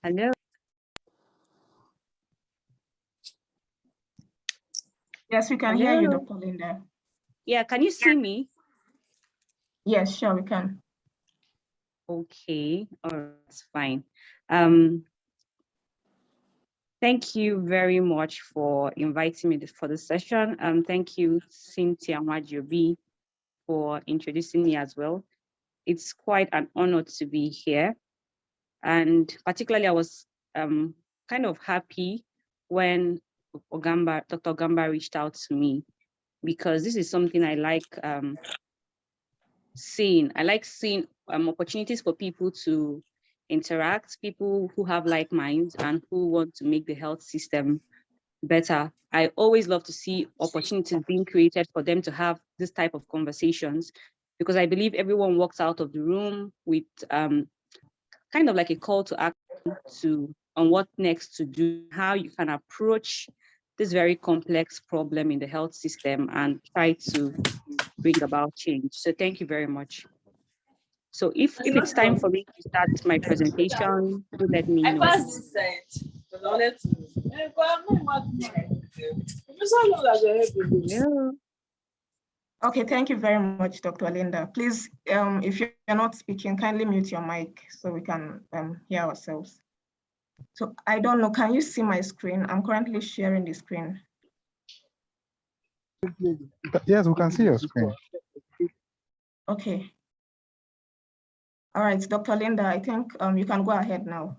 Hello. Yes, we can hear you, Dr. Linda. Yeah, can you see me? Yes, sure, we can. Okay, all right, that's fine. Thank you very much for inviting me for the session. Thank you, Cynthia Mwajobi, for introducing me as well. It's quite an honor to be here. And particularly, I was kind of happy when Dr. Ogamba reached out to me, because this is something I like seeing. I like seeing opportunities for people to interact, people who have like minds and who want to make the health system better. I always love to see opportunities being created for them to have this type of conversations, because I believe everyone walks out of the room with kind of like a call to action on what next to do, how you can approach this very complex problem in the health system and try to bring about change. So thank you very much. So if it's time for me to start my presentation, do let me know. Hello. Okay, thank you very much, Dr. Linda. Please, if you're not speaking, kindly mute your mic so we can hear ourselves. So I don't know, can you see my screen? I'm currently sharing the screen. Yes, we can see your screen. Okay. All right, Dr. Linda, I think you can go ahead now.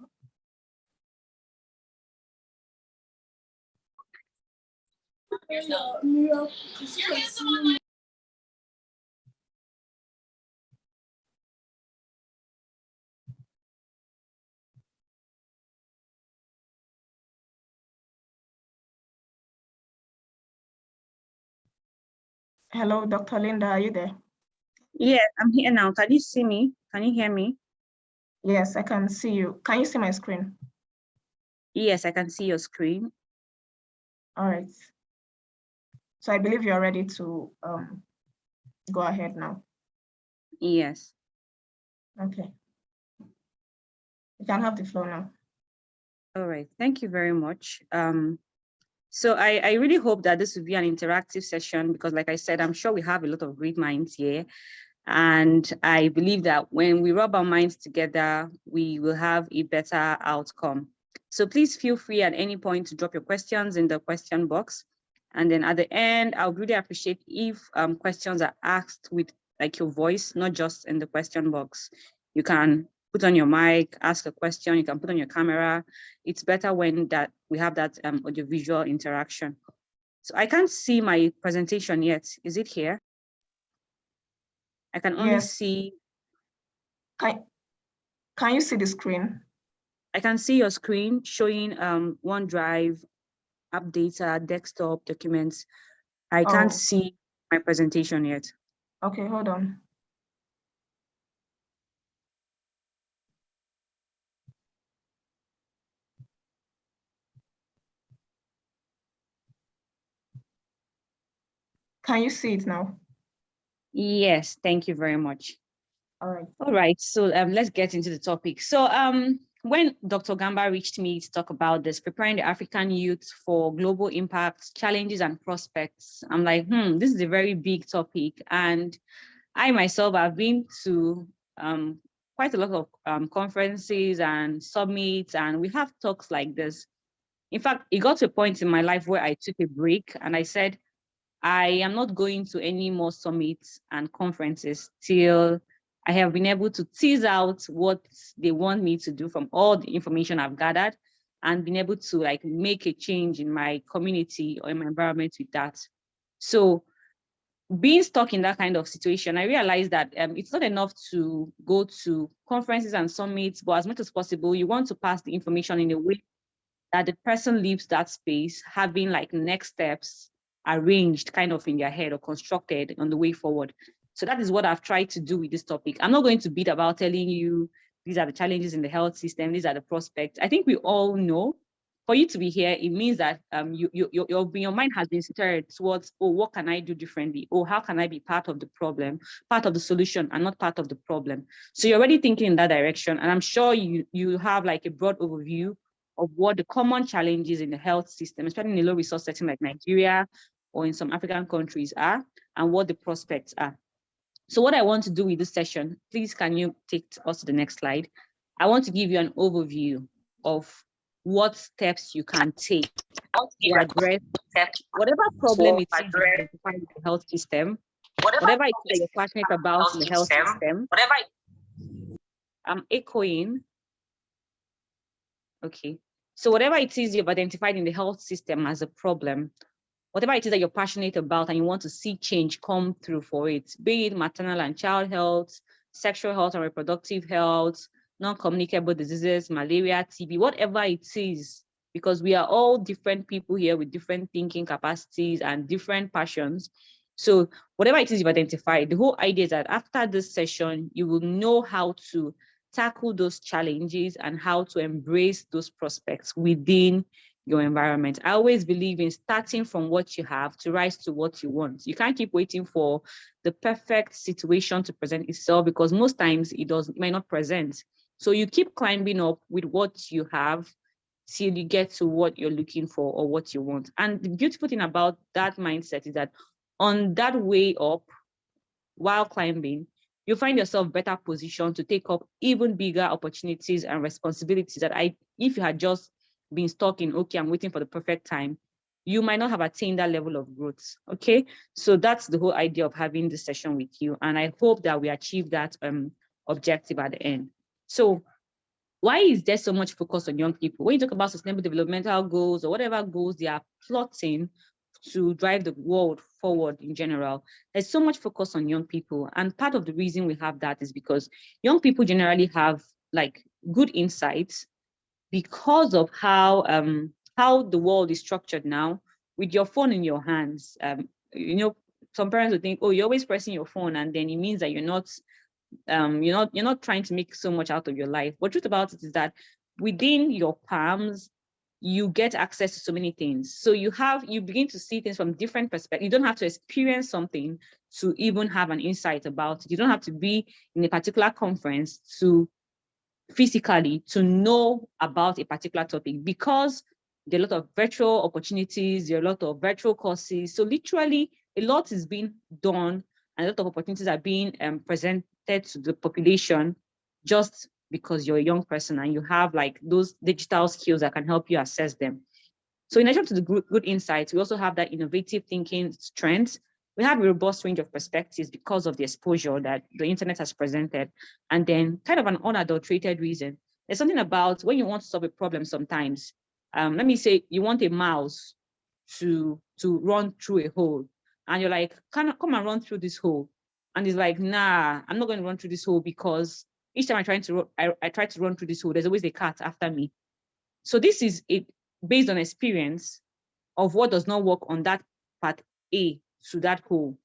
Hello, Dr. Linda, are you there? Yeah, I'm here now. Can you see me? Can you hear me? Yes, I can see you. Can you see my screen? Yes, I can see your screen. All right. So I believe you're ready to go ahead now. Yes. Okay. You can have the floor now. All right. Thank you very much. So I really hope that this will be an interactive session, because like I said, I'm sure we have a lot of great minds here. And I believe that when we rub our minds together, we will have a better outcome. So please feel free at any point to drop your questions in the question box. And then at the end, I would really appreciate if questions are asked with like your voice, not just in the question box. You can put on your mic, ask a question, you can put on your camera. It's better when that we have that audiovisual interaction. So I can't see my presentation yet. Is it here? I can only see. Can you see the screen? I can see your screen showing OneDrive, app data, desktop documents. I can't see my presentation yet. Okay, hold on. Can you see it now? Yes, thank you very much. All right. All right, so let's get into the topic. So when Dr. Gamba reached me to talk about this, preparing the African youth for global impact, challenges and prospects, I'm like, this is a very big topic. And I myself have been to quite a lot of conferences and summits, and we have talks like this. In fact, it got to a point in my life where I took a break and I said, I am not going to any more summits and conferences till I have been able to tease out what they want me to do from all the information I've gathered, and been able to like make a change in my community or in my environment with that. So being stuck in that kind of situation, I realized that it's not enough to go to conferences and summits, but as much as possible, you want to pass the information in a way that the person leaves that space having like next steps arranged kind of in their head or constructed on the way forward. So that is what I've tried to do with this topic. I'm not going to beat about telling you these are the challenges in the health system, these are the prospects. I think we all know for you to be here, it means that your mind has been stirred towards, oh, what can I do differently? Oh, how can I be part of the problem, part of the solution, and not part of the problem? So you're already thinking in that direction, and I'm sure you have like a broad overview of what the common challenges in the health system, especially in a low resource setting like Nigeria or in some African countries are, and what the prospects are. So what I want to do with this session, please can you take us to the next slide? I want to give you an overview of what steps you can take to address whatever problem it is you identify in the health system, whatever it is that you're passionate about in the health system. I'm echoing. Okay. So whatever it is you've identified in the health system as a problem, whatever it is that you're passionate about and you want to see change come through for it, be it maternal and child health, sexual health and reproductive health, non-communicable diseases, malaria, TB, whatever it is, because we are all different people here with different thinking capacities and different passions. So whatever it is you've identified, the whole idea is that after this session, you will know how to tackle those challenges and how to embrace those prospects within your environment. I always believe in starting from what you have to rise to what you want. You can't keep waiting for the perfect situation to present itself, because most times it might not present. So you keep climbing up with what you have till you get to what you're looking for or what you want. And the beautiful thing about that mindset is that on that way up, while climbing, you find yourself better positioned to take up even bigger opportunities and responsibilities that if you had just been stuck in, okay, I'm waiting for the perfect time, you might not have attained that level of growth. Okay, so that's the whole idea of having this session with you, and I hope that we achieve that objective at the end. So why is there so much focus on young people? When you talk about sustainable developmental goals or whatever goals they are plotting to drive the world forward in general, there's so much focus on young people. And part of the reason we have that is because young people generally have like good insights because of how the world is structured now with your phone in your hands. Some parents will think, oh, you're always pressing your phone, and then it means that you're not trying to make so much out of your life. But truth about it is that within your palms, you get access to so many things. So you begin to see things from different perspectives. You don't have to experience something to even have an insight about it. You don't have to be in a particular conference physically to know about a particular topic, because there are a lot of virtual opportunities, there are a lot of virtual courses. So literally a lot is being done and a lot of opportunities are being presented to the population just because you're a young person and you have like those digital skills that can help you assess them. So in addition to the good insights, we also have that innovative thinking strength. We have a robust range of perspectives because of the exposure that the internet has presented, and then kind of an unadulterated reason. There's something about when you want to solve a problem sometimes. Let me say you want a mouse to run through a hole, and you're like, come and run through this hole. And it's like, nah, I'm not going to run through this hole, because each time I try to run through this hole, there's always a cat after me. So this is it based on experience of what does not work on that part A to that hole.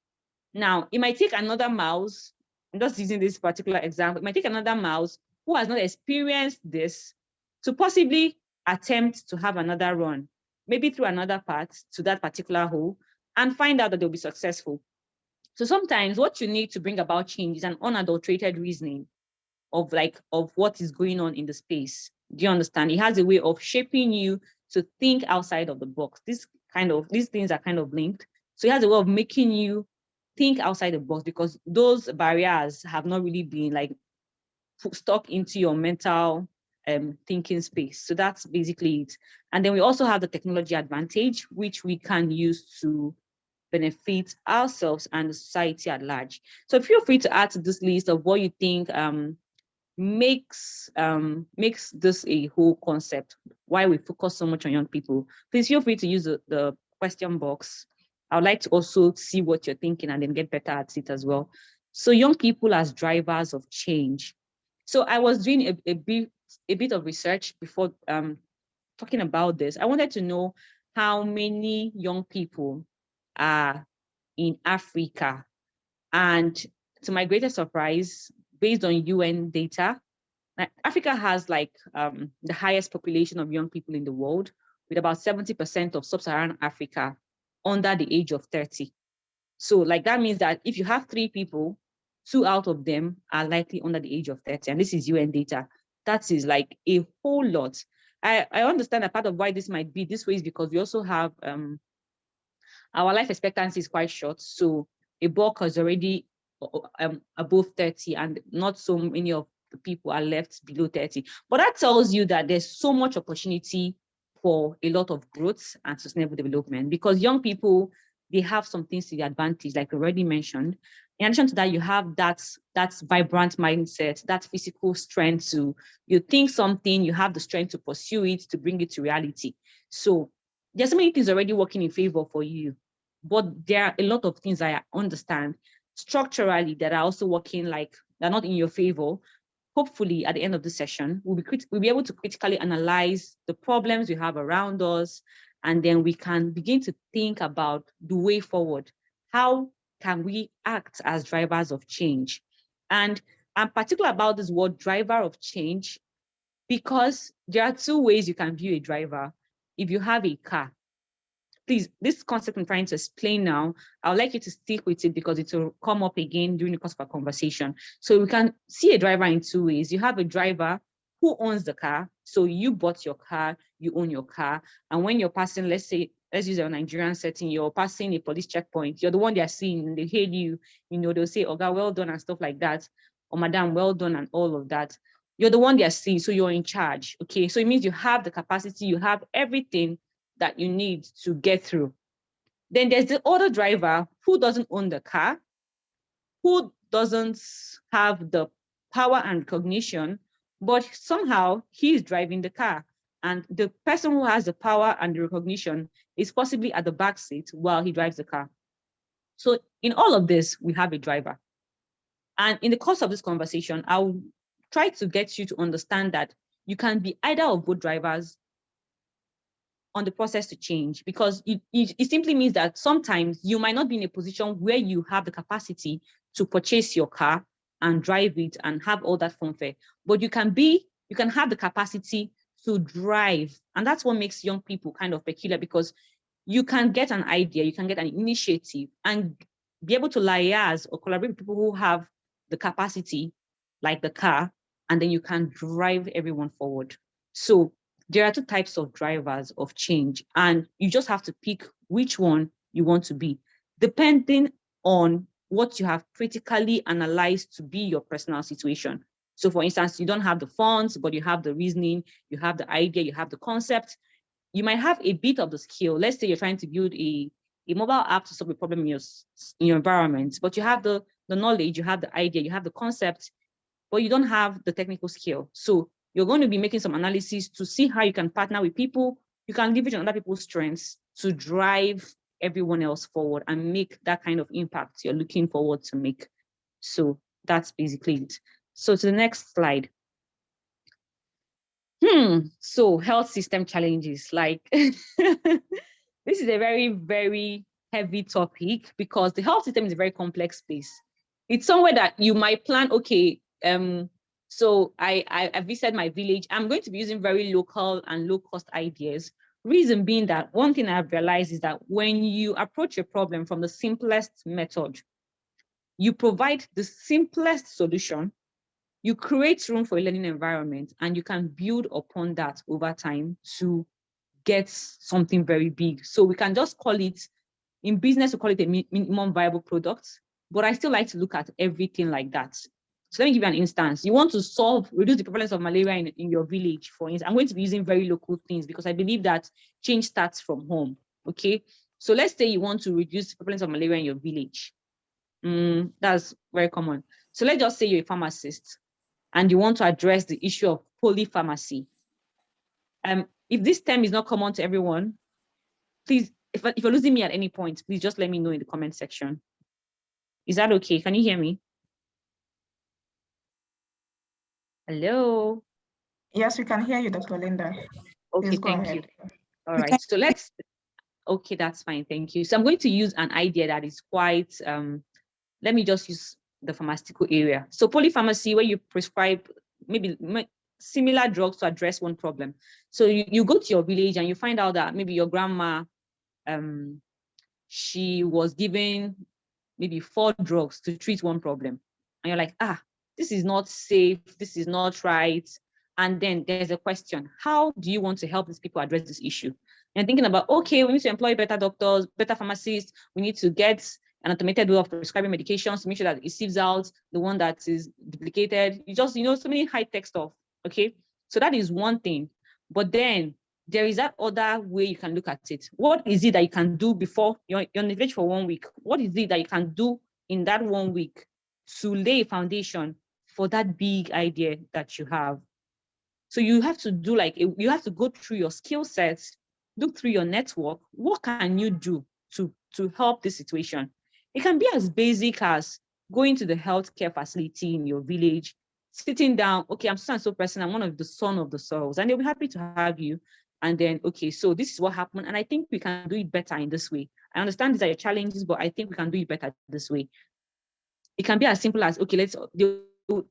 Now, it might take another mouse, I'm just using this particular example, it might take another mouse who has not experienced this to possibly attempt to have another run, maybe through another part to that particular hole, and find out that they'll be successful. So sometimes what you need to bring about change is an unadulterated reasoning of what is going on in the space. Do you understand? It has a way of shaping you to think outside of the box. These things are kind of linked. So it has a way of making you think outside the box, because those barriers have not really been like stuck into your mental thinking space. So that's basically it. And then we also have the technology advantage, which we can use to benefit ourselves and the society at large. So feel free to add to this list of what you think makes this a whole concept, why we focus so much on young people. Please feel free to use the question box. I would like to also see what you're thinking and then get better at it as well. So young people as drivers of change. So I was doing a bit of research before talking about this. I wanted to know how many young people are in Africa. And to my greatest surprise, based on UN data, Africa has the highest population of young people in the world, with about 70% of sub-Saharan Africa under the age of 30. So like that means that if you have 3 people, 2 out of them are likely under the age of 30. And this is UN data. That is like a whole lot. I understand that part of why this might be this way is because we also have our life expectancy is quite short. So a bulk is already above 30 and not so many of the people are left below 30. But that tells you that there's so much opportunity for a lot of growth and sustainable development, because young people, they have some things to their advantage, like I already mentioned. In addition to that, you have that vibrant mindset, that physical strength to, you think something, you have the strength to pursue it, to bring it to reality. So there's so many things already working in favor for you, but there are a lot of things I understand structurally that are also working, like they're not in your favor. Hopefully at the end of the session, we'll be able to critically analyze the problems we have around us, and then we can begin to think about the way forward. How can we act as drivers of change? And I'm particular about this word driver of change because there are 2 ways you can view a driver. If you have a car, please, this concept I'm trying to explain now, I would like you to stick with it because it will come up again during the course of our conversation. So we can see a driver in 2 ways. You have a driver who owns the car. So you bought your car, you own your car. And when you're passing, let's use a Nigerian setting, you're passing a police checkpoint, you're the one they're seeing, and they hail you, they'll say, "Oga, well done," and stuff like that. Or "Madam, well done," and all of that. You're the one they're seeing, so you're in charge. Okay, so it means you have the capacity, you have everything that you need to get through. Then there's the other driver who doesn't own the car, who doesn't have the power and recognition, but somehow he's driving the car. And the person who has the power and the recognition is possibly at the back seat while he drives the car. So in all of this, we have a driver. And in the course of this conversation, I'll try to get you to understand that you can be either of both drivers on the process to change, because it simply means that sometimes you might not be in a position where you have the capacity to purchase your car and drive it and have all that fanfare, but you can have the capacity to drive. And that's what makes young people kind of peculiar, because you can get an idea, you can get an initiative and be able to liaise or collaborate with people who have the capacity, like the car, and then you can drive everyone forward. So there are 2 types of drivers of change, and you just have to pick which one you want to be, depending on what you have critically analyzed to be your personal situation. So for instance, you don't have the funds, but you have the reasoning, you have the idea, you have the concept. You might have a bit of the skill. Let's say you're trying to build a mobile app to solve a problem in your environment, but you have the knowledge, you have the idea, you have the concept, but you don't have the technical skill. So you're going to be making some analysis to see how you can partner with people. You can leverage on other people's strengths to drive everyone else forward and make that kind of impact you're looking forward to make. So that's basically it. So to the next slide. So health system challenges, like this is a very, very heavy topic because the health system is a very complex space. It's somewhere that you might plan, okay, so I visited my village. I'm going to be using very local and low cost ideas. Reason being that one thing I've realized is that when you approach a problem from the simplest method, you provide the simplest solution, you create room for a learning environment, and you can build upon that over time to get something very big. So we can just call it, in business, we call it a minimum viable product, but I still like to look at everything like that. So let me give you an instance. You want to reduce the prevalence of malaria in your village, for instance. I'm going to be using very local things because I believe that change starts from home, okay? So let's say you want to reduce the prevalence of malaria in your village. That's very common. So let's just say you're a pharmacist and you want to address the issue of polypharmacy. If this term is not common to everyone, please, if you're losing me at any point, please just let me know in the comment section. Is that okay? Can you hear me? Hello? Yes, we can hear you, Dr. Linda. Okay, thank you. All right, so okay, that's fine, thank you. So I'm going to use an idea that is quite, let me just use the pharmaceutical area. So polypharmacy, where you prescribe, maybe similar drugs to address one problem. So you go to your village and you find out that maybe your grandma, she was given maybe 4 drugs to treat one problem. And you're like, this is not safe, this is not right. And then there's a question, how do you want to help these people address this issue? And thinking about, okay, we need to employ better doctors, better pharmacists, we need to get an automated way of prescribing medications to make sure that it sieves out the one that is duplicated. You just, so many high-tech stuff, okay? So that is one thing. But then there is that other way you can look at it. What is it that you can do before you're on the village for 1 week? What is it that you can do in that 1 week to lay a foundation for that big idea that you have? So you have to do you have to go through your skill sets, look through your network. What can you do to help this situation? It can be as basic as going to the healthcare facility in your village, sitting down, okay, I'm so person, I'm one of the son of the soils, and they'll be happy to have you. And then, okay, so this is what happened, and I think we can do it better in this way. I understand these are your challenges, but I think we can do it better this way. It can be as simple as, okay,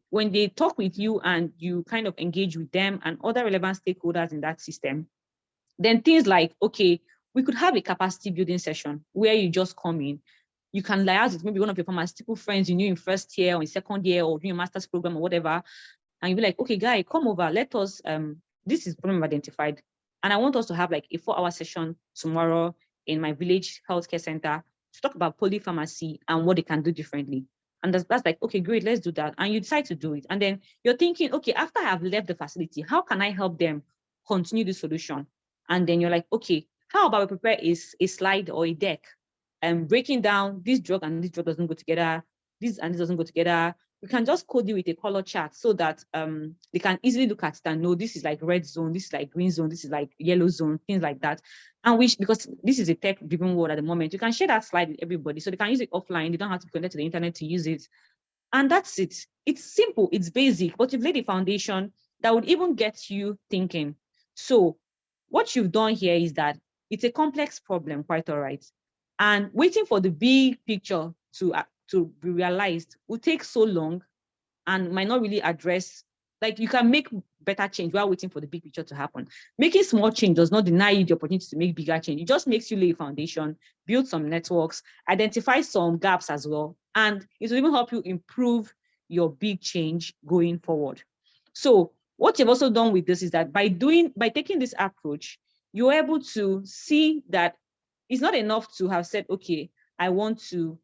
when they talk with you and you kind of engage with them and other relevant stakeholders in that system, then things like, okay, we could have a capacity building session where you just come in. You can liaise with maybe one of your pharmaceutical friends you knew in first year or in second year or in your master's program or whatever. And you'll be like, okay, guy, come over. Let us, this is problem identified. And I want us to have like a 4-hour session tomorrow in my village healthcare center to talk about polypharmacy and what they can do differently. And that's like, okay, great, let's do that. And you decide to do it. And then you're thinking, okay, after I have left the facility, how can I help them continue the solution? And then you're like, okay, how about we prepare a slide or a deck breaking down this drug and this drug doesn't go together, this and this doesn't go together. We can just code it with a color chart so that they can easily look at it and know this is like red zone, this is like green zone, this is like yellow zone, things like that. And because this is a tech-driven world at the moment, you can share that slide with everybody so they can use it offline. They don't have to connect to the internet to use it. And that's it. It's simple, it's basic, but you've laid a foundation that would even get you thinking. So what you've done here is that it's a complex problem, quite all right. And waiting for the big picture to be realized will take so long and might not really address, like you can make better change while waiting for the big picture to happen. Making small change does not deny you the opportunity to make bigger change. It just makes you lay a foundation, build some networks, identify some gaps as well. And it will even help you improve your big change going forward. So what you've also done with this is that by taking this approach, you're able to see that it's not enough to have said, okay, I want to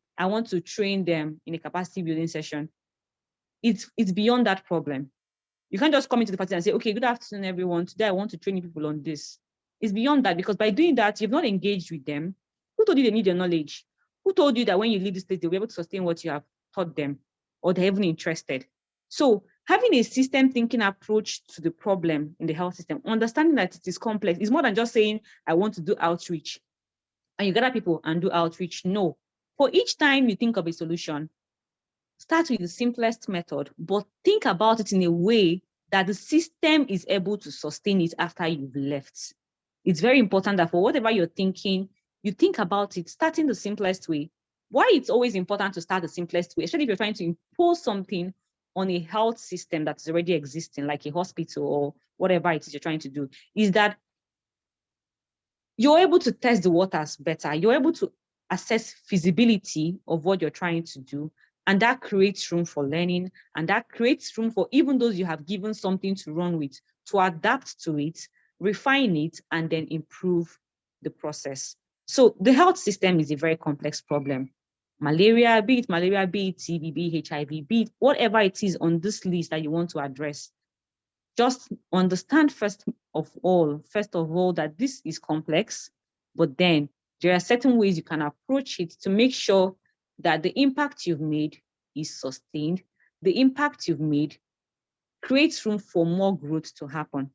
train them in a capacity building session. It's beyond that problem. You can't just come into the party and say, okay, good afternoon, everyone. Today I want to train people on this. It's beyond that, because by doing that, you've not engaged with them. Who told you they need your knowledge? Who told you that when you leave this place, they'll be able to sustain what you have taught them, or they're even interested? So having a system thinking approach to the problem in the health system, understanding that it is complex, is more than just saying, I want to do outreach. And you gather people and do outreach. No. For each time you think of a solution, start with the simplest method, but think about it in a way that the system is able to sustain it after you've left. It's very important that for whatever you're thinking, you think about it starting the simplest way. Why it's always important to start the simplest way, especially if you're trying to impose something on a health system that's already existing, like a hospital or whatever it is you're trying to do, is that you're able to test the waters better. You're able to assess feasibility of what you're trying to do. And that creates room for learning. And that creates room for even those you have given something to run with, to adapt to it, refine it, and then improve the process. So the health system is a very complex problem. Malaria, be it TB, be it HIV, be it whatever it is on this list that you want to address. Just understand first of all that this is complex, but then there are certain ways you can approach it to make sure that the impact you've made is sustained. The impact you've made creates room for more growth to happen.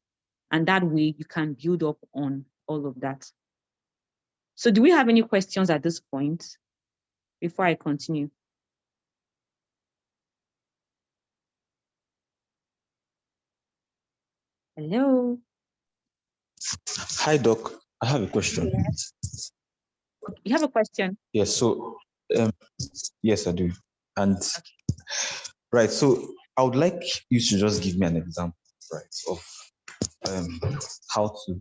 And that way you can build up on all of that. So do we have any questions at this point before I continue? Hello. Hi, Doc. I have a question. Yes. You have a question? Yes. So, yes, I do. And right. So, I would like you to just give me an example right, of how to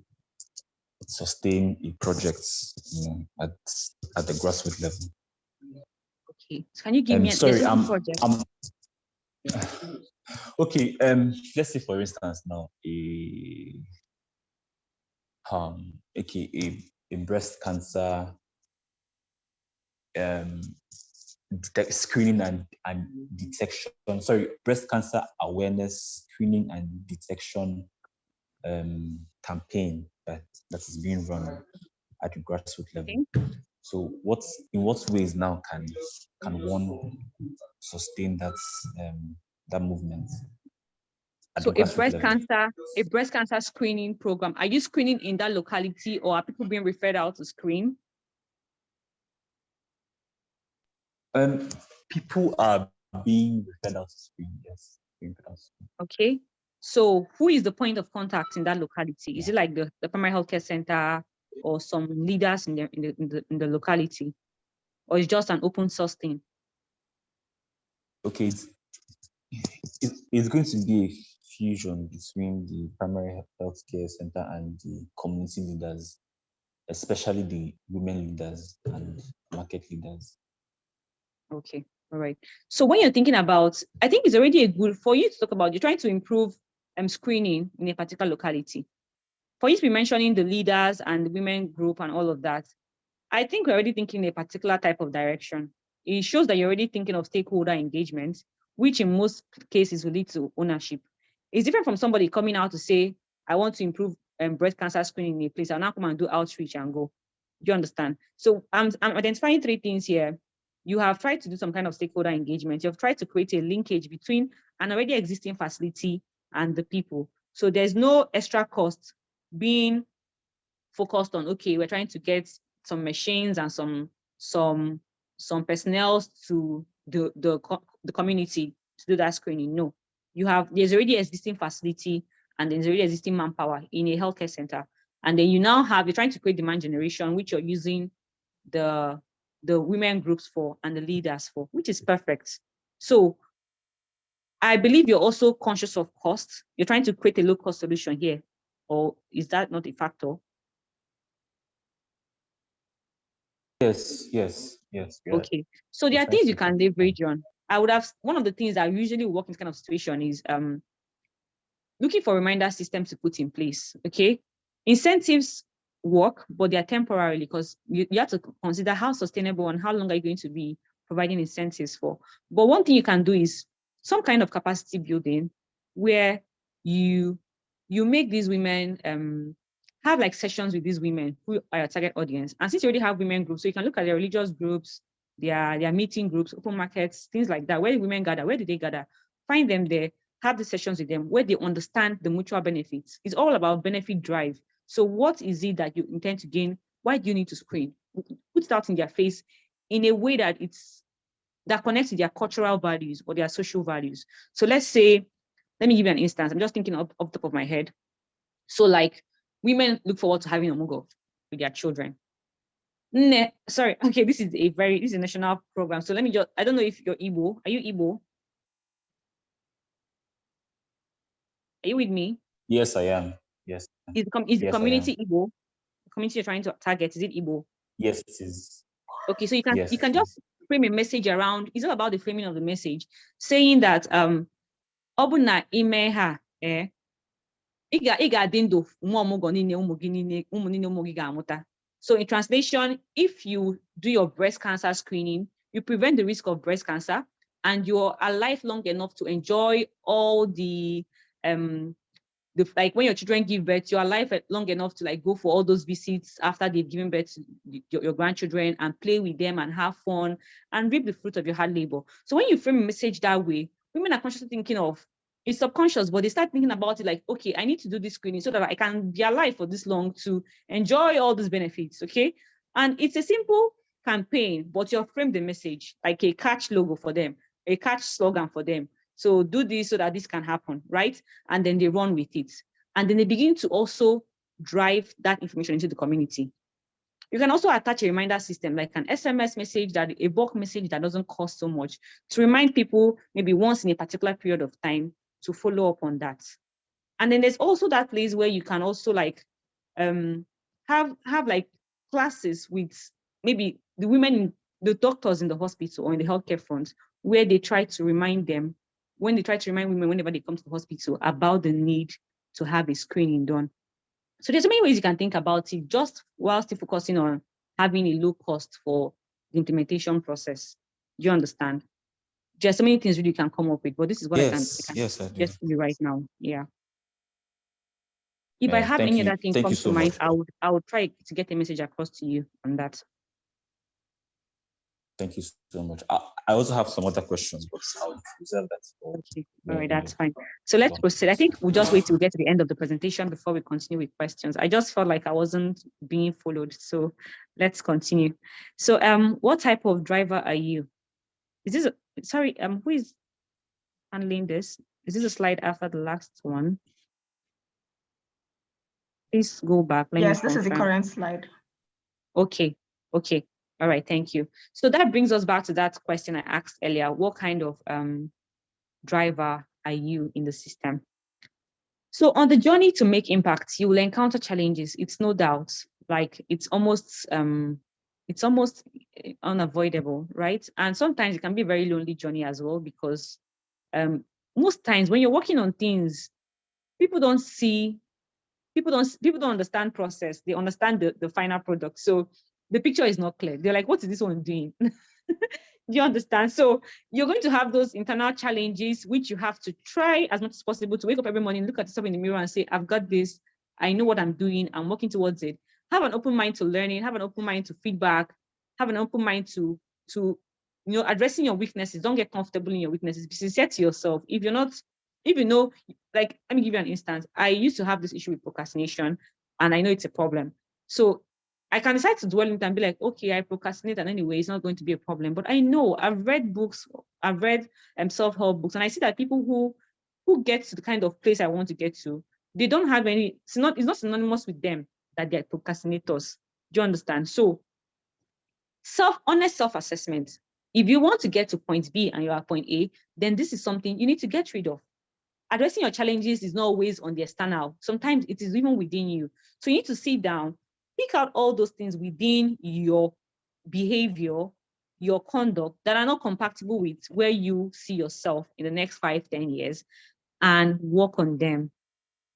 sustain a project, at the grassroots level. Okay, so can you give me there's Sorry, one project? Okay, let's say for instance now a breast cancer screening and detection. Sorry, breast cancer awareness screening and detection campaign that is being run at the grassroots level. Okay. So in what ways now can one sustain that movement? So a breast cancer screening program. Are you screening in that locality, or are people being referred out to screen? People are being referred out to screen, yes. Okay. So who is the point of contact in that locality? Is it like the primary healthcare center or some leaders in the locality? Or is just an open source thing? Okay, it's going to be a fusion between the primary healthcare center and the community leaders, especially the women leaders and market leaders. Okay, all right. So when you're thinking about, I think it's already a good for you to talk about, you're trying to improve screening in a particular locality. For you to be mentioning the leaders and the women group and all of that, I think we're already thinking in a particular type of direction. It shows that you're already thinking of stakeholder engagement, which in most cases will lead to ownership. It's different from somebody coming out to say, I want to improve breast cancer screening in a place. I'll now come and do outreach and go. Do you understand? So I'm identifying three things here. You have tried to do some kind of stakeholder engagement. You have tried to create a linkage between an already existing facility and the people. So there's no extra cost being focused on, okay, we're trying to get some machines and some personnel to the community to do that screening. No, there's already existing facility and there's already existing manpower in a healthcare center. And then you're trying to create demand generation, which you're using the women groups for and the leaders for, which is perfect. So I believe you're also conscious of cost. You're trying to create a low cost solution here, or is that not a factor? Yes. Okay, so there are things you can leverage on. One of the things that usually work in this kind of situation is looking for reminder systems to put in place. Okay, incentives work, but they are temporarily, because you have to consider how sustainable and how long are you going to be providing incentives for. But one thing you can do is some kind of capacity building where you make these women have like sessions with these women who are your target audience. And since you already have women groups, so you can look at their religious groups, their meeting groups, open markets, things like that. Where do women gather? Where do they gather? Find them there, have the sessions with them where they understand the mutual benefits. It's all about benefit drive. So what is it that you intend to gain? Why do you need to screen? Put it out in their face in a way that that connects to their cultural values or their social values. So let me give you an instance. I'm just thinking off the top of my head. So like women look forward to having omugo with their children. Sorry, okay, this is a national program. So let me I don't know if you're Igbo. Are you Igbo? Are you with me? Yes, I am. Yes. Is the community Igbo? The community you're trying to target, is it Igbo? Yes, it is. Okay, so you can just frame a message around. It's all about the framing of the message, saying that obuna imeha So in translation, if you do your breast cancer screening, you prevent the risk of breast cancer, and you're alive long enough to enjoy all the like when your children give birth, you're alive long enough to like go for all those visits after they've given birth to your grandchildren and play with them and have fun and reap the fruit of your hard labor. So when you frame a message that way, women are consciously thinking of, it's subconscious, but they start thinking about it like, okay, I need to do this screening so that I can be alive for this long to enjoy all these benefits, okay? And it's a simple campaign, but you frame the message like a catch logo for them, a catch slogan for them. So do this so that this can happen, right? And then they run with it. And then they begin to also drive that information into the community. You can also attach a reminder system like an SMS message, a bulk message that doesn't cost so much, to remind people maybe once in a particular period of time to follow up on that. And then there's also that place where you can also like have like classes with maybe the women, the doctors in the hospital or in the healthcare front, where they try to remind them, when they try to remind women whenever they come to the hospital about the need to have a screening done. So there's so many ways you can think about it, just while still focusing on having a low cost for the implementation process. Do you understand? There's so many things really you can come up with, but this is what I can Yes, I do. just you right now. Yeah. If I Yeah, have any other thing thank you comes to so mind, much. I would try to get a message across to you on that. Thank you so much. I also have some other questions, but I'll reserve that for Okay. All more right, in that's fine. So let's proceed. I think we'll just wait till we get to the end of the presentation before we continue with questions. I just felt like I wasn't being followed, so let's continue. So what type of driver are you? Is this sorry, who is handling this? Is this a slide after the last one? Please go back. Let me Yes, this is the confirm. current slide. Okay. All right, thank you. So that brings us back to that question I asked earlier. What kind of driver are you in the system? So on the journey to make impact, you will encounter challenges. It's no doubt, like it's almost unavoidable, right? And sometimes it can be a very lonely journey as well, because most times when you're working on things, people don't understand process. They understand the final product. So the picture is not clear. They're like, what is this one doing? Do you understand? So you're going to have those internal challenges, which you have to try as much as possible to wake up every morning, look at yourself in the mirror and say, I've got this. I know what I'm doing. I'm working towards it. Have an open mind to learning, have an open mind to feedback, have an open mind to addressing your weaknesses. Don't get comfortable in your weaknesses. Be sincere to yourself. If you know, like, let me give you an instance. I used to have this issue with procrastination, and I know it's a problem. So I can decide to dwell in it and be like, okay, I procrastinate, and anyway, it's not going to be a problem. But I know I've read books, I've read self-help books, and I see that people who get to the kind of place I want to get to, they don't have any, it's not synonymous with them that they're procrastinators. Do you understand? So honest self-assessment. If you want to get to point B and you're at point A, then this is something you need to get rid of. Addressing your challenges is not always on the external. Sometimes it is even within you. So you need to sit down, pick out all those things within your behavior, your conduct that are not compatible with where you see yourself in the next 5-10 years, and work on them.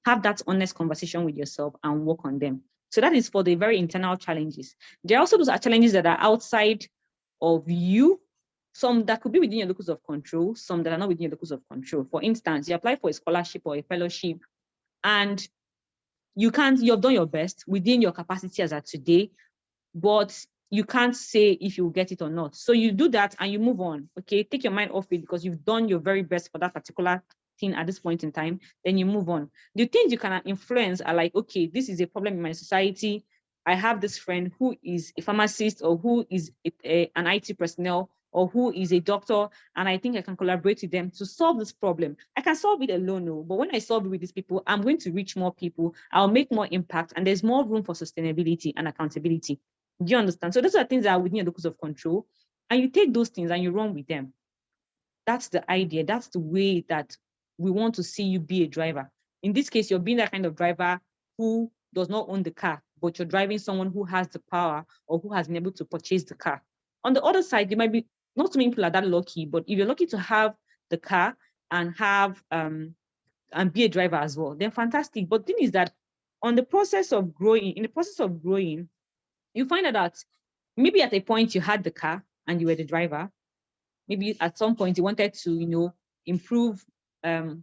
Have that honest conversation with yourself and work on them. So that is for the very internal challenges. There are also those challenges that are outside of you, some that could be within your locus of control, some that are not within your locus of control. For instance, you apply for a scholarship or a fellowship, and you've done your best within your capacity as of today, but you can't say if you will get it or not. So you do that and you move on. Okay, take your mind off it because you've done your very best for that particular thing at this point in time. Then you move on. The things you can influence are like, okay, this is a problem in my society. I have this friend who is a pharmacist, or who is an IT personnel, or who is a doctor, and I think I can collaborate with them to solve this problem. I can solve it alone, no, but when I solve it with these people, I'm going to reach more people, I'll make more impact, and there's more room for sustainability and accountability. Do you understand? So those are things that are within your locus of control, and you take those things and you run with them. That's the idea. That's the way that we want to see you be a driver. In this case, you're being that kind of driver who does not own the car, but you're driving someone who has the power or who has been able to purchase the car. On the other side, you might be, not so many people are that lucky, but if you're lucky to have the car and have and be a driver as well, then fantastic. But the thing is that in the process of growing, you find out that maybe at a point you had the car and you were the driver. Maybe at some point you wanted to, improve the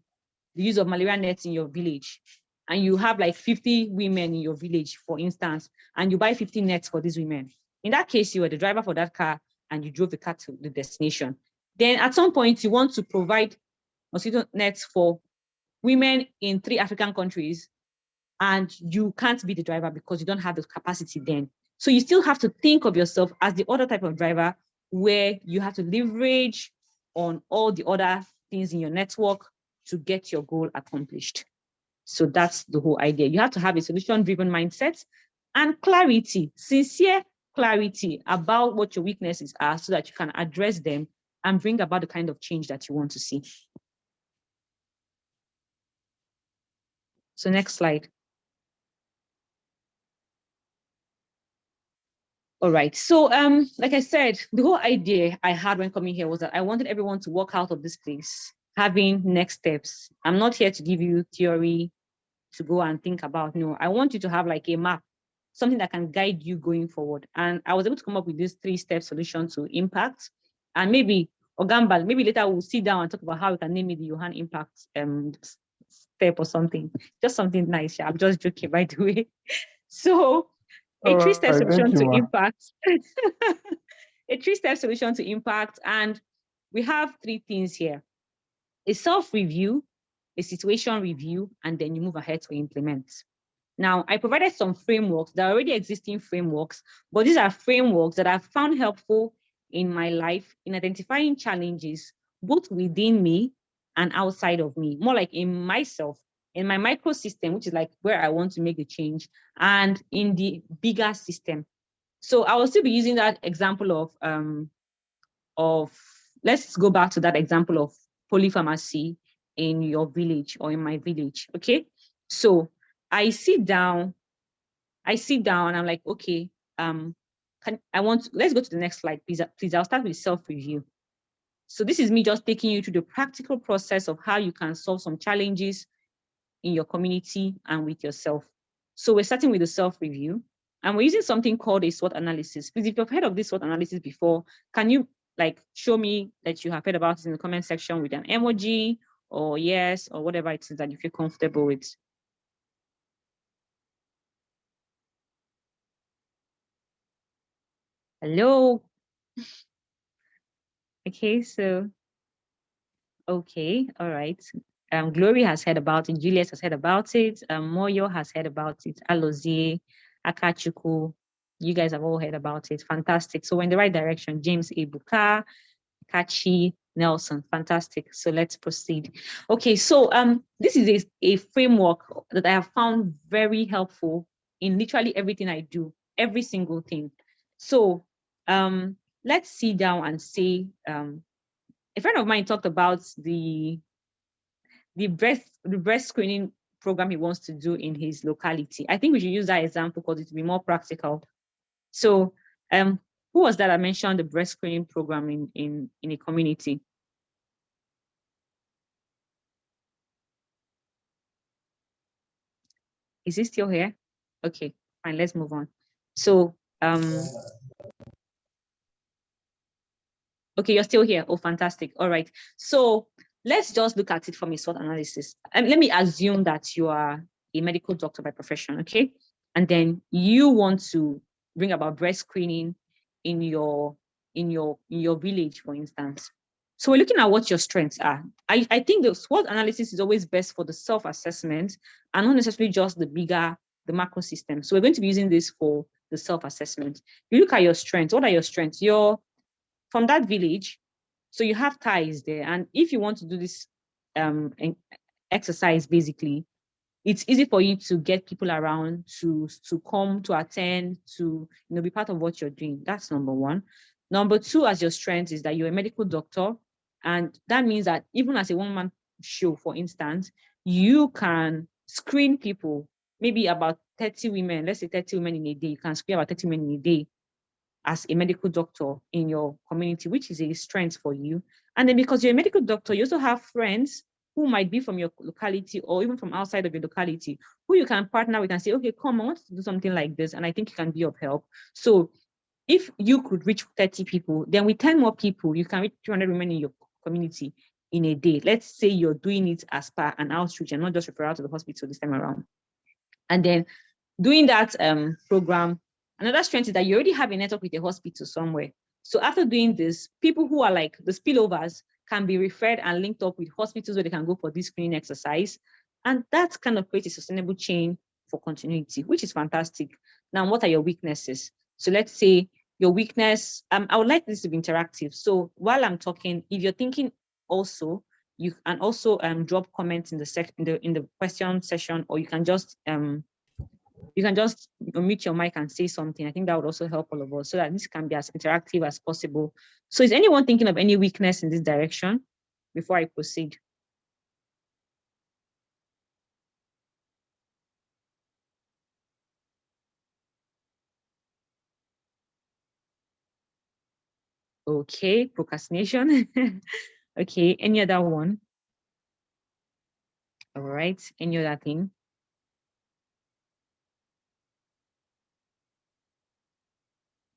use of malaria nets in your village, and you have like 50 women in your village, for instance, and you buy 50 nets for these women. In that case, you were the driver for that car and you drove the car to the destination. Then at some point you want to provide mosquito nets for women in 3 African countries, and you can't be the driver because you don't have the capacity then. So you still have to think of yourself as the other type of driver, where you have to leverage on all the other things in your network to get your goal accomplished. So that's the whole idea. You have to have a solution-driven mindset and clarity, sincere clarity about what your weaknesses are, so that you can address them and bring about the kind of change that you want to see. So next slide. All right. So like I said, the whole idea I had when coming here was that I wanted everyone to walk out of this place having next steps. I'm not here to give you theory to go and think about. No, I want you to have like a map, something that can guide you going forward. And I was able to come up with this 3-step solution to impact. And maybe Ogambal, maybe later we'll sit down and talk about how we can name it the Johan Impact step or something. Just something nice. Yeah, I'm just joking, by the way. So a 3-step solution to impact. A 3-step solution to impact. And we have 3 things here: a self-review, a situation review, and then you move ahead to implement. Now, I provided some frameworks. There are already existing frameworks, but these are frameworks that I've found helpful in my life in identifying challenges, both within me and outside of me, more like in myself, in my microsystem, which is like where I want to make the change, and in the bigger system. So I will still be using that example of let's go back to that example of polypharmacy in your village or in my village. Okay. So I sit down, and I'm like, okay, let's go to the next slide, please. Please, I'll start with self-review. So this is me just taking you through the practical process of how you can solve some challenges in your community and with yourself. So we're starting with the self-review, and we're using something called a SWOT analysis. Please, if you've heard of this SWOT analysis before, can you like show me that you have heard about it in the comment section with an emoji or yes, or whatever it is that you feel comfortable with? Hello. Okay, so, okay, all right. Glory has heard about it. Juliet has heard about it. Moyo has heard about it. Alozie, Akachuku, you guys have all heard about it. Fantastic. So we're in the right direction. James Ebuka, Kachi, Nelson. Fantastic. So let's proceed. Okay, so this is a framework that I have found very helpful in literally everything I do, every single thing. So let's sit down and say, a friend of mine talked about the breast screening program he wants to do in his locality. I think we should use that example because it will be more practical. So who was that I mentioned the breast screening program in a community? Is he still here? Okay, fine, let's move on. So okay, you're still here. Oh, fantastic. All right. So let's just look at it from a SWOT analysis. And let me assume that you are a medical doctor by profession, okay? And then you want to bring about breast screening in your village, for instance. So we're looking at what your strengths are. I think the SWOT analysis is always best for the self-assessment and not necessarily just the macro system. So we're going to be using this for the self-assessment. You look at your strengths. What are your strengths? You're from that village, so you have ties there. And if you want to do this exercise, basically, it's easy for you to get people around to come, to attend, to be part of what you're doing. That's number one. Number two, as your strength, is that you're a medical doctor. And that means that even as a one-man show, for instance, you can screen people, maybe about 30 women, let's say 30 women in a day. You can screen about 30 women in a day as a medical doctor in your community, which is a strength for you. And then because you're a medical doctor, you also have friends who might be from your locality or even from outside of your locality, who you can partner with and say, okay, come, I want to do something like this, and I think you can be of help. So if you could reach 30 people, then with 10 more people, you can reach 200 women in your community in a day. Let's say you're doing it as per an outreach and not just referral to the hospital this time around. And then doing that program, another strength is that you already have a network with a hospital somewhere. So after doing this, people who are like the spillovers can be referred and linked up with hospitals where they can go for this screening exercise. And that kind of creates a sustainable chain for continuity, which is fantastic. Now, what are your weaknesses? So let's say your weakness, I would like this to be interactive. So while I'm talking, if you're thinking also, you can also drop comments in the question session, or you can just unmute your mic and say something. I think that would also help all of us so that this can be as interactive as possible. So is anyone thinking of any weakness in this direction before I proceed? Okay, procrastination. Okay, any other one? All right, any other thing?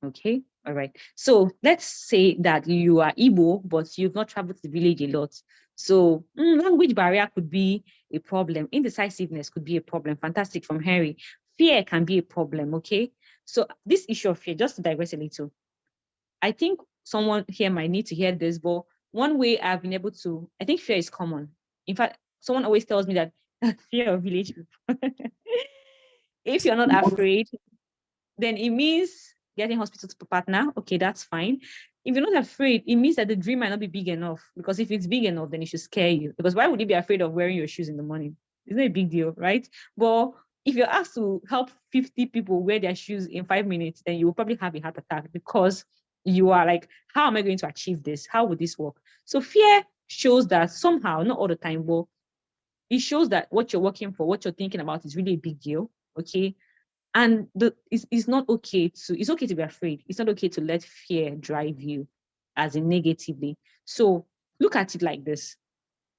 Okay, all right. So let's say that you are Igbo, but you've not traveled to the village a lot. So language barrier could be a problem. Indecisiveness could be a problem. Fantastic from Harry. Fear can be a problem, okay? So this issue of fear, just to digress a little, I think someone here might need to hear this, but one way I've been able to, I think fear is common. In fact, someone always tells me that fear of village people. If you're not afraid, then it means getting hospital to partner. Okay, that's fine. If you're not afraid, it means that the dream might not be big enough. Because if it's big enough, then it should scare you. Because why would you be afraid of wearing your shoes in the morning? It's not a big deal, right? But if you're asked to help 50 people wear their shoes in 5 minutes, then you will probably have a heart attack because you are like, how am I going to achieve this? How would this work? So fear shows that somehow, not all the time, but it shows that what you're working for, what you're thinking about is really a big deal. Okay. And it's not okay it's okay to be afraid. It's not okay to let fear drive you as in negatively. So look at it like this.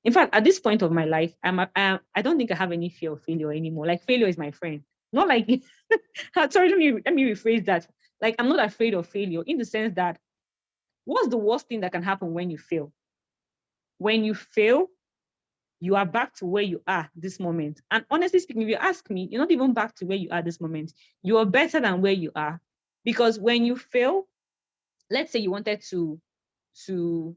In fact, at this point of my life, I don't think I have any fear of failure anymore. Like failure is my friend. Not like, sorry, let me rephrase that. Like I'm not afraid of failure in the sense that what's the worst thing that can happen when you fail? When you fail, you are back to where you are this moment. And honestly speaking, if you ask me, you're not even back to where you are this moment. You are better than where you are. Because when you fail, let's say you wanted to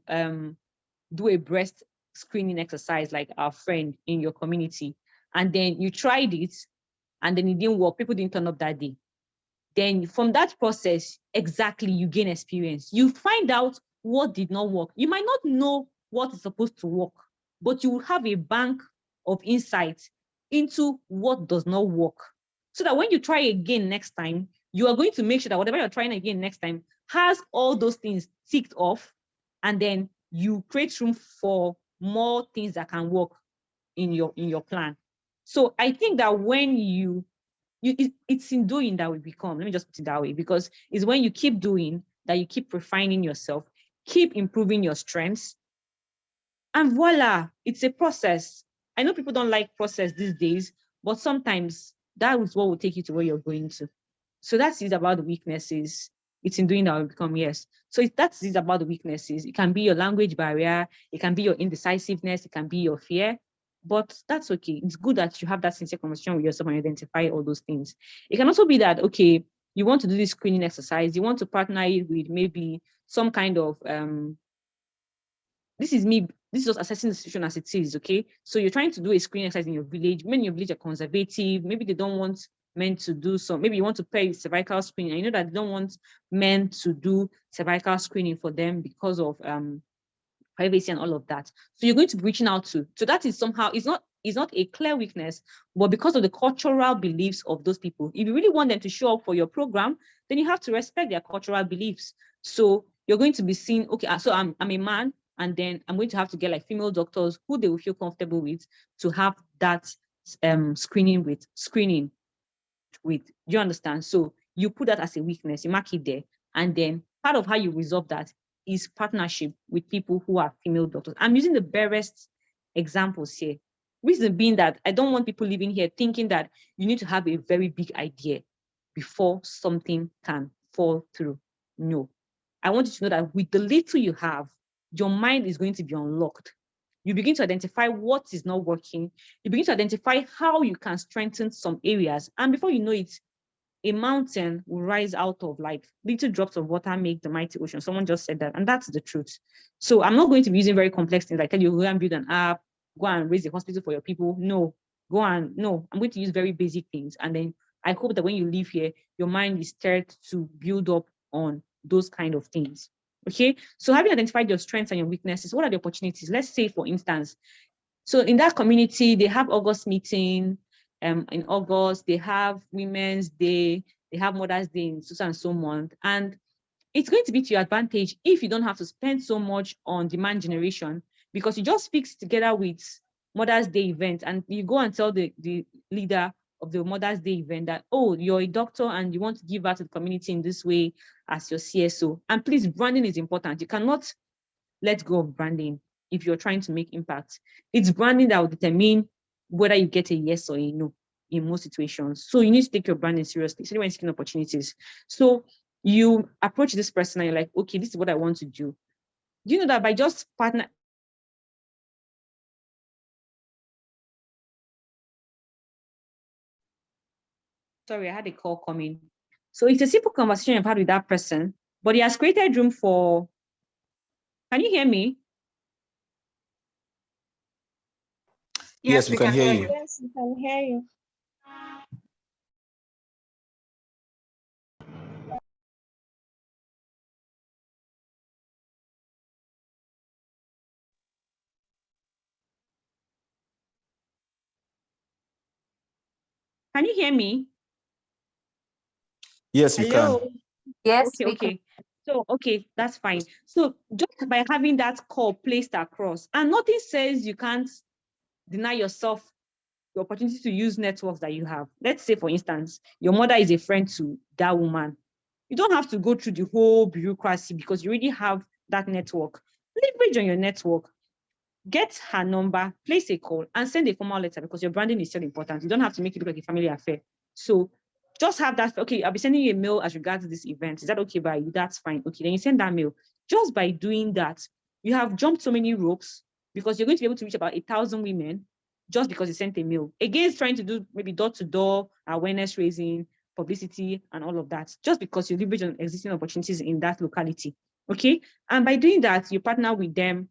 do a breast screening exercise like our friend in your community, and then you tried it and then it didn't work, people didn't turn up that day. Then from that process, exactly, you gain experience. You find out what did not work. You might not know what is supposed to work, but you will have a bank of insights into what does not work. So that when you try again next time, you are going to make sure that whatever you're trying again next time has all those things ticked off, and then you create room for more things that can work in your plan. So I think that when it's in doing that we become, let me just put it that way, because it's when you keep doing that you keep refining yourself, keep improving your strengths, and voila, it's a process. I know people don't like process these days, but sometimes that is what will take you to where you're going to. So that's it about the weaknesses. It's in doing that we become, yes. So that's it about the weaknesses. It can be your language barrier, it can be your indecisiveness, it can be your fear, but that's okay. It's good that you have that sincere conversation with yourself and identify all those things. It can also be that, okay, you want to do this screening exercise, you want to partner it with maybe some kind of, this is just assessing the situation as it is, okay? So you're trying to do a screening exercise in your village. Many in your village are conservative. Maybe they don't want men to do so. Maybe you want to pay cervical screening. I know that they don't want men to do cervical screening for them because of privacy and all of that. So you're going to be reaching out to. So that is somehow, it's not a clear weakness, but because of the cultural beliefs of those people. If you really want them to show up for your program, then you have to respect their cultural beliefs. So you're going to be seen, okay, so I'm a man, and then I'm going to have to get like female doctors who they will feel comfortable with to have that screening with. Do you understand? So you put that as a weakness, you mark it there. And then part of how you resolve that is partnership with people who are female doctors. I'm using the barest examples here. Reason being that I don't want people living here thinking that you need to have a very big idea before something can fall through. No. I want you to know that with the little you have, your mind is going to be unlocked. You begin to identify what is not working. You begin to identify how you can strengthen some areas. And before you know it, a mountain will rise out of like little drops of water make the mighty ocean. Someone just said that, and that's the truth. So I'm not going to be using very complex things. I tell you, go and build an app, go and raise a hospital for your people. No, I'm going to use very basic things. And then I hope that when you leave here, your mind is stirred to build up on those kind of things. Okay, so having identified your strengths and your weaknesses, what are the opportunities? Let's say, for instance, so in that community, they have August meeting. In August, they have Women's Day, they have Mother's Day in so and so month. And it's going to be to your advantage if you don't have to spend so much on demand generation, because you just fix together with Mother's Day event and you go and tell the leader, of the Mother's Day event that, oh, you're a doctor and you want to give back to the community in this way as your CSO. And please, branding is important. You cannot let go of branding if you're trying to make impact. It's branding that will determine whether you get a yes or a no in most situations. So you need to take your branding seriously, especially when seeking opportunities. So you approach this person and you're like, okay, this is what I want to do. Do you know that by just partner? Sorry, I had a call coming. So it's a simple conversation you've had with that person, but he has created room for, can you hear me? Yes, we can hear you. Yes, we can hear you. Can you hear me? Yes, we Hello? can. Yes, Okay, we okay. So, okay, that's fine. So just by having that call placed across, and nothing says you can't deny yourself the opportunity to use networks that you have. Let's say, for instance, your mother is a friend to that woman. You don't have to go through the whole bureaucracy because you already have that network. Leverage on your network. Get her number, place a call, and send a formal letter because your branding is still important. You don't have to make it look like a family affair. So just have that, okay, I'll be sending you a mail as regards this event. Is that okay by you? That's fine. Okay, then you send that mail. Just by doing that, you have jumped so many ropes because you're going to be able to reach about 1,000 women just because you sent a mail. Against trying to do maybe door-to-door awareness raising, publicity, and all of that, just because you leverage on existing opportunities in that locality. Okay, and by doing that, you partner with them.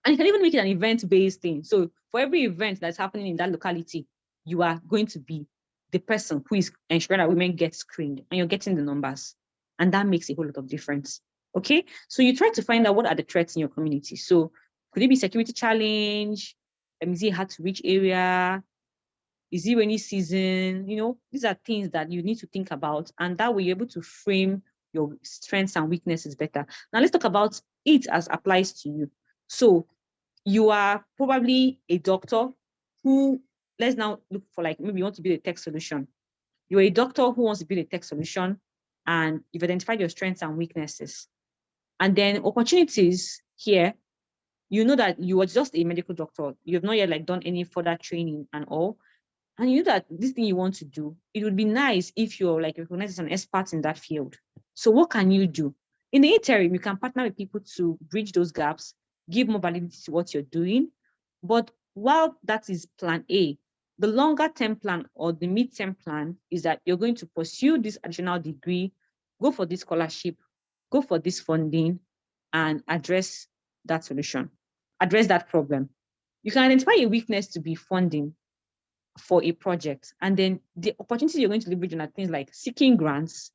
And you can even make it an event-based thing. So for every event that's happening in that locality, you are going to be the person who is ensuring that women get screened and you're getting the numbers. And that makes a whole lot of difference. Okay. So you try to find out what are the threats in your community. So could it be security challenge? Is it hard to reach area? Is it rainy season? You know, these are things that you need to think about. And that way you're able to frame your strengths and weaknesses better. Now let's talk about it as applies to you. So you are probably a doctor who, let's now look for like, maybe you want to build a tech solution. You're a doctor who wants to build a tech solution and you've identified your strengths and weaknesses. And then opportunities here, you know that you are just a medical doctor. You have not yet like done any further training and all. And you know that this thing you want to do, it would be nice if you're like recognized as an expert in that field. So what can you do? In the interim, you can partner with people to bridge those gaps, give more validity to what you're doing. But while that is plan A, the longer term plan or the mid-term plan is that you're going to pursue this additional degree, go for this scholarship, go for this funding, and address that solution, address that problem. You can identify a weakness to be funding for a project. And then the opportunities you're going to leverage on are things like seeking grants,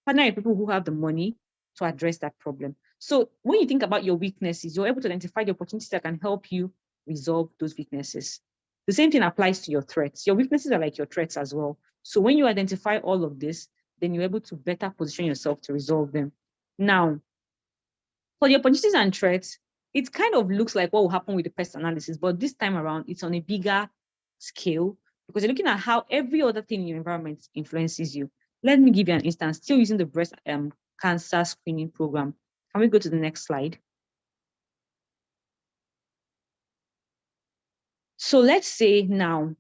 partnering with people who have the money to address that problem. So when you think about your weaknesses, you're able to identify the opportunities that can help you resolve those weaknesses. The same thing applies to your threats. Your weaknesses are like your threats as well. So when you identify all of this, then you're able to better position yourself to resolve them. Now, for the opportunities and threats, it kind of looks like what will happen with the pest analysis, but this time around, it's on a bigger scale because you're looking at how every other thing in your environment influences you. Let me give you an instance, still using the breast cancer screening program. Can we go to the next slide? So let's say now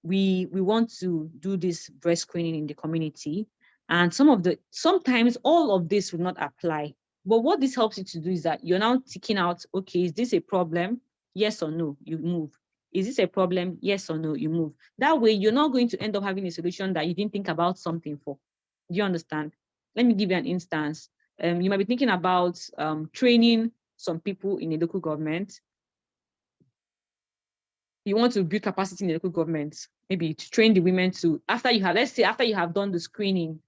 we want to do this breast screening in the community, and sometimes all of this would not apply. But what this helps you to do is that you're now ticking out, okay, is this a problem? Yes or no, you move. Is this a problem? Yes or no, you move. That way, you're not going to end up having a solution that you didn't think about something for. Do you understand? Let me give you an instance. You might be thinking about training some people in a local government. You want to build capacity in the local government, maybe to train the women to, let's say after you have done the screening,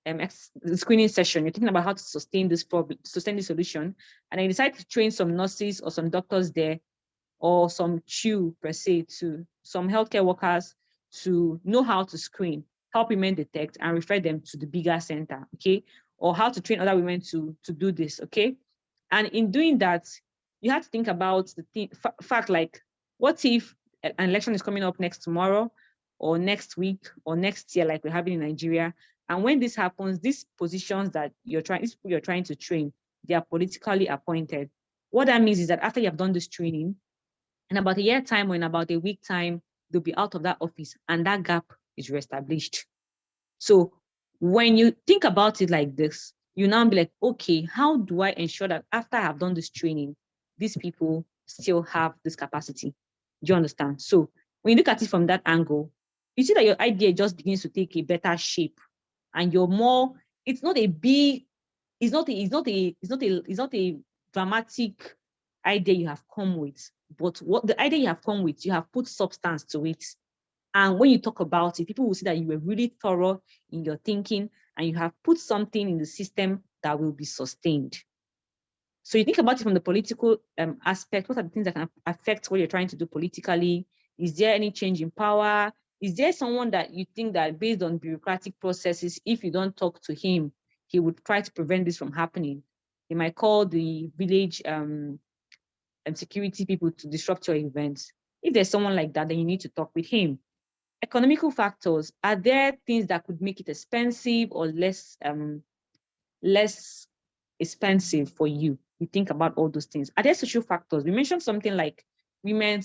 the screening session, you're thinking about how to sustain this problem, sustain the solution, and then you decide to train some nurses or some doctors there, or some CHU per se, to some healthcare workers to know how to screen, help women detect and refer them to the bigger center, okay? Or how to train other women to do this, okay? And in doing that, you have to think about the fact like, what if an election is coming up next tomorrow? or next week or next year, like we're having in Nigeria. And when this happens, these positions that you're trying to train, they are politically appointed. What that means is that after you have done this training, in about a year time or in about a week time, they'll be out of that office and that gap is reestablished. So when you think about it like this, you now be like, okay, how do I ensure that after I have done this training, these people still have this capacity? Do you understand? So when you look at it from that angle, you see that your idea just begins to take a better shape, and you're more. It's not a big. It's not a dramatic idea you have come with, but what the idea you have come with, you have put substance to it. And when you talk about it, people will see that you were really thorough in your thinking and you have put something in the system that will be sustained. So you think about it from the political aspect. What are the things that can affect what you're trying to do politically? Is there any change in power? Is there someone that you think that based on bureaucratic processes, if you don't talk to him, he would try to prevent this from happening? He might call the village security people to disrupt your events. If there's someone like that, then you need to talk with him. Economical factors, are there things that could make it expensive or less expensive for you? You think about all those things. Are there social factors? We mentioned something like women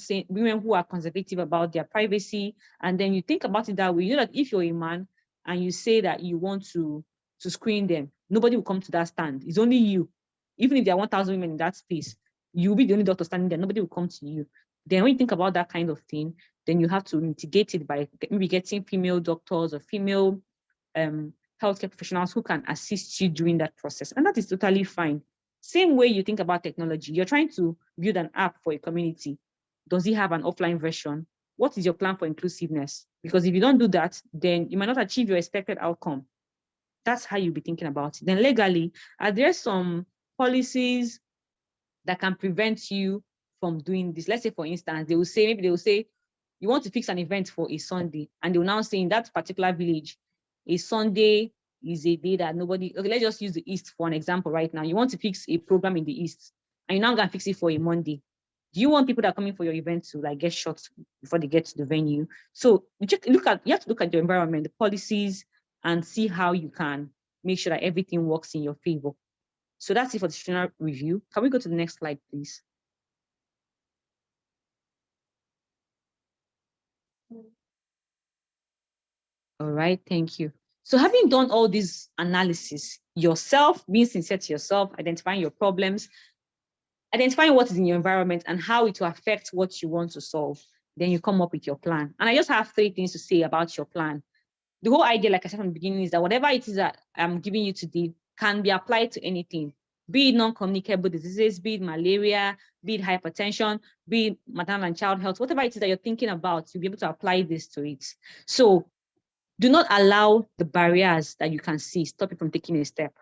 who are conservative about their privacy, and then you think about it that way. You know that if you're a man and you say that you want to screen them, nobody will come to that stand. It's only you. Even if there are 1,000 women in that space, you'll be the only doctor standing there. Nobody will come to you. Then when you think about that kind of thing, then you have to mitigate it by maybe getting female doctors or female healthcare professionals who can assist you during that process. And that is totally fine. Same way you think about technology. You're trying to build an app for a community. Does it have an offline version? What is your plan for inclusiveness? Because if you don't do that, then you might not achieve your expected outcome. That's how you'll be thinking about it. Then legally, are there some policies that can prevent you from doing this? Let's say, for instance, they will say, you want to fix an event for a Sunday, and they will now say in that particular village, a Sunday is a day that nobody, okay, let's just use the East for an example right now. You want to fix a program in the East, and you're now going to fix it for a Monday. Do you want people that are coming for your event to like get shot before they get to the venue? So you have to look at your environment, the policies, and see how you can make sure that everything works in your favor. So that's it for the situational review. Can we go to the next slide, please? All right, thank you. So having done all this analysis yourself, being sincere to yourself, identifying your problems, identifying what is in your environment and how it will affect what you want to solve, then you come up with your plan. And I just have 3 things to say about your plan. The whole idea, like I said from the beginning, is that whatever it is that I'm giving you today can be applied to anything, be it non-communicable diseases, be it malaria, be it hypertension, be it maternal and child health, whatever it is that you're thinking about, you'll be able to apply this to it. So do not allow the barriers that you can see stop you from taking a step.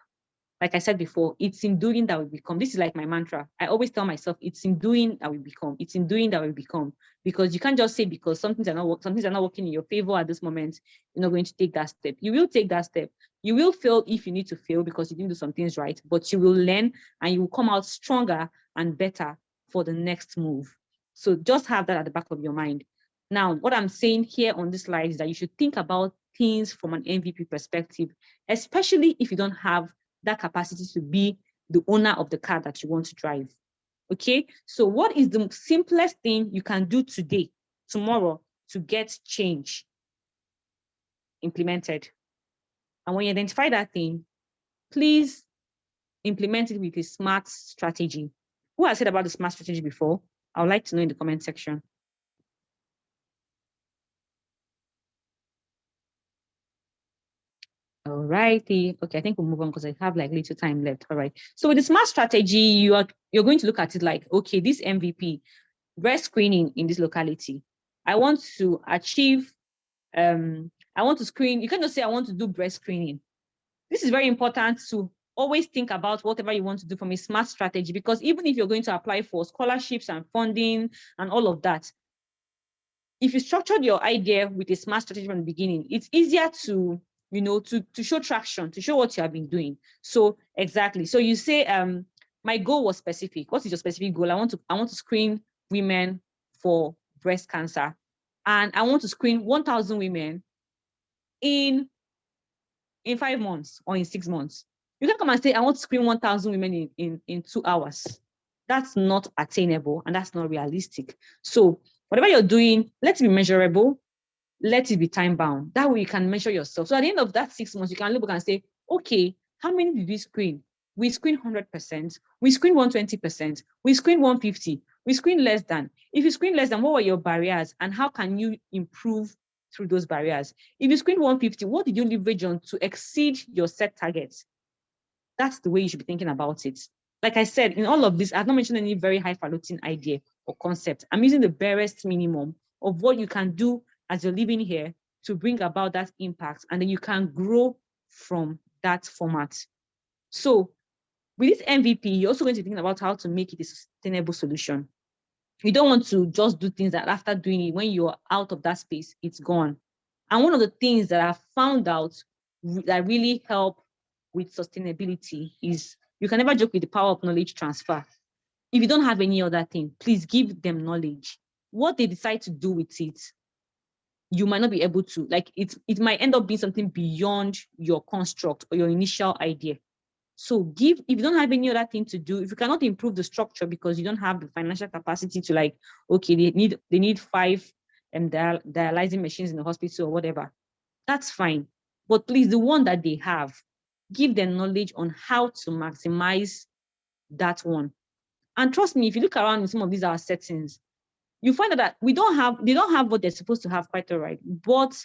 Like I said before, it's in doing that we become. This is like my mantra. I always tell myself, it's in doing that we become. It's in doing that we become. Because you can't just say because some things are not working in your favor at this moment, you're not going to take that step. You will take that step. You will fail if you need to fail because you didn't do some things right, but you will learn and you will come out stronger and better for the next move. So just have that at the back of your mind. Now, what I'm saying here on this slide is that you should think about things from an MVP perspective, especially if you don't have that capacity to be the owner of the car that you want to drive. Okay, so what is the simplest thing you can do today, tomorrow, to get change implemented? And when you identify that thing, please implement it with a SMART strategy. Who has said about the SMART strategy before? I would like to know in the comment section. All righty. Okay, I think we'll move on because I have like little time left. All right. So with the SMART strategy, you're going to look at it like, okay, this MVP, breast screening in this locality. I want to achieve, I want to screen. You can't just say I want to do breast screening. This is very important to always think about whatever you want to do from a SMART strategy, because even if you're going to apply for scholarships and funding and all of that, if you structured your idea with a SMART strategy from the beginning, it's easier to to show traction, to show what you have been doing. So exactly. So you say, my goal was specific. What is your specific goal? I want to screen women for breast cancer. and I want to screen 1,000 women in 5 months or in 6 months. You can come and say, I want to screen 1,000 women in 2 hours. That's not attainable and that's not realistic. So whatever you're doing, let it be measurable, let it be time bound. That way you can measure yourself. So at the end of that 6 months, you can look and say, okay, how many did we screen? We screen 100%, we screen 120%, we screen 150, we screen less than. If you screen less than, what were your barriers and how can you improve through those barriers? If you screen 150, what did you leverage on to exceed your set targets? That's the way you should be thinking about it. Like I said, in all of this, I've not mentioned any very highfalutin idea or concept. I'm using the barest minimum of what you can do as you're living here to bring about that impact, and then you can grow from that format. So with this MVP, you're also going to be thinking about how to make it a sustainable solution. You don't want to just do things that after doing it, when you're out of that space, it's gone. And one of the things that I've found out that really help with sustainability is you can never joke with the power of knowledge transfer. If you don't have any other thing, please give them knowledge. What they decide to do with it, you might not be able to, like it might end up being something beyond your construct or your initial idea. So if you don't have any other thing to do, if you cannot improve the structure because you don't have the financial capacity to, like, okay, they need 5 dialyzing machines in the hospital or whatever, that's fine. But please, the one that they have, give them knowledge on how to maximize that one. And trust me, if you look around in some of these our settings, you find out that they don't have what they're supposed to have, quite all right. But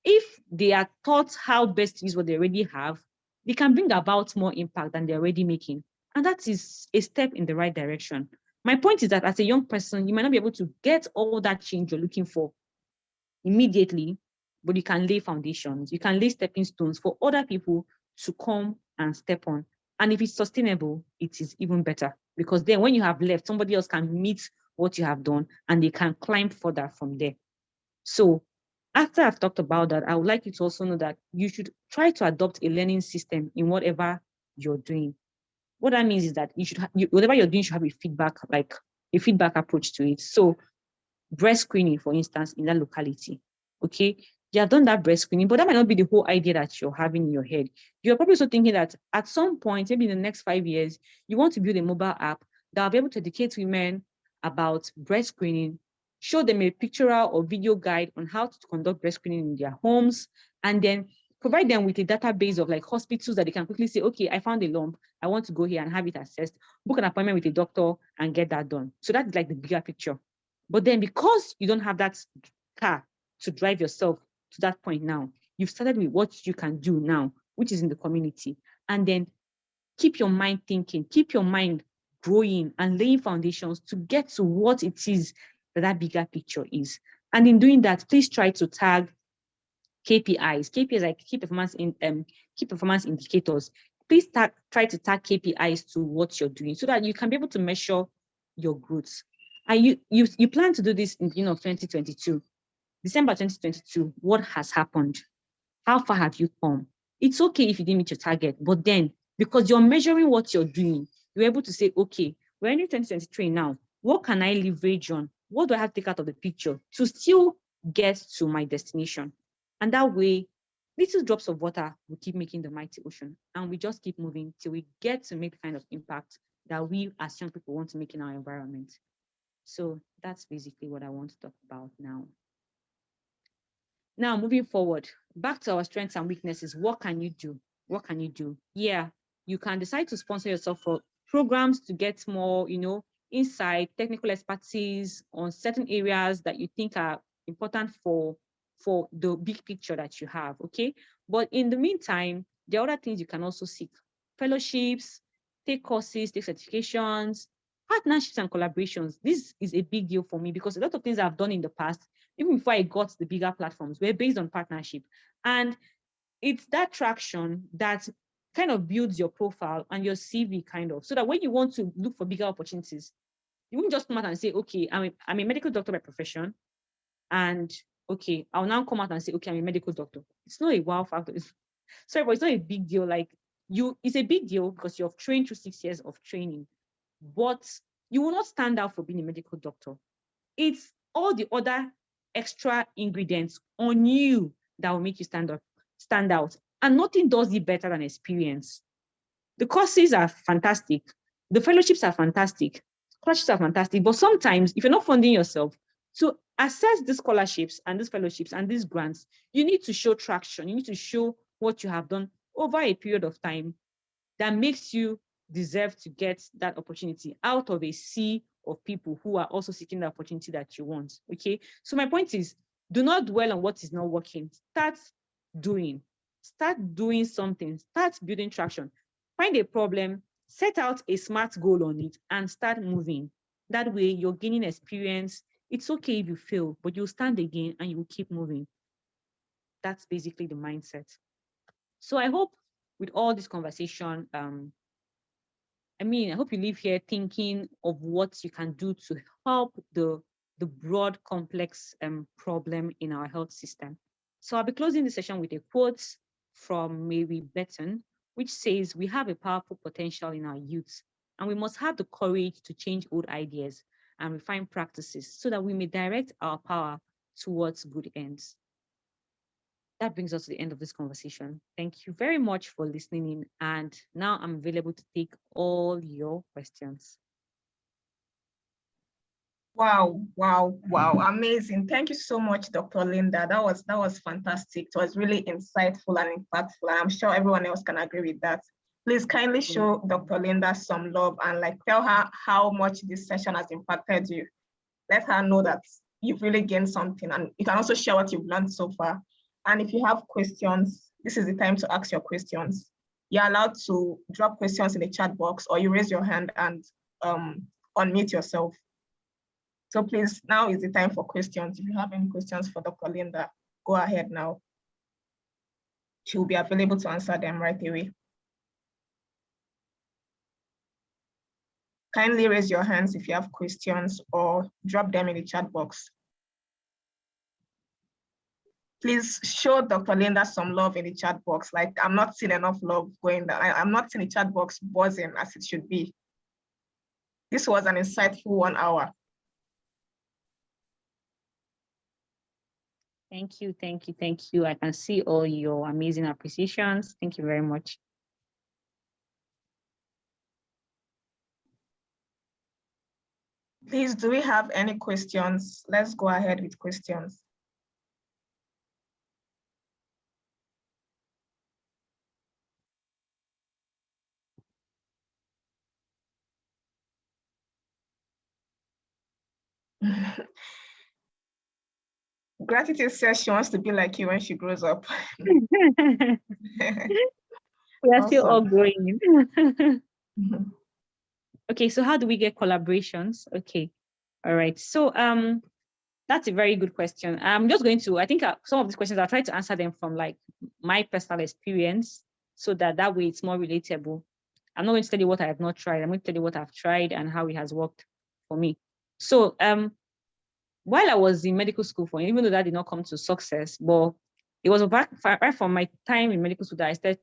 if they are taught how best to use what they already have, they can bring about more impact than they're already making. And that is a step in the right direction. My point is that as a young person, you might not be able to get all that change you're looking for immediately, but you can lay foundations. You can lay stepping stones for other people to come and step on. And if it's sustainable, it is even better, because then when you have left, somebody else can meet what you have done and they can climb further from there. So after I've talked about that, I would like you to also know that you should try to adopt a learning system in whatever you're doing. What that means is that whatever you're doing should have a feedback approach to it. So breast screening, for instance, in that locality, okay, you have done that breast screening, but that might not be the whole idea that you're having in your head. You're probably also thinking that at some point, maybe in the next 5 years, you want to build a mobile app that will be able to educate women about breast screening, show them a pictorial or video guide on how to conduct breast screening in their homes, and then provide them with a database of like hospitals that they can quickly say, okay, I found a lump, I want to go here and have it assessed, book an appointment with a doctor and get that done. So that's like the bigger picture. But then because you don't have that car to drive yourself to that point now, you've started with what you can do now, which is in the community. And then keep your mind thinking, keep your mind growing and laying foundations to get to what it is that bigger picture is. And in doing that, please try to tag KPIs. KPIs like key performance indicators. Please try to tag KPIs to what you're doing so that you can be able to measure your growth. And you plan to do this in the beginning of 2022, December 2022. What has happened? How far have you come? It's okay if you didn't meet your target, but then because you're measuring what you're doing, you're able to say, okay, we're in 2023 now. What can I leverage on? What do I have to take out of the picture to still get to my destination? And that way, little drops of water will keep making the mighty ocean. And we just keep moving till we get to make the kind of impact that we as young people want to make in our environment. So that's basically what I want to talk about now. Now, moving forward, back to our strengths and weaknesses. What can you do? What can you do? Yeah, you can decide to sponsor yourself for programs to get more, insight, technical expertise on certain areas that you think are important for the big picture that you have, okay? But in the meantime, there are other things you can also seek. Fellowships, take courses, take certifications, partnerships and collaborations. This is a big deal for me because a lot of things I've done in the past, even before I got the bigger platforms, were based on partnership. And it's that traction that kind of builds your profile and your CV kind of, so that when you want to look for bigger opportunities, you won't just come out and say, okay, I'm a medical doctor by profession. And okay, I'll now come out and say, okay, I'm a medical doctor. It's not a wow factor. Sorry, but it's not a big deal. Like it's a big deal because you've trained through 6 years of training, but you will not stand out for being a medical doctor. It's all the other extra ingredients on you that will make you stand out. And nothing does it better than experience. The courses are fantastic. The fellowships are fantastic. Scholarships are fantastic. But sometimes, if you're not funding yourself, to access these scholarships and these fellowships and these grants, you need to show traction. You need to show what you have done over a period of time that makes you deserve to get that opportunity out of a sea of people who are also seeking the opportunity that you want. Okay. So my point is, do not dwell on what is not working. Start doing something, start building traction. Find a problem, set out a smart goal on it, and start moving. That way, you're gaining experience. It's okay if you fail, but you'll stand again and you will keep moving. That's basically the mindset. So I hope with all this conversation, I hope you leave here thinking of what you can do to help the broad, complex problem in our health system. So I'll be closing the session with a quote from Mary Burton, which says, "We have a powerful potential in our youth, and we must have the courage to change old ideas and refine practices so that we may direct our power towards good ends." That brings us to the end of this conversation. Thank you very much for listening in. And now I'm available to take all your questions. Wow, amazing. Thank you so much, Dr. Linda. That was fantastic. It was really insightful and impactful. I'm sure everyone else can agree with that. Please kindly show Dr. Linda some love and tell her how much this session has impacted you. Let her know that you've really gained something, and you can also share what you've learned so far. And if you have questions, this is the time to ask your questions. You're allowed to drop questions in the chat box, or you raise your hand and unmute yourself. So please, now is the time for questions. If you have any questions for Dr. Linda, go ahead now. She will be available to answer them right away. Kindly raise your hands if you have questions or drop them in the chat box. Please show Dr. Linda some love in the chat box. I'm not seeing enough love going there. I'm not seeing the chat box buzzing as it should be. This was an insightful 1 hour. Thank you. I can see all your amazing appreciations. Thank you very much. Please, do we have any questions? Let's go ahead with questions. Gratitude says she wants to be like you when she grows up. We are still all growing. Okay, so how do we get collaborations? Okay, all right. So that's a very good question. I'm just going to, I think some of these questions, I'll try to answer them from my personal experience so that way it's more relatable. I'm not going to tell you what I have not tried. I'm going to tell you what I've tried and how it has worked for me. So while I was in medical school, even though that did not come to success, but it was right from my time in medical school that I started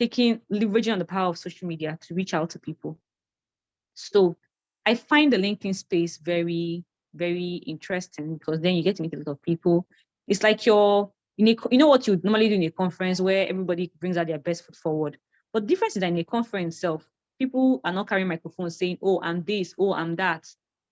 leveraging on the power of social media to reach out to people. So I find the LinkedIn space very, very interesting because then you get to meet a lot of people. It's like you know what you normally do in a conference where everybody brings out their best foot forward. But the difference is that in a conference itself, people are not carrying microphones saying, "Oh, I'm this, oh, I'm that.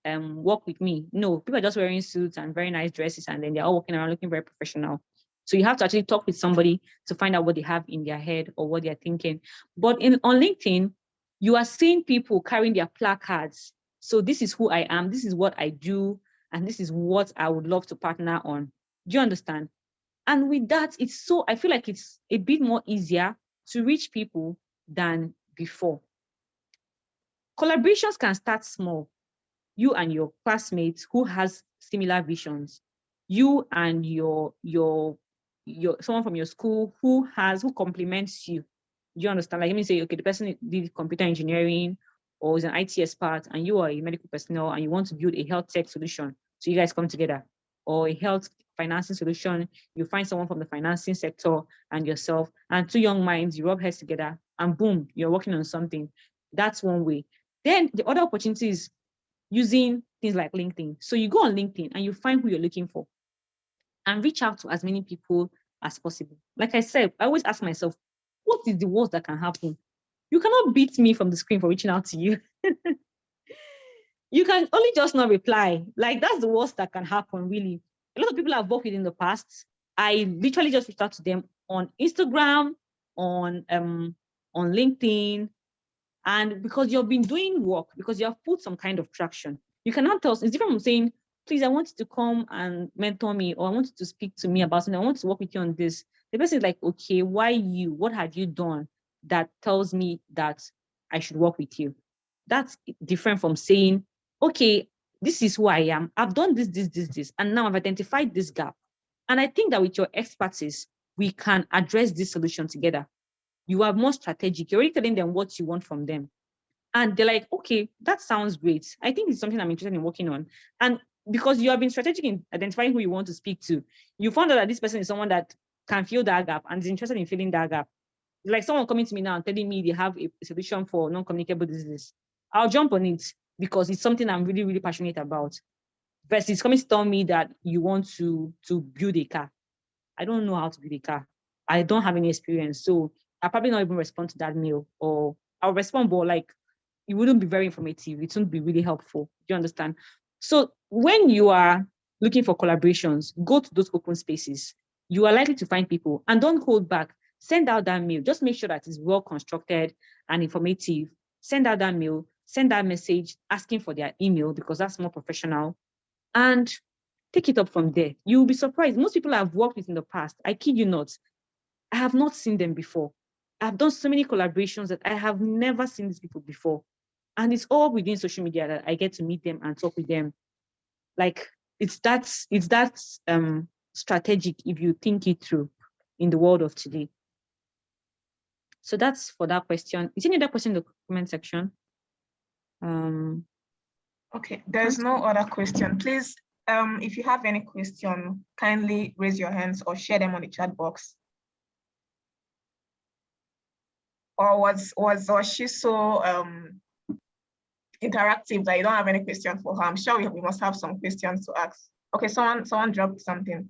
Work with me." No, people are just wearing suits and very nice dresses, and then they're all walking around looking very professional. So you have to actually talk with somebody to find out what they have in their head or what they're thinking. But on LinkedIn, you are seeing people carrying their placards. So this is who I am, this is what I do, and this is what I would love to partner on. Do you understand? And with that, I feel like it's a bit more easier to reach people than before. Collaborations can start small. You and your classmates who has similar visions. You and your someone from your school who complements you. Do you understand? Let me say, okay, the person did computer engineering or is an IT expert, and you are a medical personnel and you want to build a health tech solution. So you guys come together, or a health financing solution. You find someone from the financing sector and yourself, and two young minds, you rub heads together, and boom, you're working on something. That's one way. Then the other opportunity is using things like LinkedIn. So you go on LinkedIn and you find who you're looking for and reach out to as many people as possible. Like I said, I always ask myself, what is the worst that can happen? You cannot beat me from the screen for reaching out to you. You can only just not reply. Like, that's the worst that can happen, really. A lot of people I've worked with in the past, I literally just reached out to them on Instagram, on LinkedIn. And because you've been doing work, because you have put some kind of traction, you cannot tell. It's different from saying, please, I want you to come and mentor me, or I want you to speak to me about something. I want to work with you on this. The person is like, okay, why you? What have you done that tells me that I should work with you? That's different from saying, okay, this is who I am. I've done this, and now I've identified this gap. And I think that with your expertise, we can address this solution together. You are more strategic. You're already telling them what you want from them. And they're like, okay, that sounds great. I think it's something I'm interested in working on. And because you have been strategic in identifying who you want to speak to, you found out that this person is someone that can fill that gap and is interested in filling that gap. Like someone coming to me now and telling me they have a solution for non-communicable diseases. I'll jump on it because it's something I'm really, really passionate about. Versus coming to tell me that you want to build a car. I don't know how to build a car. I don't have any experience. So I'll probably not even respond to that mail, or I'll respond, but like, it wouldn't be very informative. It wouldn't be really helpful. Do you understand? So when you are looking for collaborations, go to those open spaces. You are likely to find people, and don't hold back. Send out that mail. Just make sure that it's well constructed and informative. Send out that mail, send that message asking for their email, because that's more professional, and take it up from there. You'll be surprised. Most people I've worked with in the past, I kid you not, I have not seen them before. I've done so many collaborations that I have never seen these people before. And it's all within social media that I get to meet them and talk with them. Like, it's that strategic if you think it through in the world of today. So that's for that question. Is there any other question in the comment section? Okay, there's no other question. Please, if you have any question, kindly raise your hands or share them on the chat box. Or was she so interactive that you don't have any question for her? I'm sure we must have some questions to ask. Okay, someone dropped something.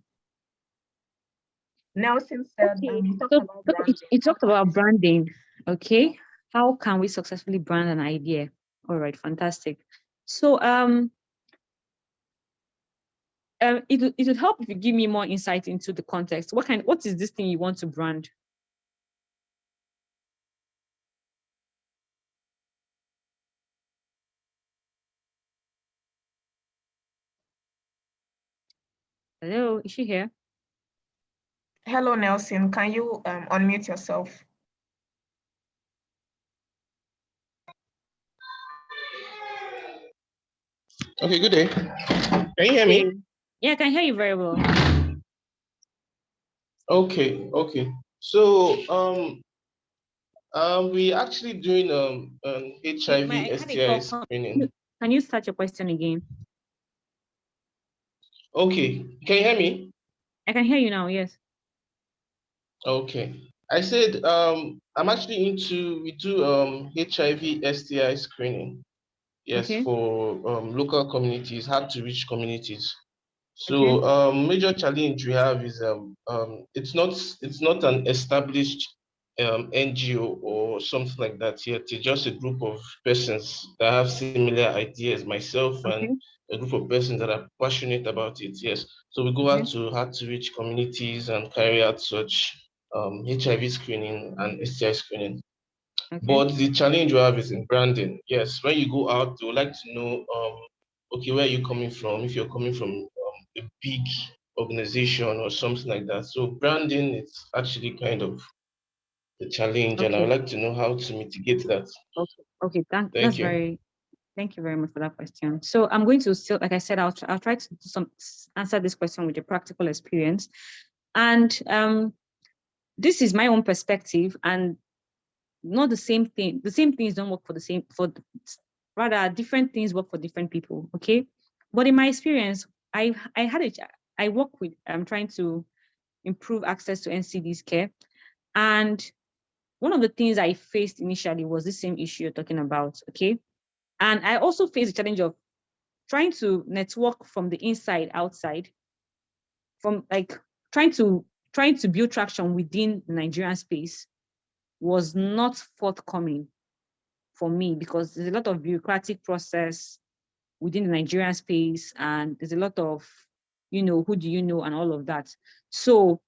Nelson said, okay. You talked about branding. Okay, how can we successfully brand an idea? All right, fantastic. So it would help if you give me more insight into the context. What is this thing you want to brand? Hello, is she here? Hello, Nelson. Can you unmute yourself? Okay, good day. Can you hear me? Yeah, I can hear you very well. Okay. So we actually doing an HIV STI screening. Can you start your question again? Okay, can you hear me? I can hear you now, yes. Okay. I said I'm actually we do HIV STI screening. Yes, Okay. for local communities, hard to reach communities. So major challenge we have is it's not an established NGO or something like that yet. It's just a group of persons that have similar ideas, myself and a group of persons that are passionate about it. Yes. So we go out to hard to reach communities and carry out such HIV screening and STI screening. But the challenge we have is in branding. Yes, when you go out, they would like to know, okay, where are you coming from? If you're coming from a big organization or something like that. So branding is actually kind of the challenge, and I would like to know how to mitigate that. Okay, Thank you. Thank you very much for that question. So I'm going to still, like I said, I'll try to answer this question with a practical experience. And this is my own perspective, and not the same thing. The same things don't work rather different things work for different people. Okay. But in my experience, I work with, I'm trying to improve access to NCD's care. And one of the things I faced initially was the same issue you're talking about. Okay. And I also faced the challenge of trying to network from the inside outside, from like trying to build traction within the Nigerian space was not forthcoming for me, because there's a lot of bureaucratic process within the Nigerian space, and there's a lot of, who do you know and all of that. So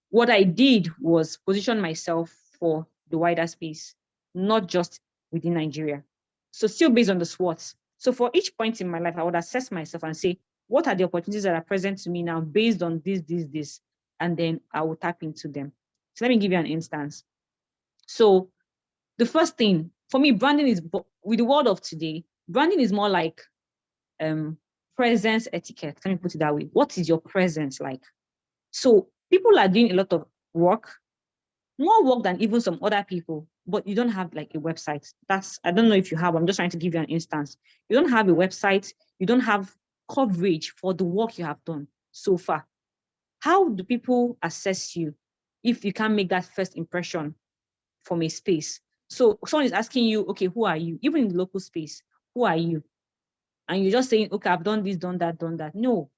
what I did was position myself for the wider space, not just within Nigeria. So still based on the SWOT. So for each point in my life, I would assess myself and say, what are the opportunities that are present to me now based on this, and then I will tap into them. So let me give you an instance. So the first thing for me, branding is, with the world of today, branding is more like presence etiquette. Let me put it that way. What is your presence like? So people are doing a lot of work, more work than even some other people, but you don't have like a website. I don't know if you have, I'm just trying to give you an instance. You don't have a website, you don't have coverage for the work you have done so far. How do people assess you if you can't make that first impression from a space? So someone is asking you, okay, who are you? Even in the local space, who are you? And you're just saying, okay, I've done this, done that, done that. No,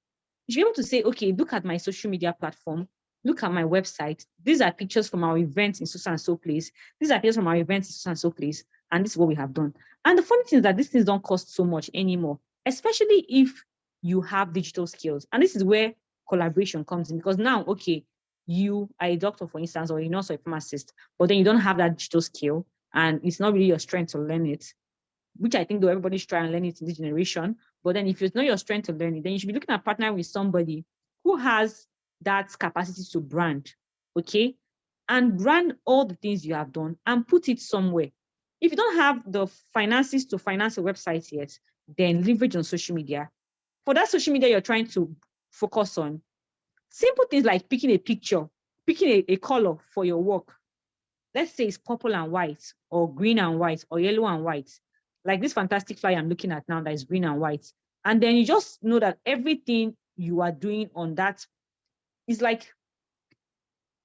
you should be able to say, okay, look at my social media platform, look at my website. These are pictures from our events in so and so place. These are pictures from our events in so and so place. And this is what we have done. And the funny thing is that these things don't cost so much anymore, especially if you have digital skills. And this is where collaboration comes in, because now, okay, you are a doctor, for instance, or you're not a pharmacist, but then you don't have that digital skill, and it's not really your strength to learn it, which I think though everybody's trying to learn it in this generation. But then if it's not your strength to learn it, then you should be looking at partnering with somebody who has that capacity to brand, okay? And brand all the things you have done and put it somewhere. If you don't have the finances to finance a website yet, then leverage on social media. For that social media you're trying to focus on, simple things like picking a picture, picking a color for your work. Let's say it's purple and white, or green and white, or yellow and white. Like this fantastic flyer I'm looking at now that is green and white. And then you just know that everything you are doing on that is like,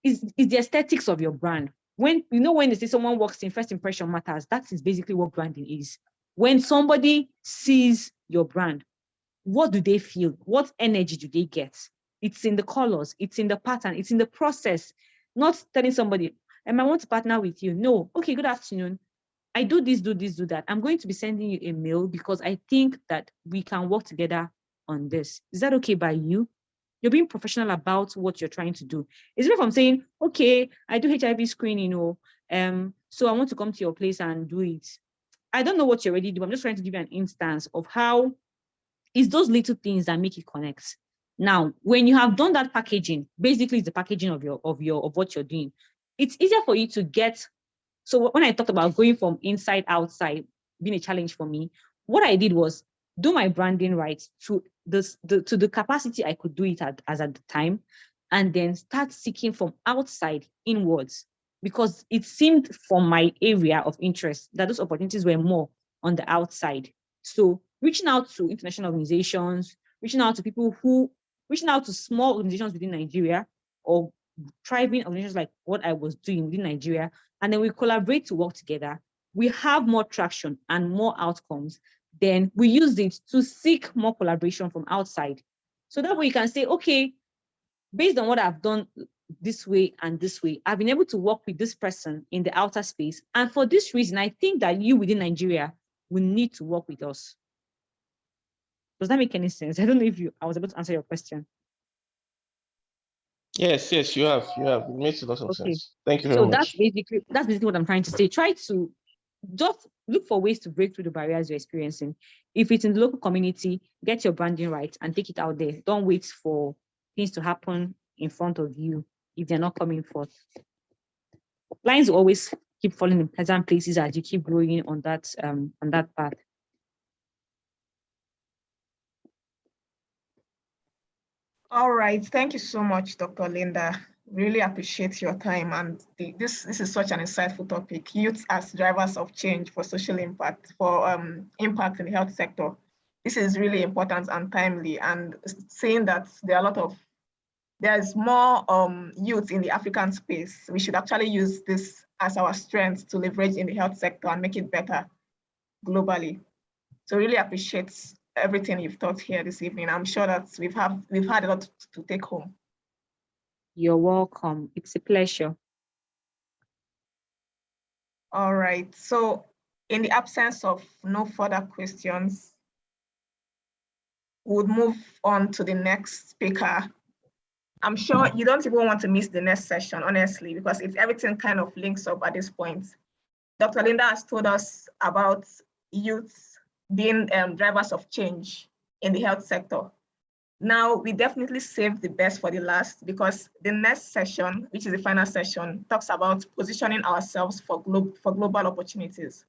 is the aesthetics of your brand. When they say someone works in first impression matters, that is basically what branding is. When somebody sees your brand, what do they feel? What energy do they get? It's in the colors, it's in the pattern, it's in the process. Not telling somebody, I want to partner with you. No, okay, good afternoon. I do this, do that. I'm going to be sending you a mail because I think that we can work together on this. Is that okay by you? You're being professional about what you're trying to do. It's different from saying, okay, I do HIV screening, so I want to come to your place and do it. I don't know what you already do. I'm just trying to give you an instance of how it's those little things that make it connect. Now, when you have done that packaging, basically it's the packaging of what you're doing. It's easier for you to get. So when I talked about going from inside outside being a challenge for me, what I did was do my branding right to the capacity I could do it as at the time, and then start seeking from outside inwards, because it seemed from my area of interest that those opportunities were more on the outside. So reaching out to international organizations, reaching out to small organizations within Nigeria, or thriving organizations like what I was doing within Nigeria, and then we collaborate to work together. We have more traction and more outcomes. Then we use it to seek more collaboration from outside. So that way you can say, okay, based on what I've done this way and this way, I've been able to work with this person in the outer space. And for this reason, I think that you within Nigeria will need to work with us. Does that make any sense? I don't know if I was able to answer your question. Yes, you have. It makes a lot of sense. Thank you very much. That's basically what I'm trying to say. Try to just look for ways to break through the barriers you're experiencing. If it's in the local community, get your branding right and take it out there. Don't wait for things to happen in front of you if they're not coming forth. Lines will always keep falling in pleasant places as you keep growing on that path. All right, thank you so much, Dr. Linda. Really appreciate your time, and this is such an insightful topic. Youth as drivers of change for social impact, for impact in the health sector. This is really important and timely, and saying that there's more youth in the African space. We should actually use this as our strength to leverage in the health sector and make it better globally. So really appreciate everything you've taught here this evening. I'm sure that we've had a lot to take home. You're welcome. It's a pleasure. All right. So in the absence of no further questions, we'll move on to the next speaker. I'm sure you don't even want to miss the next session, honestly, because everything kind of links up at this point. Dr. Linda has told us about youth being drivers of change in the health sector. Now, we definitely saved the best for the last, because the next session, which is the final session, talks about positioning ourselves for global opportunities.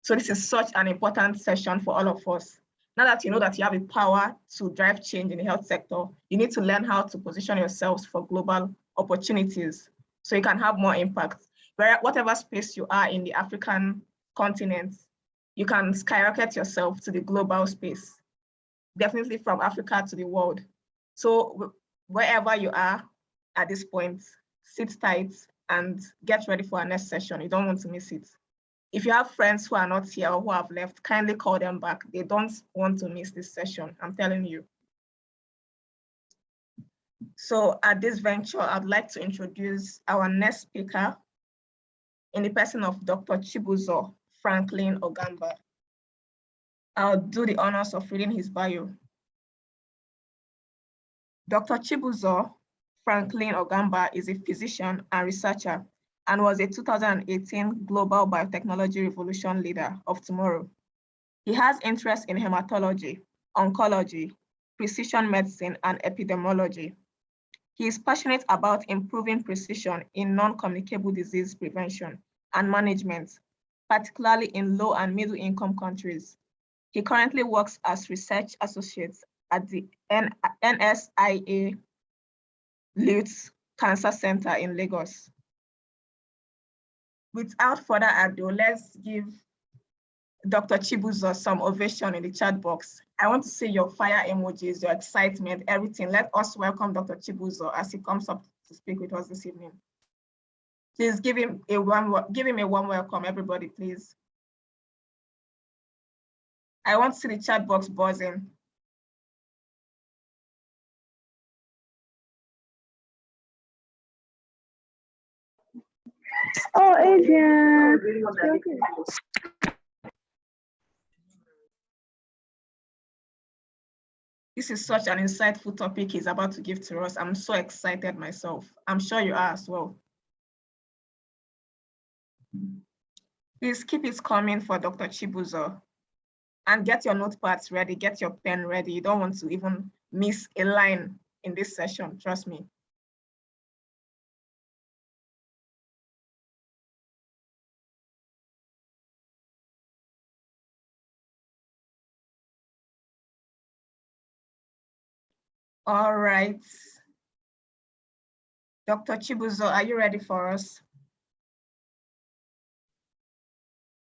So this is such an important session for all of us. Now that you know that you have the power to drive change in the health sector, you need to learn how to position yourselves for global opportunities so you can have more impact. Whatever space you are in the African continent, you can skyrocket yourself to the global space, definitely from Africa to the world. So wherever you are at this point, sit tight and get ready for our next session. You don't want to miss it. If you have friends who are not here or who have left, kindly call them back. They don't want to miss this session, I'm telling you. So at this venture, I'd like to introduce our next speaker in the person of Dr. Chibuzo Franklin Ogamba. I'll do the honors of reading his bio. Dr. Chibuzo Franklin Ogamba is a physician and researcher and was a 2018 Global Biotechnology Revolution Leader of Tomorrow. He has interest in hematology, oncology, precision medicine, and epidemiology. He is passionate about improving precision in non-communicable disease prevention and management, particularly in low and middle income countries. He currently works as research associate at the NSIA Lutz Cancer Center in Lagos. Without further ado, let's give Dr. Chibuzo some ovation in the chat box. I want to see your fire emojis, your excitement, everything. Let us welcome Dr. Chibuzo as he comes up to speak with us this evening. Please give him a warm welcome, everybody, please. I want to see the chat box buzzing. Oh, Adrian. Okay. This is such an insightful topic he's about to give to us. I'm so excited myself. I'm sure you are as well. Please keep it coming for Dr. Chibuzo. And get your notepads ready, get your pen ready. You don't want to even miss a line in this session, trust me. All right. Dr. Chibuzo, are you ready for us?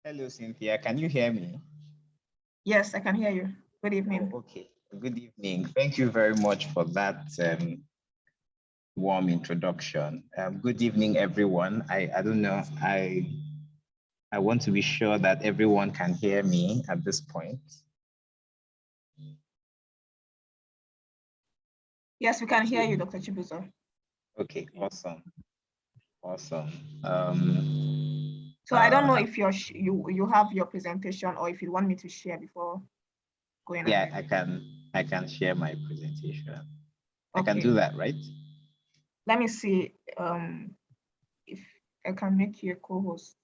Hello, Cynthia. Can you hear me? Yes, I can hear you. Good evening. Oh, okay. Good evening. Thank you very much for that warm introduction. Good evening, everyone. I don't know. I want to be sure that everyone can hear me at this point. Yes, we can hear you, Dr. Chibuzo. Okay, awesome. Awesome. So I don't know if you have your presentation or if you want me to share before going on. Yeah, I can share my presentation. Okay. I can do that, right? Let me see if I can make you a co-host.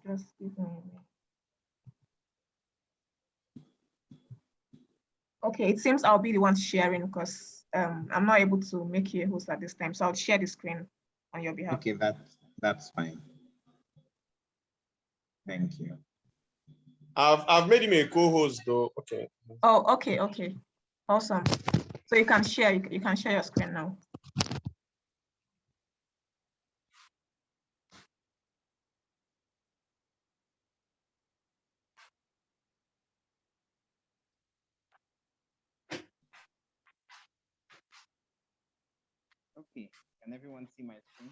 Just give me. Okay, it seems I'll be the one sharing because I'm not able to make you a host at this time. So I'll share the screen on your behalf. Okay, that's fine. Thank you. I've made him a co-host though. Okay. Oh, okay, okay. Awesome. So you can share, you can share your screen now. Okay, can everyone see my screen?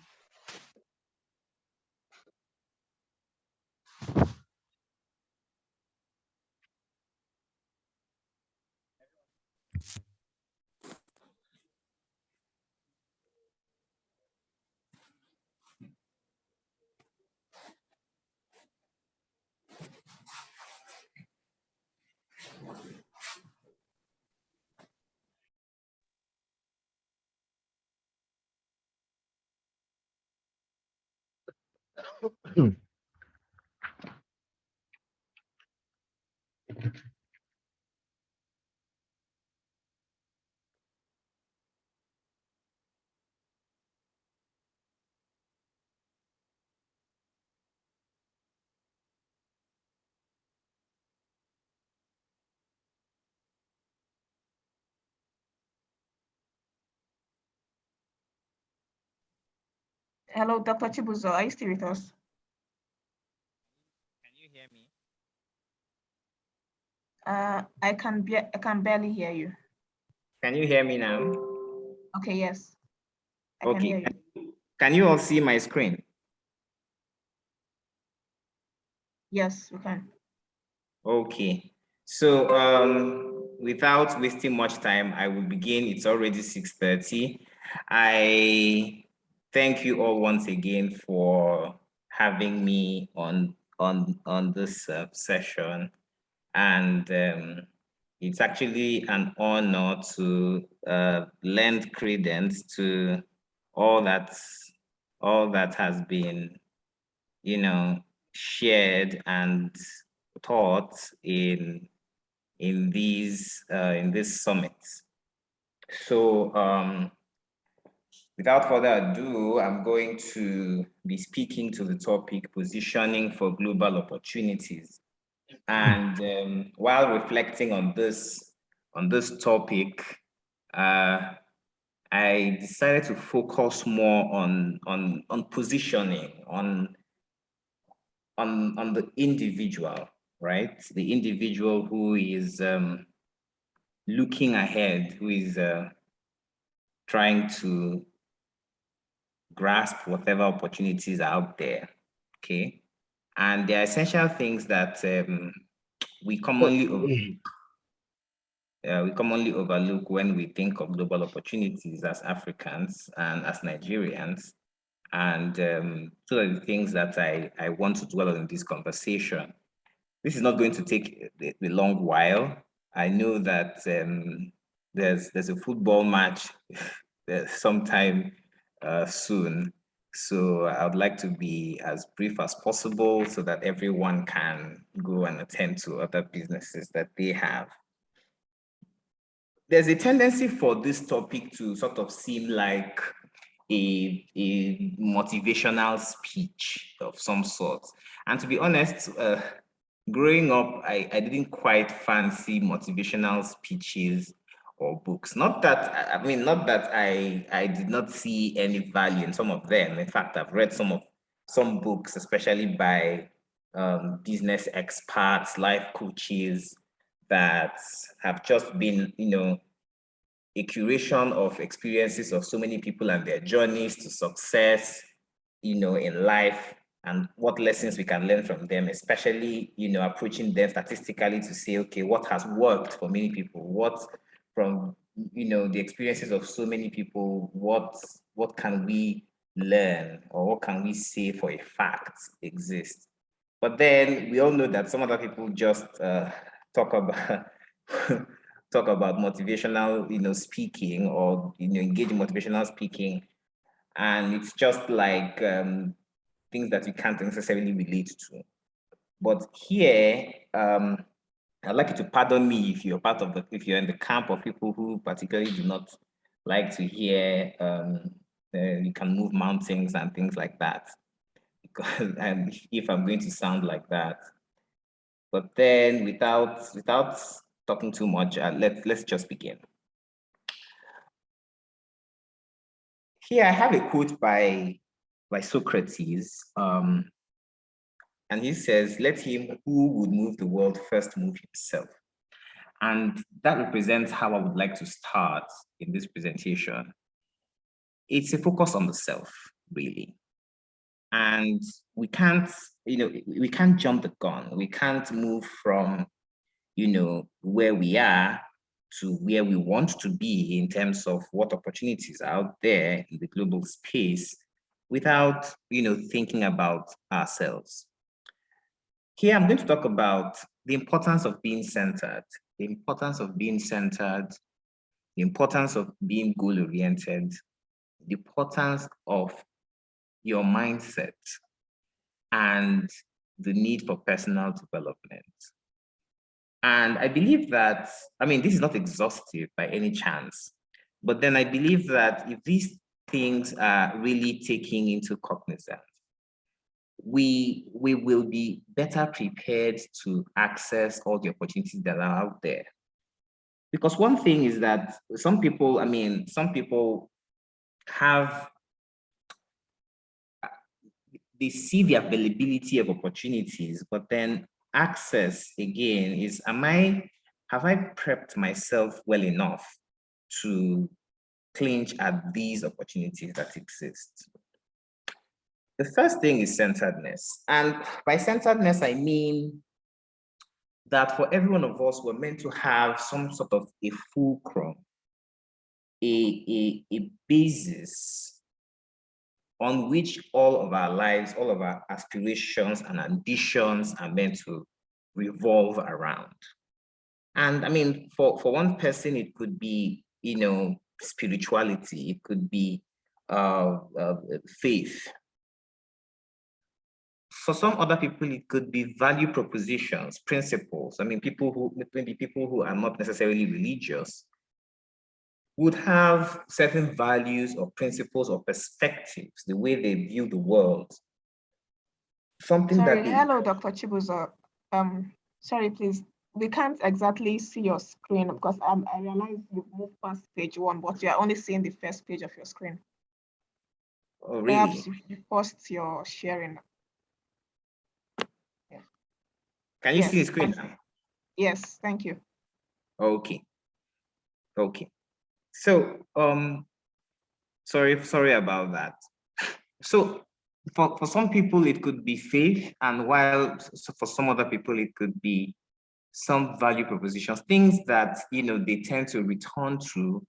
Hello, Dr. Chibuzo, are you still with us? Can you hear me? I can barely hear you. Can you hear me now? Okay, yes. I can hear Okay. you. Can you all see my screen? Yes, we can. Okay. So without wasting much time, I will begin. It's already 6:30. I thank you all once again for having me on this session, and it's actually an honor to lend credence to all that has been, shared and taught in this summit. So without further ado, I'm going to be speaking to the topic positioning for global opportunities. And while reflecting on this topic, I decided to focus more on positioning, on the individual, right? The individual who is looking ahead, who is trying to grasp whatever opportunities are out there, okay? And there are essential things that we commonly overlook when we think of global opportunities as Africans and as Nigerians. And so are the things that I want to dwell on in this conversation. This is not going to take a long while. I know that there's a football match sometime soon. So I would like to be as brief as possible so that everyone can go and attend to other businesses that they have. There's a tendency for this topic to sort of seem like a motivational speech of some sort. And to be honest, growing up, I didn't quite fancy motivational speeches or books. Not that I did not see any value in some of them. In fact, I've read some books, especially by business experts, life coaches, that have just been, a curation of experiences of so many people and their journeys to success, in life, and what lessons we can learn from them, especially, approaching them statistically to say, okay, what has worked for many people? What from, the experiences of so many people, what can we learn, or what can we say for a fact exists? But then we all know that some other people just talk about talk about motivational, speaking, or engage in motivational speaking, and it's just like things that you can't necessarily relate to. But here, I'd like you to pardon me if if you're in the camp of people who particularly do not like to hear you can move mountains and things like that, because and if I'm going to sound like that. But then, without talking too much, let's just begin. Here I have a quote by Socrates, and he says, "Let him who would move the world first move himself." And that represents how I would like to start in this presentation. It's a focus on the self, really. And we can't jump the gun. We can't move from, where we are to where we want to be in terms of what opportunities are out there in the global space without, thinking about ourselves. Here, I'm going to talk about the importance of being centered, the importance of being centered, the importance of being goal-oriented, the importance of your mindset. and the need for personal development. And I believe that, I mean, this is not exhaustive by any chance, but then I believe that if these things are really taken into cognizance, we will be better prepared to access all the opportunities that are out there. Because one thing is that some people have, they see the availability of opportunities, but then access again is, have I prepped myself well enough to clinch at these opportunities that exist? The first thing is centeredness. And by centeredness, I mean that for every one of us, we're meant to have some sort of a fulcrum, a basis on which all of our lives, all of our aspirations and ambitions are meant to revolve around. And I mean, for one person, it could be, spirituality, it could be faith. For some other people, it could be value propositions, principles. I mean, maybe people who are not necessarily religious would have certain values or principles or perspectives, the way they view the world. Hello, Dr. Chibuzo. Sorry, please. We can't exactly see your screen because I realize you've moved past page 1, but you're only seeing the first page of your screen. Oh, really? Perhaps you post your sharing. Yeah. Can you see the screen now? Yes, thank you. Okay. So, sorry about that. So, for some people, it could be faith, and while for some other people, it could be some value propositions, things that, they tend to return to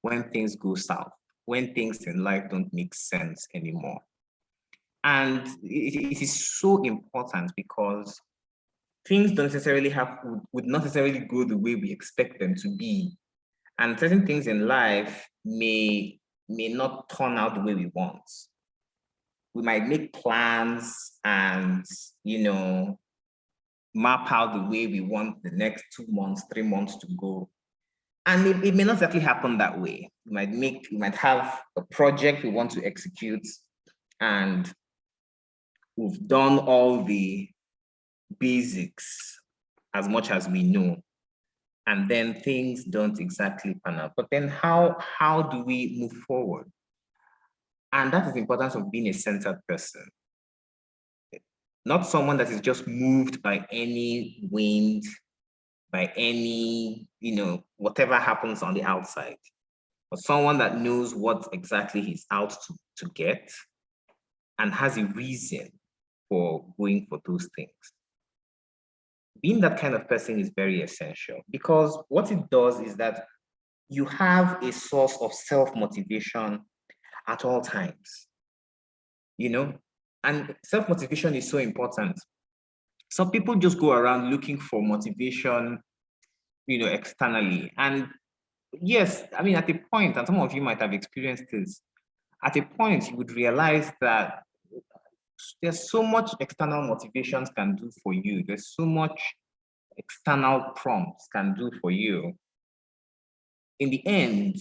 when things go south, when things in life don't make sense anymore. And it is so important because things don't necessarily would not necessarily go the way we expect them to be. And certain things in life may not turn out the way we want. We might make plans and, map out the way we want the next 2 months, 3 months to go. And it may not exactly happen that way. We might have a project we want to execute, and we've done all the basics as much as we know. And then things don't exactly pan out. But then how do we move forward? And that is the importance of being a centered person. Not someone that is just moved by any wind, by any, whatever happens on the outside, but someone that knows what exactly he's out to get and has a reason for going for those things. Being that kind of person is very essential because what it does is that you have a source of self-motivation at all times, and self-motivation is so important. Some people just go around looking for motivation, externally. And yes, I mean, at a point, and some of you might have experienced this, at a point you would realize that there's so much external motivations can do for you. There's so much external prompts can do for you. In the end,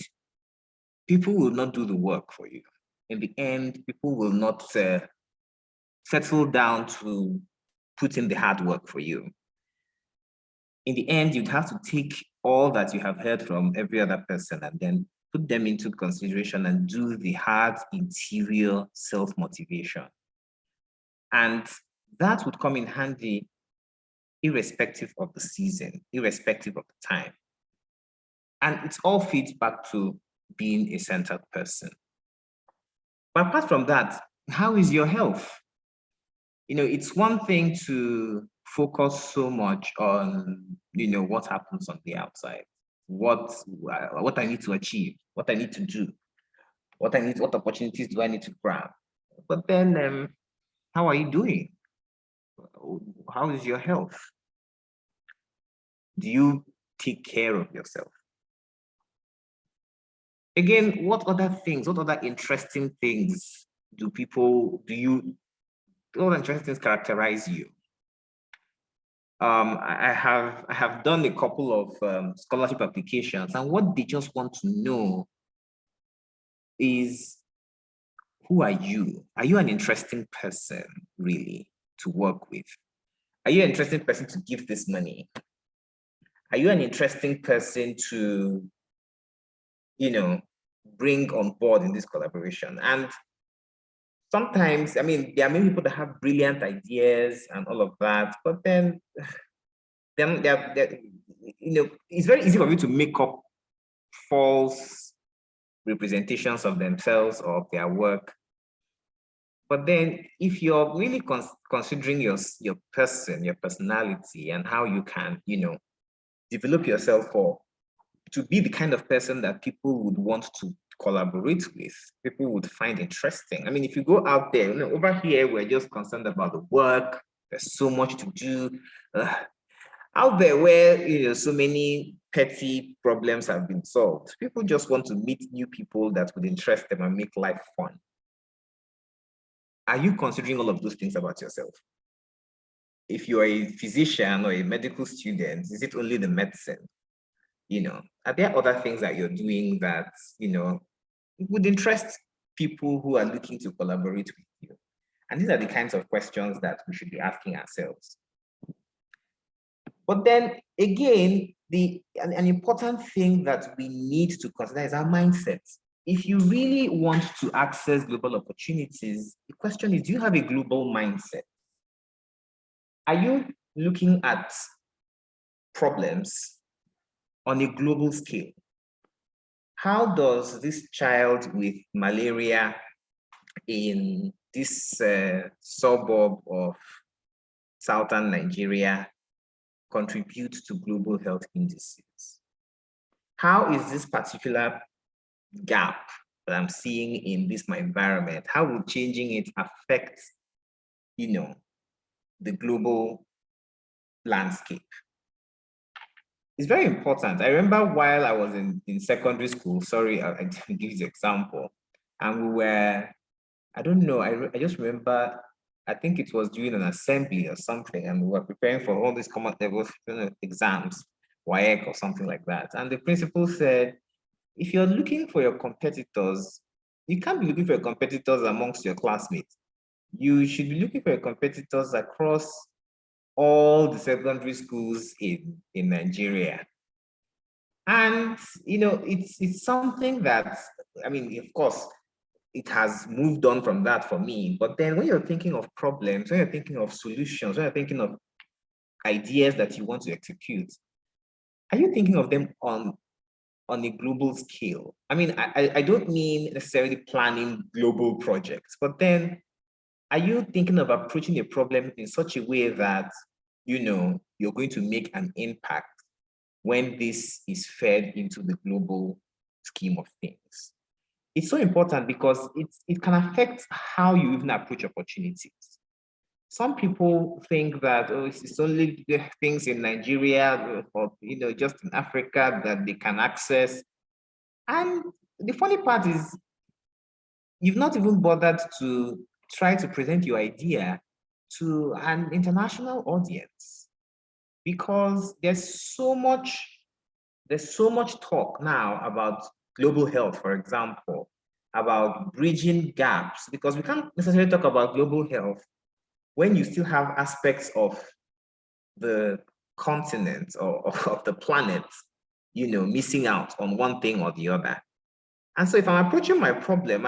people will not do the work for you. In the end, people will not settle down to put in the hard work for you. In the end, you'd have to take all that you have heard from every other person and then put them into consideration and do the hard interior self-motivation. And that would come in handy irrespective of the season, irrespective of the time. And it all feeds back to being a centered person. But apart from that, how is your health? It's one thing to focus so much on, what happens on the outside, what I need to achieve, what I need to do, what opportunities do I need to grab? But then, how are you doing? How is your health? Do you take care of yourself? Again, what other interesting things do you all the interesting things characterize you. I have done a couple of scholarship applications, and what they just want to know is, who are you? Are you an interesting person, really, to work with? Are you an interesting person to give this money? Are you an interesting person to, bring on board in this collaboration? And sometimes, I mean, there are many people that have brilliant ideas and all of that, but then, it's very easy for you to make up false representations of themselves or of their work. But then if you're really considering your person, your personality, and how you can, develop yourself to be the kind of person that people would want to collaborate with, people would find interesting. I mean, if you go out there, over here, we're just concerned about the work. There's so much to do. Out there where, so many petty problems have been solved, people just want to meet new people that would interest them and make life fun. Are you considering all of those things about yourself? If you're a physician or a medical student, is it only the medicine? Are there other things that you're doing that, would interest people who are looking to collaborate with you? And these are the kinds of questions that we should be asking ourselves. But then again, an important thing that we need to consider is our mindset. If you really want to access global opportunities, the question is, do you have a global mindset? Are you looking at problems on a global scale? How does this child with malaria in this suburb of southern Nigeria contribute to global health indices? How is this particular gap that I'm seeing in my environment, how will changing it affect, the global landscape? It's very important. I remember while I was in secondary school, sorry, I didn't give you the example, and we were, I don't know, I just remember, I think it was during an assembly or something, and we were preparing for all these common level exams, WAEC or something like that. And the principal said, if you're looking for your competitors, you can't be looking for your competitors amongst your classmates. You should be looking for your competitors across all the secondary schools in Nigeria. And, it's something that, I mean, of course, it has moved on from that for me. But then when you're thinking of problems, when you're thinking of solutions, when you're thinking of ideas that you want to execute, are you thinking of them on a global scale? I mean, I don't mean necessarily planning global projects, but then are you thinking of approaching a problem in such a way that, you're going to make an impact when this is fed into the global scheme of things? It's so important because it can affect how you even approach opportunities. Some people think that, it's only things in Nigeria or, just in Africa that they can access. And the funny part is, you've not even bothered to try to present your idea to an international audience, because there's so much talk now about global health, for example, about bridging gaps, because we can't necessarily talk about global health when you still have aspects of the continent or of the planet, missing out on one thing or the other. And so if I'm approaching my problem,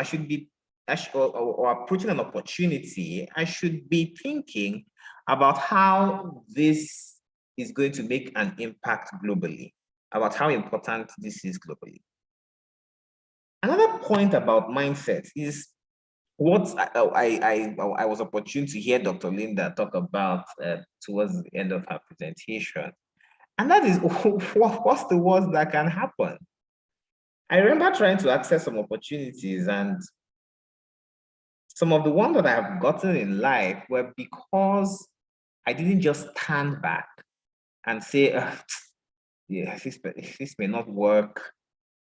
or approaching an opportunity, I should be thinking about how this is going to make an impact globally, about how important this is globally. Another point about mindset is what I was opportune to hear Dr. Linda talk about towards the end of her presentation. And that is, what's the worst that can happen? I remember trying to access some opportunities, and some of the ones that I have gotten in life were because I didn't just stand back and say, yeah, this may not work.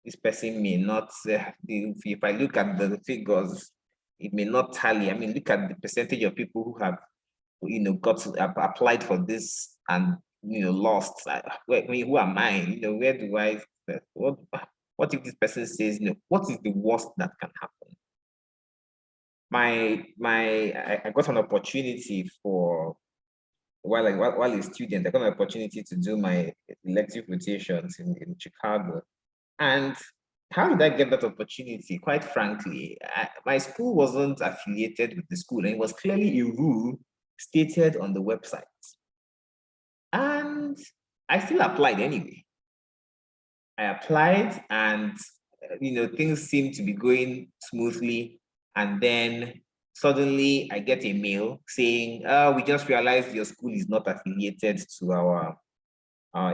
This person may not, if I look at the figures, it may not tally. I mean, look at the percentage of people who have, got to applied for this and, lost. Who am I? Where do I, what if this person says, what is the worst that can happen? I got an opportunity while a student, I got an opportunity to do my elective rotations in Chicago. And how did I get that opportunity? Quite frankly, my school wasn't affiliated with the school, and it was clearly a rule stated on the website. And I still applied anyway. I applied, and things seemed to be going smoothly. And then suddenly I get a mail saying, we just realized your school is not affiliated to our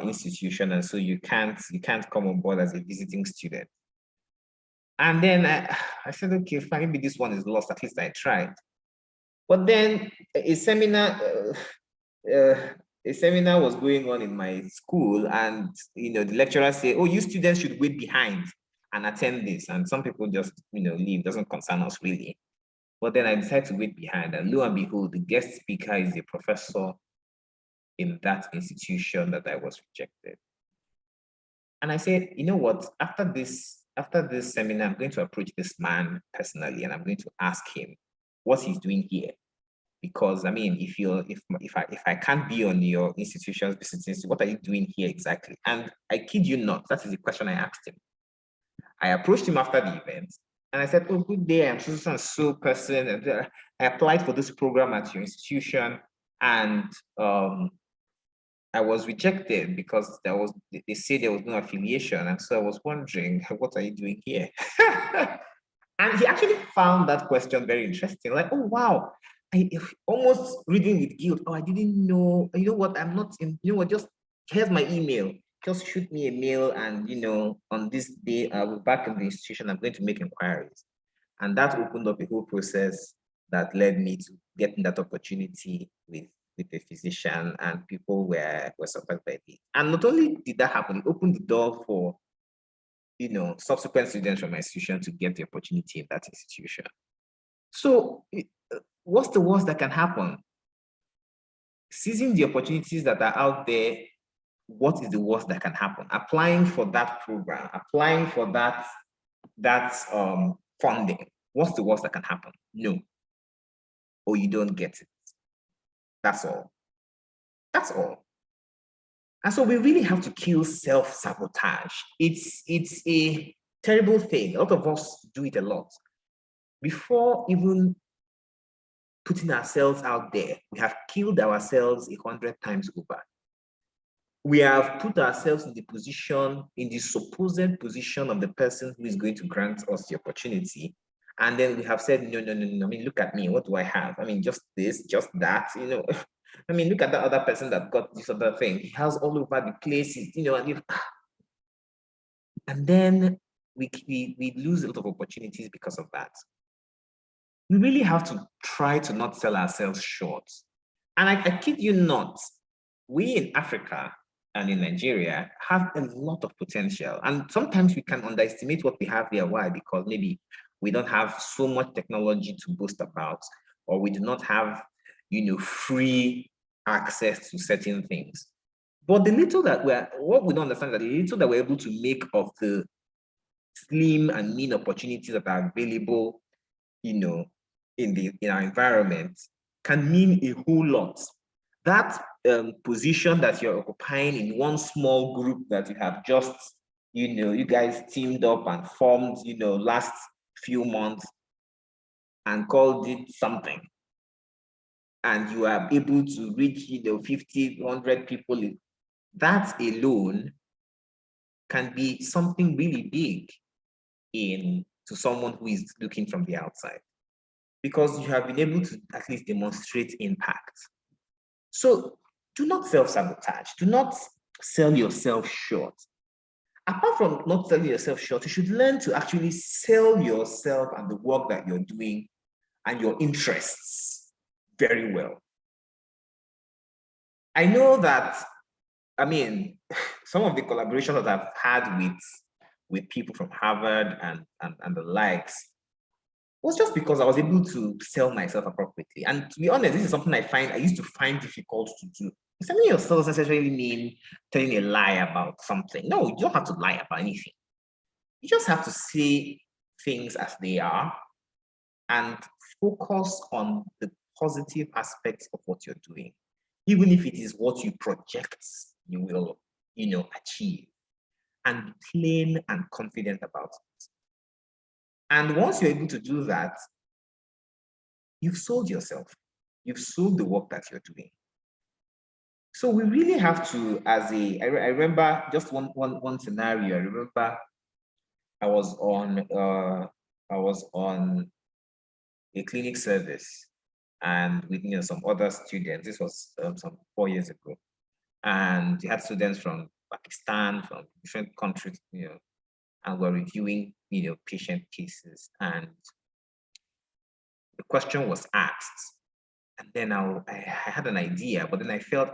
institution, and so you can't come on board as a visiting student. And then I said, okay, fine, maybe this one is lost, at least I tried. But then a seminar was going on in my school, and the lecturer said, oh, you students should wait behind and attend this. And some people just leave, doesn't concern us really. But then I decided to wait behind, and lo and behold, the guest speaker is a professor in that institution that I was rejected. And I said, you know what, after this seminar, I'm going to approach this man personally, and I'm going to ask him what he's doing here. Because I mean, if I can't be on your institution's visiting, what are you doing here exactly? And I kid you not, that is the question I asked him. I approached him after the event, and I said, oh, good day, I'm so person, and I applied for this program at your institution, and I was rejected because they said there was no affiliation. And so I was wondering, what are you doing here? And he actually found that question very interesting. Like, oh, wow, almost reading with guilt. Oh, I didn't know, you know what, I'm not in, just here's my email. Just shoot me a mail, and on this day, I'll be back in the institution, I'm going to make inquiries. And that opened up a whole process that led me to getting that opportunity with a physician, and people were surprised by it. And not only did that happen, it opened the door for subsequent students from my institution to get the opportunity in that institution. So what's the worst that can happen? Seizing the opportunities that are out there, what is the worst that can happen? Applying for that program, applying for that funding, what's the worst that can happen? No. Or you don't get it. That's all. That's all. And so we really have to kill self-sabotage. It's a terrible thing. A lot of us do it a lot. Before even putting ourselves out there, we have killed ourselves 100 times over. We have put ourselves in the supposed position of the person who is going to grant us the opportunity. And then we have said, no. I mean, look at me. What do I have? I mean, just this, just that, I mean, look at that other person that got this other thing. He has all over the places, and then we lose a lot of opportunities because of that. We really have to try to not sell ourselves short. And I kid you not, we in Africa and in Nigeria have a lot of potential. And sometimes we can underestimate what we have here. Why? Because maybe we don't have so much technology to boast about, or we do not have, free access to certain things. But the little that what we don't understand is that the little that we're able to make of the slim and mean opportunities that are available, in our environment can mean a whole lot. That position that you're occupying in one small group that you have just, you guys teamed up and formed, last few months and called it something. And you are able to reach, 50, 100 people. That alone can be something really big to someone who is looking from the outside, because you have been able to at least demonstrate impact. So do not self-sabotage. Do not sell yourself short. Apart from not selling yourself short, you should learn to actually sell yourself and the work that you're doing and your interests very well. I know that, some of the collaborations that I've had with people from Harvard and the likes, was just because I was able to sell myself appropriately. And to be honest, this is something I used to find difficult to do. Selling yourself doesn't necessarily mean telling a lie about something. No, you don't have to lie about anything. You just have to say things as they are and focus on the positive aspects of what you're doing, even if it is what you project you will, achieve, and be plain and confident about it. And once you're able to do that, you've sold yourself. You've sold the work that you're doing. So we really have to, I remember just one scenario. I remember I was on a clinic service and with some other students. This was some 4 years ago, and we had students from Pakistan, from different countries, and we're reviewing patient cases, and the question was asked, and then I had an idea, but then I felt,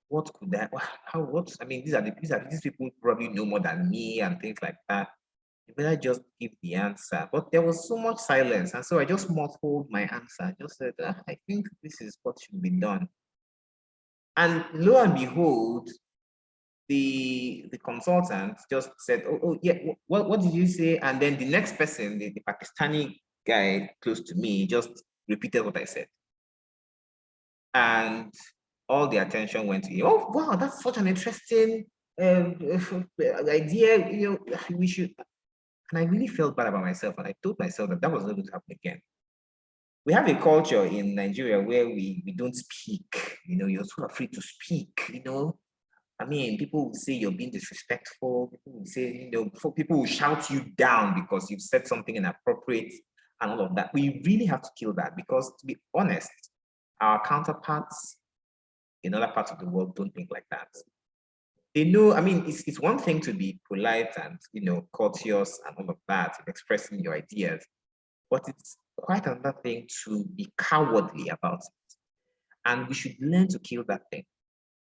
what could that? I mean, these people probably know more than me and things like that. You better just give the answer. But there was so much silence, and so I just muffled my answer. I just said, I think this is what should be done. And lo and behold, the consultant just said, oh yeah, what did you say? And then the next person, the Pakistani guy close to me, just repeated what I said. And all the attention went to him. Oh, wow, that's such an interesting idea. We should. And I really felt bad about myself. And I told myself that was not going to happen again. We have a culture in Nigeria where we don't speak. You're so afraid to speak. I mean, people will say you're being disrespectful. People will say, people will shout you down because you've said something inappropriate and all of that. We really have to kill that because, to be honest, our counterparts in other parts of the world don't think like that. They know, I mean, it's one thing to be polite and, courteous and all of that, expressing your ideas, but it's quite another thing to be cowardly about it. And we should learn to kill that thing.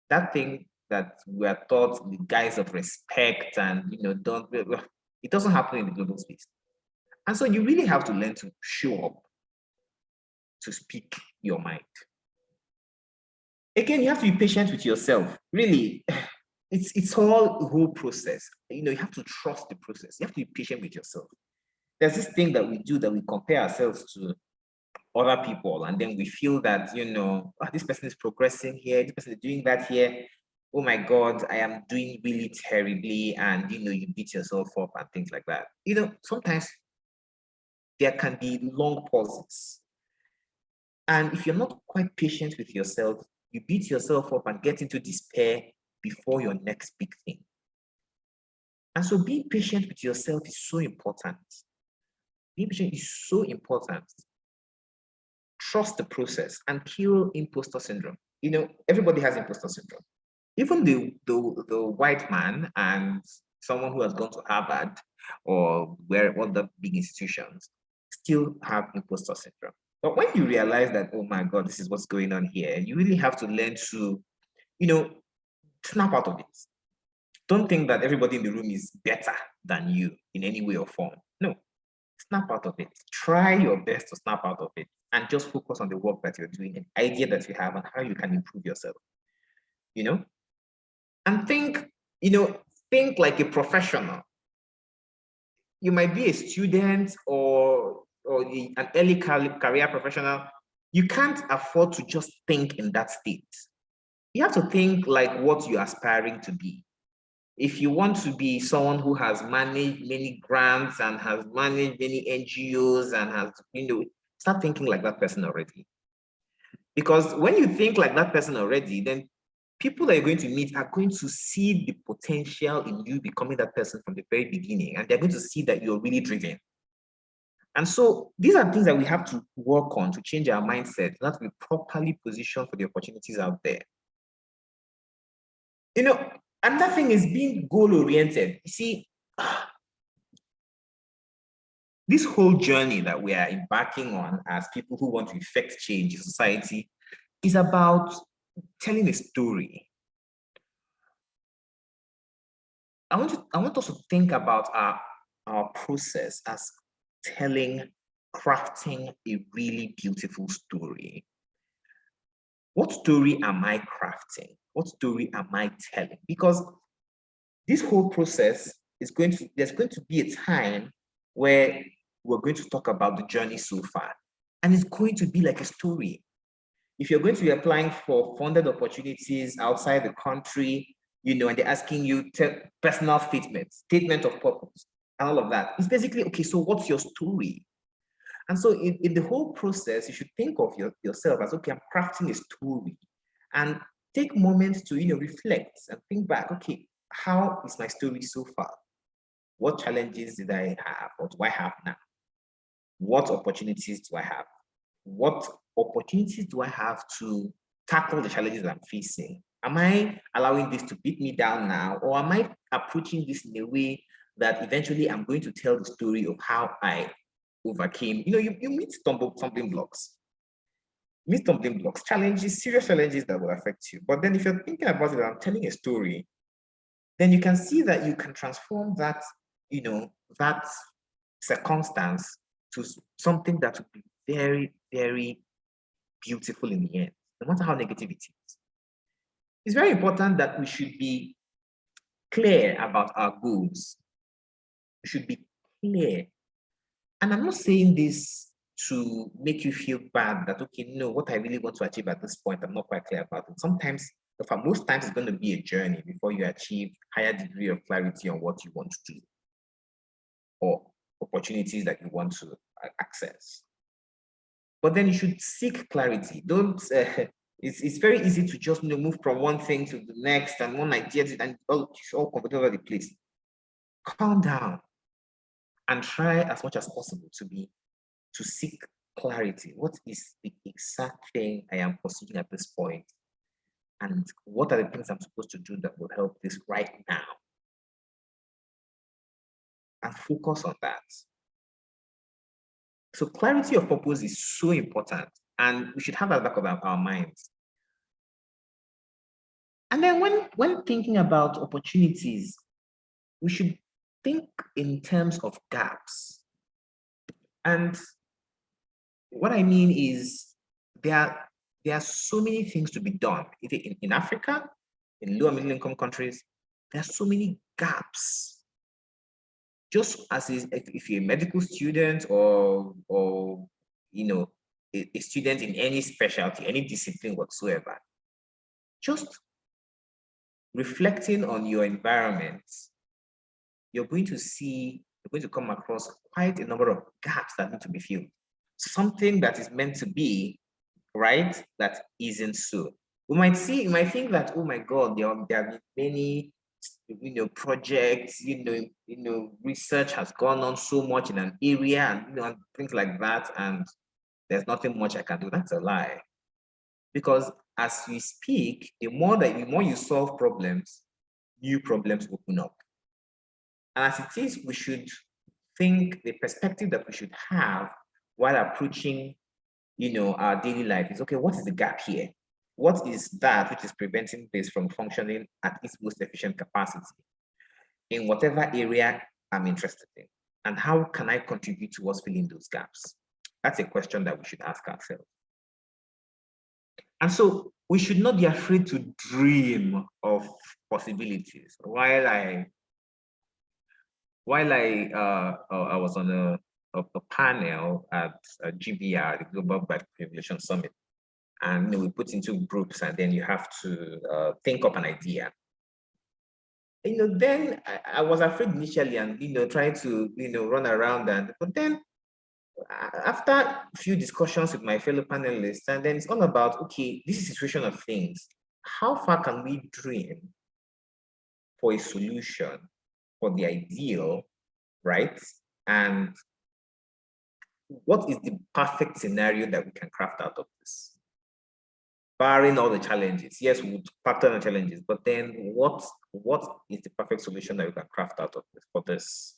That thing that we are taught the guise of respect and, it doesn't happen in the global space. And so you really have to learn to show up, to speak your mind. Again, you have to be patient with yourself. Really, it's all a whole process. You have to trust the process. You have to be patient with yourself. There's this thing that we do that we compare ourselves to other people, and then we feel that, this person is progressing here, this person is doing that here. Oh my God, I am doing really terribly, and you beat yourself up and things like that. Sometimes there can be long pauses. And if you're not quite patient with yourself, you beat yourself up and get into despair before your next big thing. And so being patient with yourself is so important. Being patient is so important. Trust the process and kill imposter syndrome. Everybody has imposter syndrome. Even the white man and someone who has gone to Harvard or other big institutions still have imposter syndrome. But when you realize that, oh my God, this is what's going on here, you really have to learn to, snap out of it. Don't think that everybody in the room is better than you in any way or form. No, snap out of it. Try your best to snap out of it and just focus on the work that you're doing, an idea that you have and how you can improve yourself, And think like a professional. You might be a student or an early career professional. You can't afford to just think in that state. You have to think like what you're aspiring to be. If you want to be someone who has managed many grants and has managed many NGOs and has, start thinking like that person already. Because when you think like that person already, then people that you're going to meet are going to see the potential in you becoming that person from the very beginning, and they're going to see that you're really driven. And so these are things that we have to work on to change our mindset, that we properly position for the opportunities out there. Another thing is being goal-oriented. You see, this whole journey that we are embarking on as people who want to effect change in society is about telling a story. I want us to think about our process as telling crafting a really beautiful story. What story am I crafting? What story am I telling? Because this whole process is there's going to be a time where we're going to talk about the journey so far. And it's going to be like a story. If you're going to be applying for funded opportunities outside the country, and they're asking you personal statement of purpose, and all of that, it's basically, okay, so what's your story? And so in the whole process, you should think of yourself as, okay, I'm crafting a story, and take moments to reflect and think back, okay, how is my story so far? What challenges did I have, or do I have now? What opportunities do I have? What opportunities do I have to tackle the challenges that I'm facing? Am I allowing this to beat me down now, or am I approaching this in a way that eventually I'm going to tell the story of how I overcame? You meet stumbling blocks. Challenges, serious challenges that will affect you. But then if you're thinking about it, I'm telling a story, then you can see that you can transform that, that circumstance to something that would be very, very beautiful in the end, no matter how negative it is. It's very important that we should be clear about our goals. We should be clear. And I'm not saying this to make you feel bad that, okay, no, what I really want to achieve at this point, I'm not quite clear about it. Sometimes, most times, it's going to be a journey before you achieve higher degree of clarity on what you want to do or opportunities that you want to access. But then you should seek clarity. Don't, it's very easy to just move from one thing to the next and one idea and it's all all over the place. Calm down and try as much as possible to seek clarity. What is the exact thing I am pursuing at this point? And what are the things I'm supposed to do that will help this right now? And focus on that. So clarity of purpose is so important, and we should have that back of our minds. And then when thinking about opportunities, we should think in terms of gaps. And what I mean is there are so many things to be done. In Africa, in low and middle income countries, there are so many gaps. Just as if you're a medical student or a student in any specialty, any discipline whatsoever, just reflecting on your environment, you're going to come across quite a number of gaps that need to be filled. Something that is meant to be, right, that isn't so. You might think that, oh my God, there have been many projects, research has gone on so much in an area and things like that, and there's nothing much I can do. That's a lie. Because as we speak, the more you solve problems, new problems open up. And as it is, we should think the perspective that we should have while approaching, our daily life is, okay, what is the gap here? What is that which is preventing this from functioning at its most efficient capacity in whatever area I'm interested in? And how can I contribute towards filling those gaps? That's a question that we should ask ourselves. And so we should not be afraid to dream of possibilities. While I was on a panel at GBR, the Global Black Revolution Summit, and we put into groups, and then you have to think up an idea. Then I was afraid initially, and trying to run around, but then after a few discussions with my fellow panelists, and then it's all about, okay, this is a situation of things. How far can we dream for a solution, for the ideal, right? And what is the perfect scenario that we can craft out of this? Barring all the challenges. Yes, we would factor in the challenges, but then what is the perfect solution that we can craft out of this for this?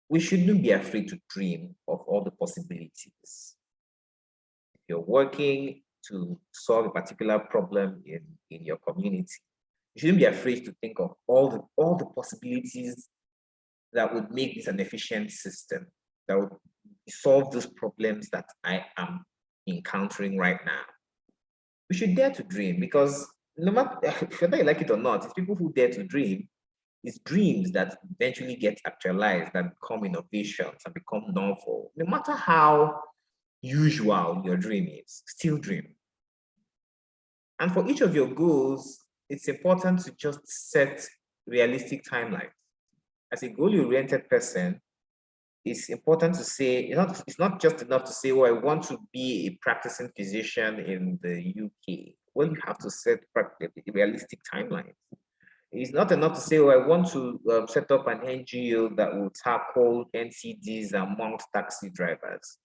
We shouldn't be afraid to dream of all the possibilities. If you're working to solve a particular problem in your community, you shouldn't be afraid to think of all the possibilities that would make this an efficient system, that would solve those problems that I am encountering right now. We should dare to dream, because no matter whether you like it or not, it's people who dare to dream. It's dreams that eventually get actualized, that become innovations and become novel. No matter how usual your dream is, still dream. And for each of your goals, it's important to just set realistic timelines. As a goal-oriented person, it's important to say, it's not just enough to say, oh, I want to be a practicing physician in the UK. Well, you have to set realistic timelines. It's not enough to say, oh, I want to set up an NGO that will tackle NCDs amongst taxi drivers.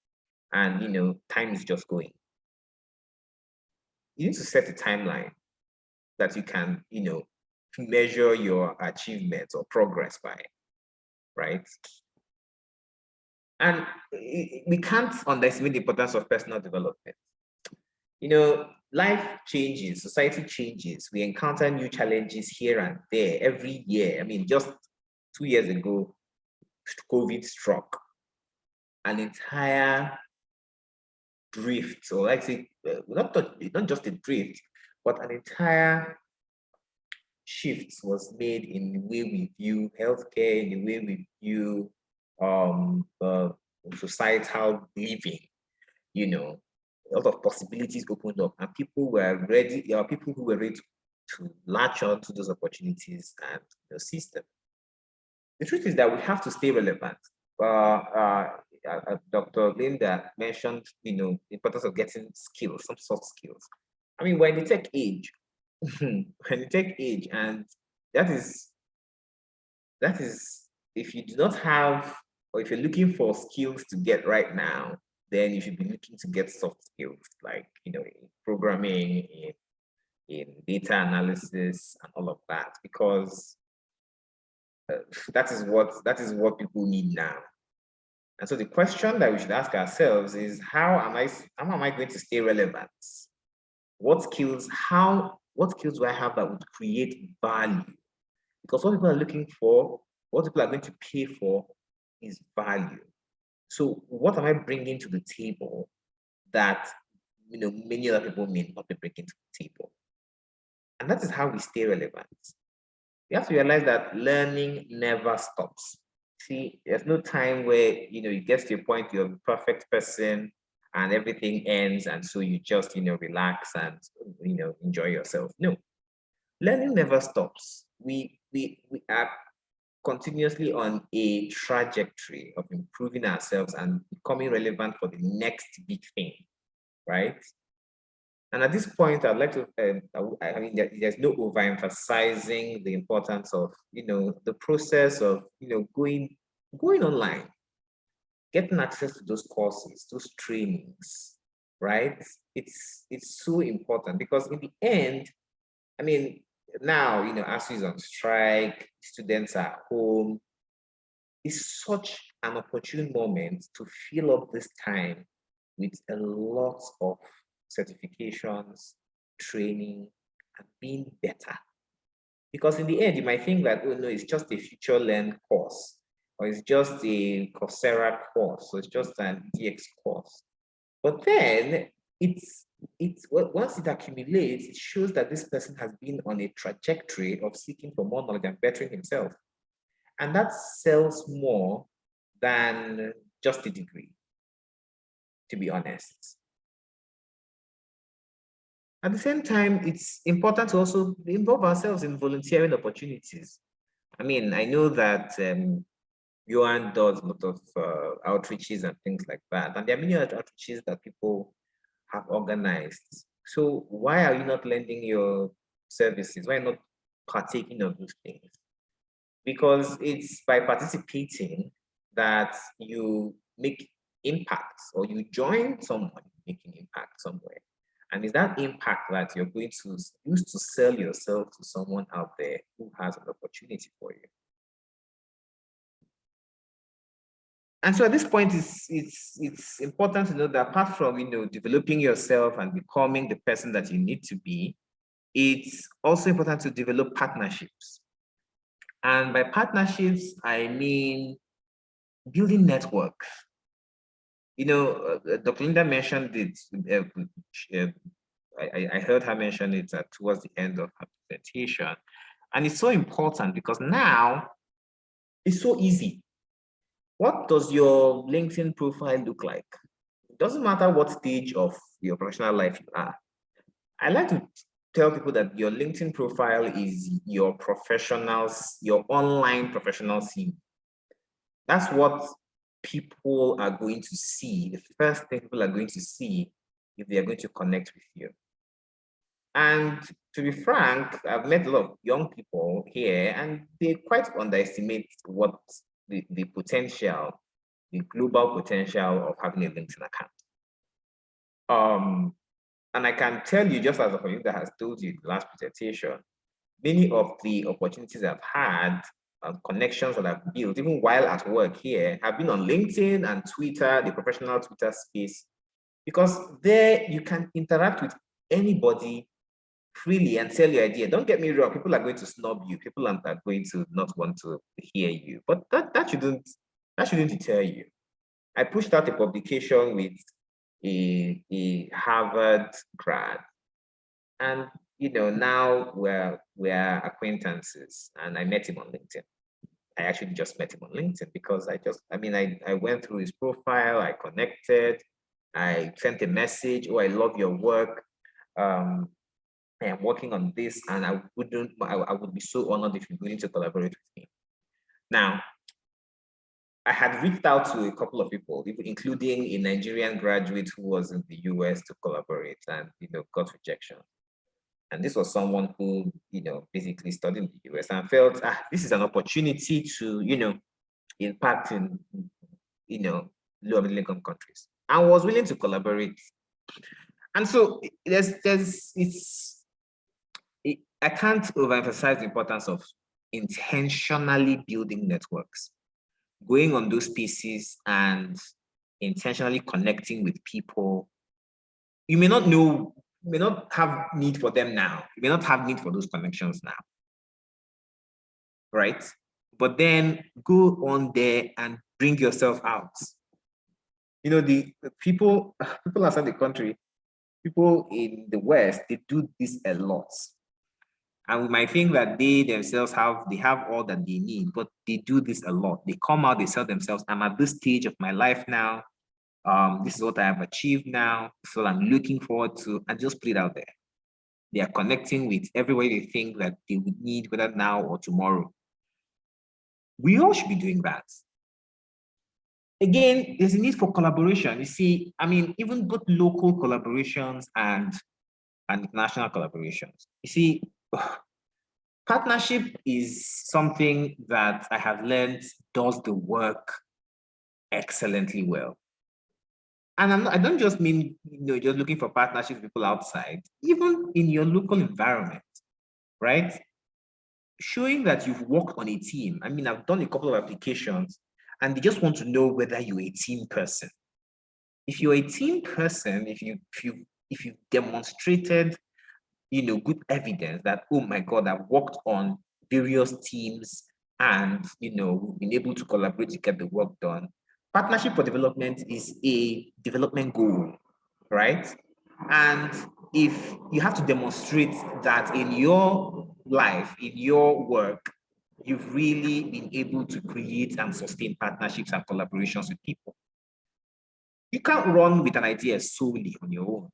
And, time is just going. You need to set a timeline that you can, measure your achievements or progress by, right? And we can't underestimate the importance of personal development. Life changes, society changes. We encounter new challenges here and there every year. I mean, just 2 years ago, COVID struck. An entire drift, or like say, not just a drift, but an entire shift was made in the way we view healthcare, in the way we view societal living. A lot of possibilities opened up, and people were ready. There are people who were ready to latch on to those opportunities and seize them. The truth is that we have to stay relevant. Dr. Linda mentioned, the importance of getting skills, some soft skills. I mean, we're in the tech age, and that is, if you do not have, or if you're looking for skills to get right now, then you should be looking to get soft skills, like, in programming, in data analysis, and all of that, because that is what people need now. And so the question that we should ask ourselves is, how am I going to stay relevant? What skills do I have that would create value? Because what people are looking for, what people are going to pay for, is value. So what am I bringing to the table that many other people may not be bringing to the table? And that is how we stay relevant. You have to realize that learning never stops. See, there's no time where you get to a point you're the perfect person and everything ends, and so you just relax and enjoy yourself. No, learning never stops. We are continuously on a trajectory of improving ourselves and becoming relevant for the next big thing, right? And at this point, I'd like to, there's no overemphasizing the importance of, the process of, going online, getting access to those courses, those trainings, right? It's so important, because in the end, I mean, now, ASU is on strike, students are home. It's such an opportune moment to fill up this time with a lot of certifications, training, and being better. Because in the end, you might think that, oh no, it's just a FutureLearn course, or it's just a Coursera course, or it's just an DX course. But then once it accumulates, it shows that this person has been on a trajectory of seeking for more knowledge and bettering himself. And that sells more than just a degree, to be honest. At the same time, it's important to also involve ourselves in volunteering opportunities. I mean, I know that Johan does a lot of outreaches and things like that. And there are many other outreaches that people have organized. So why are you not lending your services? Why not partaking of those things? Because it's by participating that you make impacts, or you join someone making impact somewhere. And it's that impact that you're going to use to sell yourself to someone out there who has an opportunity for you. And so at this point, it's important to know that apart from developing yourself and becoming the person that you need to be, it's also important to develop partnerships. And by partnerships, I mean building networks. Dr. Linda mentioned it. I heard her mention it towards the end of her presentation. And it's so important because now it's so easy. What does your LinkedIn profile look like? It doesn't matter what stage of your professional life you are. I like to tell people that your LinkedIn profile is your professionals, your online professional CV. That's what people are going to see. The first thing people are going to see if they are going to connect with you. And to be frank, I've met a lot of young people here, and they quite underestimate what the potential, the global potential of having a LinkedIn account. And I can tell you, just as the colleague that has told you in the last presentation, many of the opportunities I've had, connections that I've built, even while at work here, have been on LinkedIn and Twitter, the professional Twitter space, because there you can interact with anybody freely and tell your idea. Don't get me wrong, people are going to snub you, people are going to not want to hear you, but that shouldn't deter you. I pushed out a publication with a Harvard grad, and now we're acquaintances, and I met him on LinkedIn. I actually just met him on LinkedIn because I went through his profile, I connected, I sent a message, oh, I love your work. I am working on this, and I would be so honored if you're willing to collaborate with me. Now, I had reached out to a couple of people, including a Nigerian graduate who was in the US to collaborate, and got rejection. And this was someone who basically studied in the US and felt this is an opportunity to impact in lower middle income countries, and was willing to collaborate. And so I can't overemphasize the importance of intentionally building networks, going on those pieces and intentionally connecting with people. You may not know, you may not have need for them now. You may not have need for those connections now, right? But then go on there and bring yourself out. The people outside the country, people in the West, they do this a lot. And we might think that they themselves have all that they need, but they do this a lot. They come out, they sell themselves. I'm at this stage of my life now. This is what I have achieved now. So I'm looking forward to, and just put it out there. They are connecting with everybody they think that they would need, whether now or tomorrow. We all should be doing that. Again, there's a need for collaboration. You see, even both local collaborations and international collaborations. You see, partnership is something that I have learned does the work excellently well. And I don't just mean just looking for partnerships with people outside, even in your local environment, right? Showing that you've worked on a team. I've done a couple of applications, and they just want to know whether you're a team person. If you're a team person, if you've demonstrated good evidence that, oh my God, I've worked on various teams and, we've been able to collaborate to get the work done. Partnership for development is a development goal, right? And if you have to demonstrate that in your life, in your work, you've really been able to create and sustain partnerships and collaborations with people. You can't run with an idea solely on your own.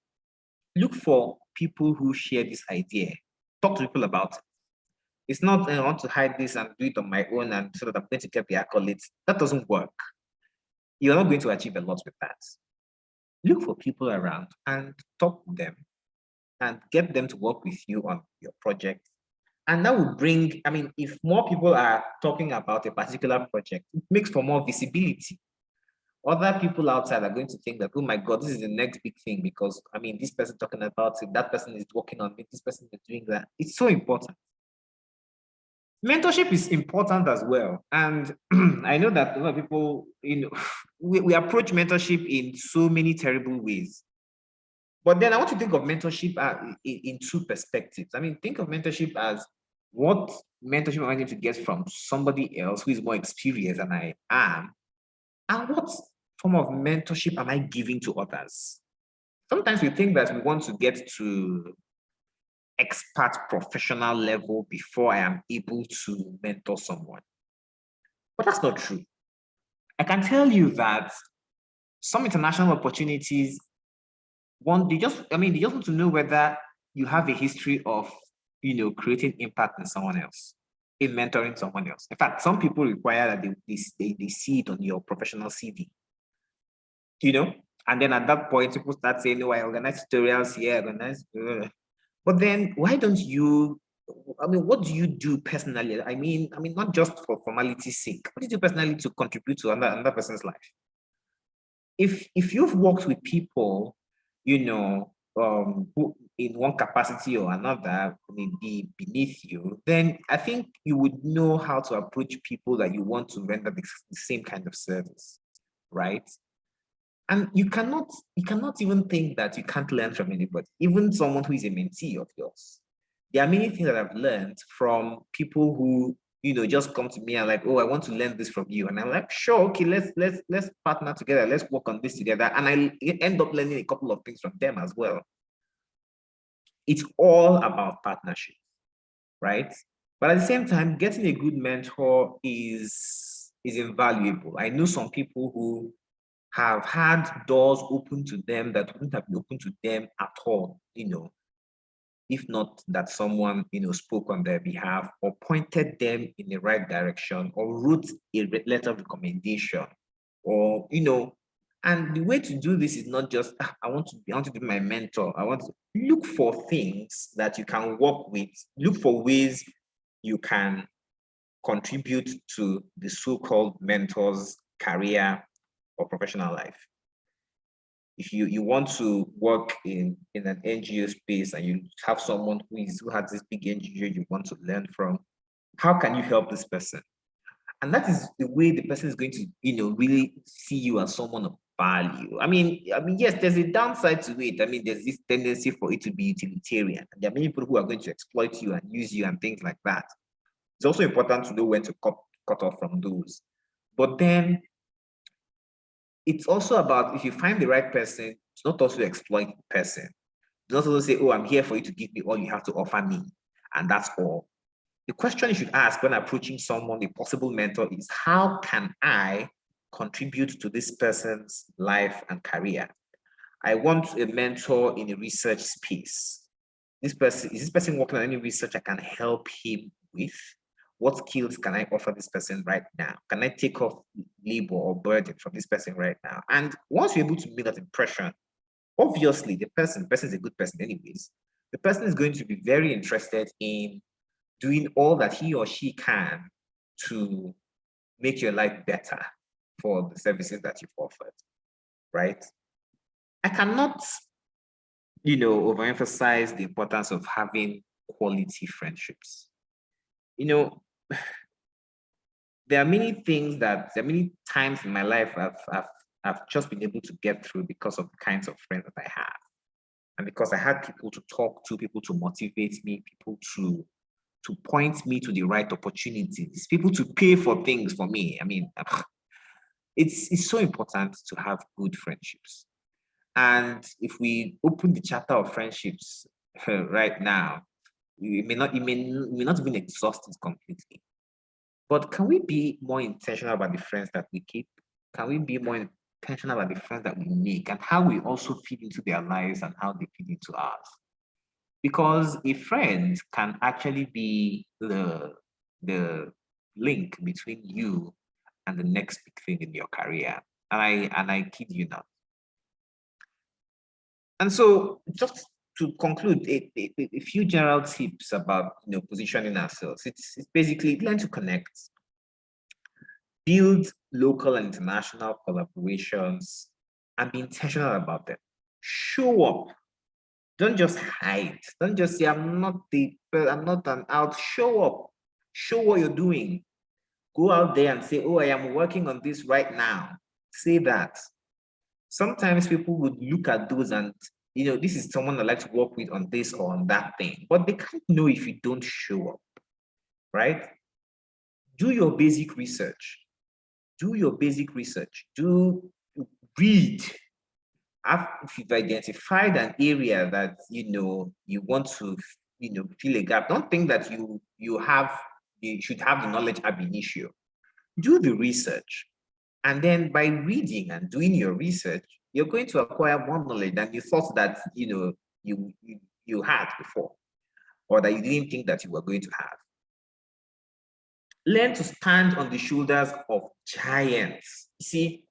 Look for people who share this idea. Talk to people about it. It's not, I want to hide this and do it on my own and so that I'm going to get the accolades. That doesn't work. You're not going to achieve a lot with that. Look for people around and talk to them and get them to work with you on your project. And that will bring, if more people are talking about a particular project, it makes for more visibility. Other people outside are going to think that, oh my God, this is the next big thing because, this person talking about it, that person is working on it, this person is doing that. It's so important. Mentorship is important as well. And I know that a lot of people, we approach mentorship in so many terrible ways. But then I want to think of mentorship in two perspectives. Think of mentorship as what mentorship am I going to get from somebody else who is more experienced than I am, and what form of mentorship am I giving to others? Sometimes we think that we want to get to expert professional level before I am able to mentor someone. But that's not true. I can tell you that some international opportunities, they just want to know whether you have a history of, creating impact in someone else, in mentoring someone else. In fact, some people require that they see it on your professional CV, and then at that point, people start saying, no, I organize tutorials here, but then why don't you, what do you do personally? I mean, not just for formality's sake. What do you do personally to contribute to another person's life? If you've worked with people, who in one capacity or another may be beneath you, then I think you would know how to approach people that you want to render the same kind of service, right? And you cannot even think that you can't learn from anybody, even someone who is a mentee of yours. There are many things that I've learned from people who, just come to me and like, oh, I want to learn this from you. And I'm like, sure, okay, let's partner together. Let's work on this together. And I end up learning a couple of things from them as well. It's all about partnership, right? But at the same time, getting a good mentor is invaluable. I know some people who have had doors open to them that wouldn't have been open to them at all, if not that someone, spoke on their behalf or pointed them in the right direction or wrote a letter of recommendation or, and the way to do this is not just, I want to be my mentor. I want to look for things that you can work with, look for ways you can contribute to the so-called mentor's career or professional life. If you want to work in an NGO space and you have someone who has this big NGO you want to learn from, how can you help this person? And that is the way the person is going to, really see you as someone of value. I mean, yes, there's a downside to it. There's this tendency for it to be utilitarian. And there are many people who are going to exploit you and use you and things like that. It's also important to know when to cut off from those. But then it's also about, if you find the right person, it's not also exploit the person. Do not also say, oh, I'm here for you to give me all you have to offer me, and that's all. The question you should ask when approaching someone, a possible mentor, is how can I contribute to this person's life and career? I want a mentor in a research space. Is this person working on any research I can help him with? What skills can I offer this person right now? Can I take off labor or burden from this person right now? And once you're able to make that impression, obviously the person is a good person anyways. The person is going to be very interested in doing all that he or she can to make your life better for the services that you've offered, right? I cannot, overemphasize the importance of having quality friendships. There are many times in my life I've just been able to get through because of the kinds of friends that I have. And because I had people to talk to, people to motivate me, people to point me to the right opportunities, people to pay for things for me. It's so important to have good friendships. And if we open the chapter of friendships right now, we may not even exhaust it completely. But can we be more intentional about the friends that we keep? Can we be more intentional about the friends that we make and how we also fit into their lives and how they fit into ours? Because a friend can actually be the link between you and the next big thing in your career. And I kid you not. And so just to conclude, a few general tips about positioning ourselves. It's basically learn to connect, build local and international collaborations, and be intentional about them. Show up. Don't just hide. Don't just say, I'm not an out. Show up. Show what you're doing. Go out there and say, oh, I am working on this right now. Say that. Sometimes people would look at those and, this is someone I like to work with on this or on that thing, but they can't know if you don't show up, right? Do your basic research. Do your basic research. Do read. If you've identified an area that you want to fill a gap, don't think that you should have the knowledge ab initio. Do the research, and then by reading and doing your research, you're going to acquire more knowledge than you thought that you had before, or that you didn't think that you were going to have. Learn to stand on the shoulders of giants. You see,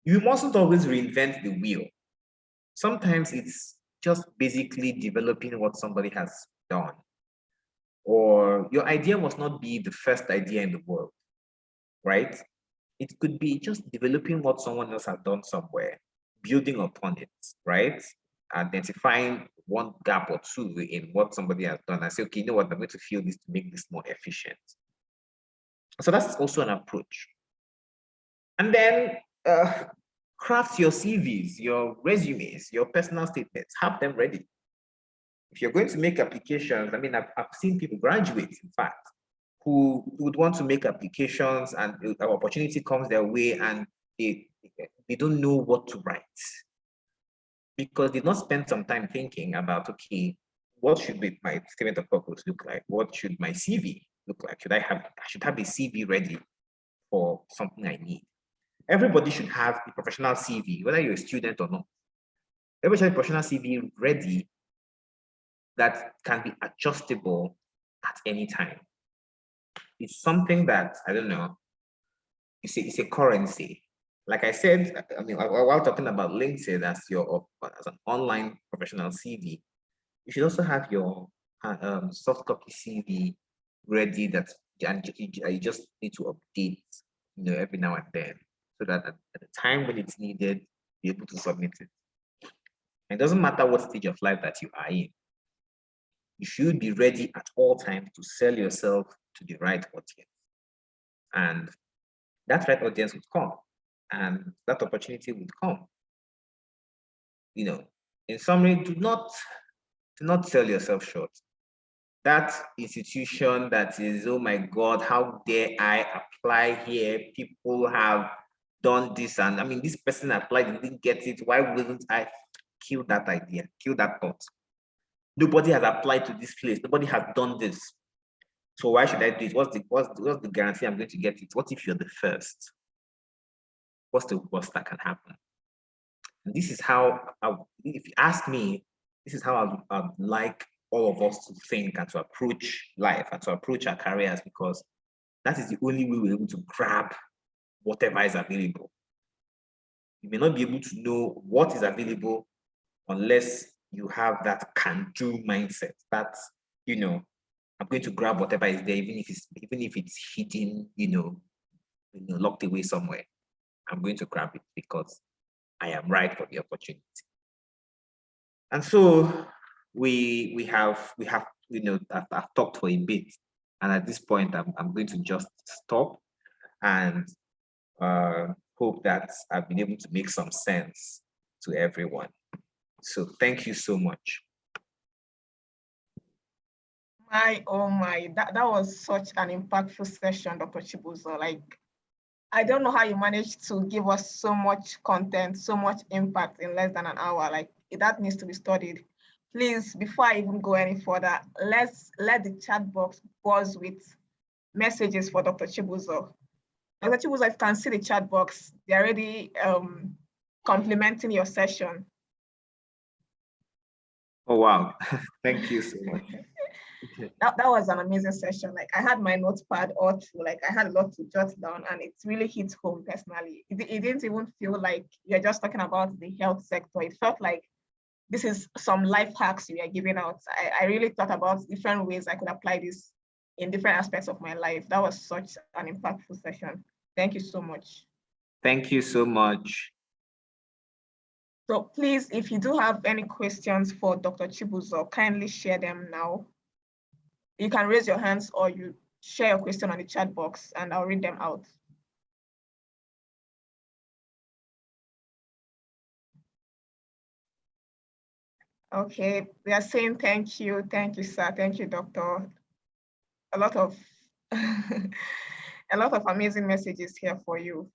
you mustn't always reinvent the wheel. Sometimes it's just basically developing what somebody has done. Or your idea must not be the first idea in the world, right? It could be just developing what someone else has done somewhere, building upon it, right? Identifying one gap or two in what somebody has done and say, okay, you know what, I'm going to fill this to make this more efficient. So that's also an approach. And then craft your CVs, your resumes, your personal statements, have them ready. If you're going to make applications, I mean, I've seen people graduate, in fact, who would want to make applications and an opportunity comes their way and they don't know what to write because they not spend some time thinking about, okay, what should my statement of purpose look like? What should my CV look like? I should have a CV ready for something I need. Everybody should have a professional CV, whether you're a student or not. Everybody should have a professional CV ready that can be adjustable at any time. It's something that, I don't know, it's a currency. Like I said, I mean, while talking about LinkedIn as an online professional CV, you should also have your soft copy CV ready that you just need to update, every now and then, so that at the time when it's needed, be able to submit it. It doesn't matter what stage of life that you are in. You should be ready at all times to sell yourself to the right audience. And that right audience would come, and that opportunity would come. In summary, do not sell yourself short. That institution that is, oh my God, how dare I apply here? People have done this, and I mean, this person applied and didn't get it. Why wouldn't I? Kill that idea, kill that thought. Nobody has applied to this place. Nobody has done this. So why should I do it? What's the guarantee I'm going to get it? What if you're the first? What's the worst that can happen? And this is how, if you ask me, this is how I'd like all of us to think and to approach life and to approach our careers, because that is the only way we're able to grab whatever is available. You may not be able to know what is available unless you have that can-do mindset. That's, I'm going to grab whatever is there, even if it's hidden, locked away somewhere. I'm going to grab it because I am right for the opportunity. And so we have I've talked for a bit, and at this point I'm going to just stop and hope that I've been able to make some sense to everyone. So thank you so much. Oh my, that was such an impactful session, Dr. Chibuzo. Like, I don't know how you managed to give us so much content, so much impact in less than an hour. Like, that needs to be studied. Please, before I even go any further, let's let the chat box buzz with messages for Dr. Chibuzo. Dr. Chibuzo, if you can see the chat box, they're already complimenting your session. Oh, wow. Thank you so much. That was an amazing session. Like, I had my notepad all through, like I had a lot to jot down, and it really hit home personally. It didn't even feel like you're just talking about the health sector. It felt like this is some life hacks you are giving out. I really thought about different ways I could apply this in different aspects of my life. That was such an impactful session. Thank you so much. Thank you so much. So please, if you do have any questions for Dr. Chibuzo, kindly share them now. You can raise your hands or you share your question on the chat box and I'll read them out. Okay, we are saying thank you, sir, thank you, doctor. A lot of a lot of amazing messages here for you.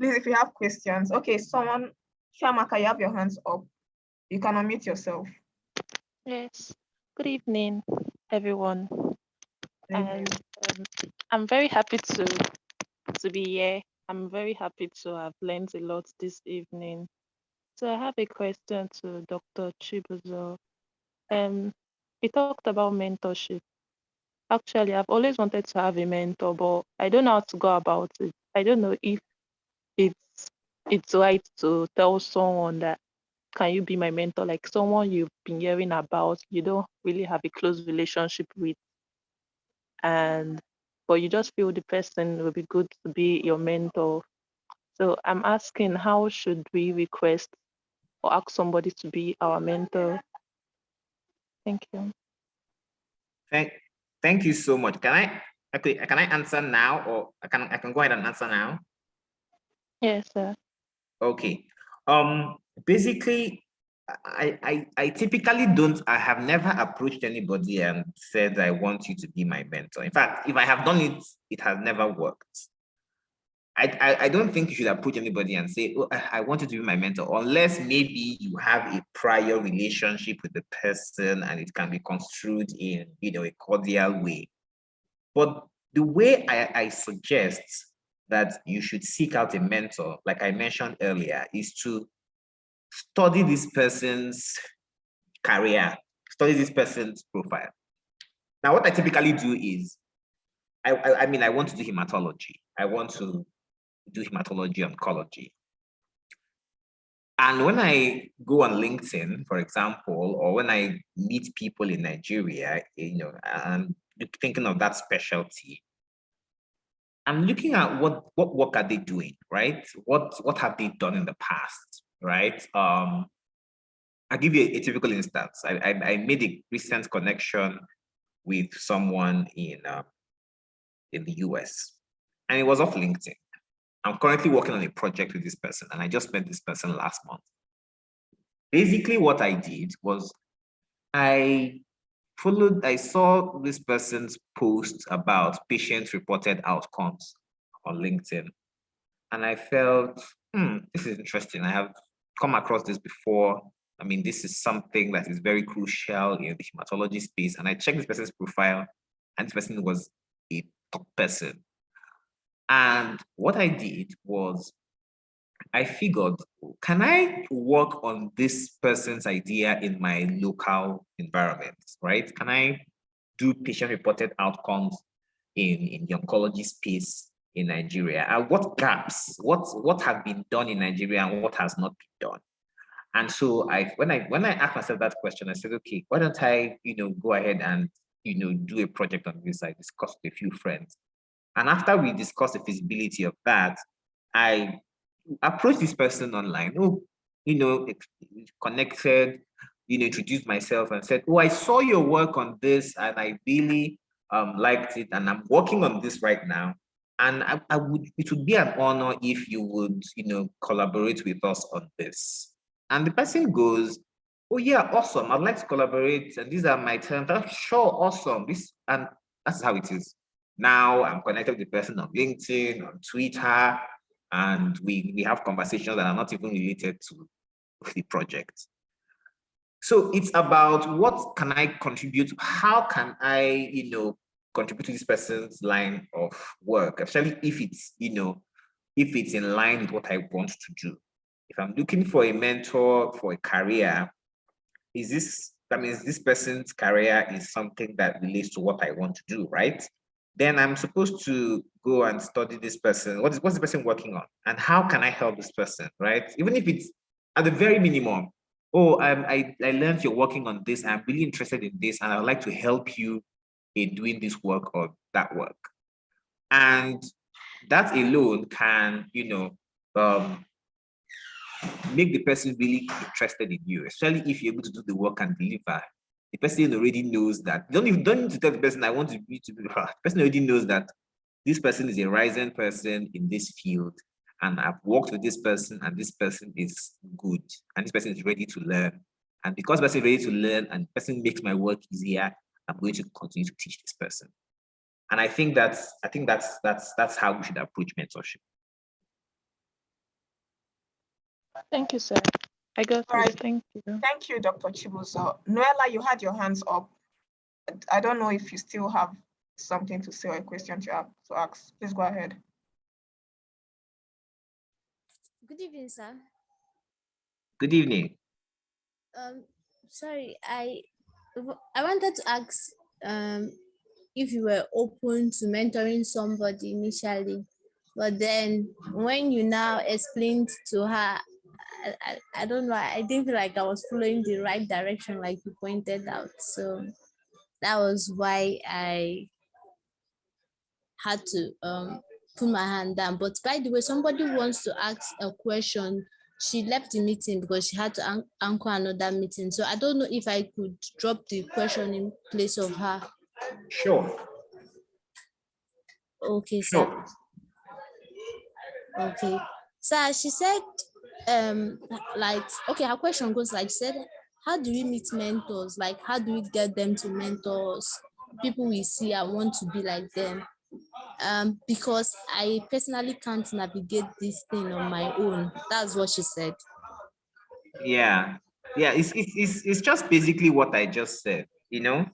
Please, if you have questions. Okay, someone, Shamaka, you have your hands up. You can unmute yourself. Yes. Good evening, everyone. Thank And I'm very happy to be here. I'm very happy to have learned a lot this evening. So I have a question to Dr. Chibuzo. He talked about mentorship. Actually, I've always wanted to have a mentor, but I don't know how to go about it. I don't know if it's right to tell someone that, can you be my mentor? Like someone you've been hearing about, you don't really have a close relationship with, but you just feel the person will be good to be your mentor. So I'm asking, how should we request or ask somebody to be our mentor? Thank you. Thank you so much. Can I answer now, or I can go ahead and answer now? Yes, sir. Okay. Basically, I typically don't. I have never approached anybody and said I want you to be my mentor. In fact, if I have done it, it has never worked. I don't think you should approach anybody and say, oh, I want you to be my mentor, unless maybe you have a prior relationship with the person and it can be construed in, a cordial way. But the way I suggest that you should seek out a mentor, like I mentioned earlier, is to study this person's career, study this person's profile. Now, what I typically do is, I mean, I want to do hematology. I want to do hematology oncology. And when I go on LinkedIn, for example, or when I meet people in Nigeria, I'm thinking of that specialty, I'm looking at what work are they doing, right? What have they done in the past, right? I'll give you a typical instance. I made a recent connection with someone in the US, and it was off LinkedIn. I'm currently working on a project with this person, and I just met this person last month. Basically, what I did was I saw this person's post about patient-reported outcomes on LinkedIn, and I felt, this is interesting. I have come across this before. I mean, this is something that is very crucial in the hematology space. And I checked this person's profile, and this person was a top person. And what I did was, I figured, can I work on this person's idea in my local environment, right? Can I do patient-reported outcomes in the oncology space in Nigeria? And what gaps, what have been done in Nigeria and what has not been done? And so when I asked myself that question, I said, okay, why don't I, go ahead and, do a project on this? I discussed with a few friends. And after we discussed the feasibility of that, I approached this person online, connected, introduced myself and said, oh, I saw your work on this and I really liked it, and I'm working on this right now. And it would be an honor if you would, collaborate with us on this. And the person goes, oh yeah, awesome. I'd like to collaborate. And these are my terms. Sure, awesome. And that's how it is. Now I'm connected with the person on LinkedIn, on Twitter, and we have conversations that are not even related to the project. So it's about, what can I contribute? How can I, contribute to this person's line of work, especially if it's, if it's in line with what I want to do. If I'm looking for a mentor for a career, that means this person's career is something that relates to what I want to do, right? Then I'm supposed to go and study this person. What's the person working on? And how can I help this person, right? Even if it's at the very minimum, oh, I learned you're working on this. I'm really interested in this, and I'd like to help you in doing this work or that work. And that alone can, make the person really interested in you, especially if you're able to do the work and deliver. The person already knows that. Don't need to tell the person, I want to be the person already knows that this person is a rising person in this field, and I've worked with this person, and this person is good, and this person is ready to learn. And because the person is ready to learn and the person makes my work easier, I'm going to continue to teach this person. And I think that's how we should approach mentorship. Thank you, sir. I got All it. right. Thank you. Thank you, Dr. Chibuzo. Noella, you had your hands up. I don't know if you still have something to say or a question to ask. Please go ahead. Good evening, sir. Good evening. Sorry, I wanted to ask if you were open to mentoring somebody initially, but then when you now explained to her, I don't know, I didn't feel like I was following the right direction like you pointed out. So that was why I had to put my hand down. But by the way, somebody wants to ask a question. She left the meeting because she had to anchor another meeting. So I don't know if I could drop the question in place of her. Sure. Okay, sir. Sure. Okay. So she said, like, okay, her question goes like, she said, how do we meet mentors? Like, how do we get them to mentor us? People we see and want to be like them. Because I personally can't navigate this thing on my own. That's what she said. Yeah. Yeah, it's just basically what I just said. You know,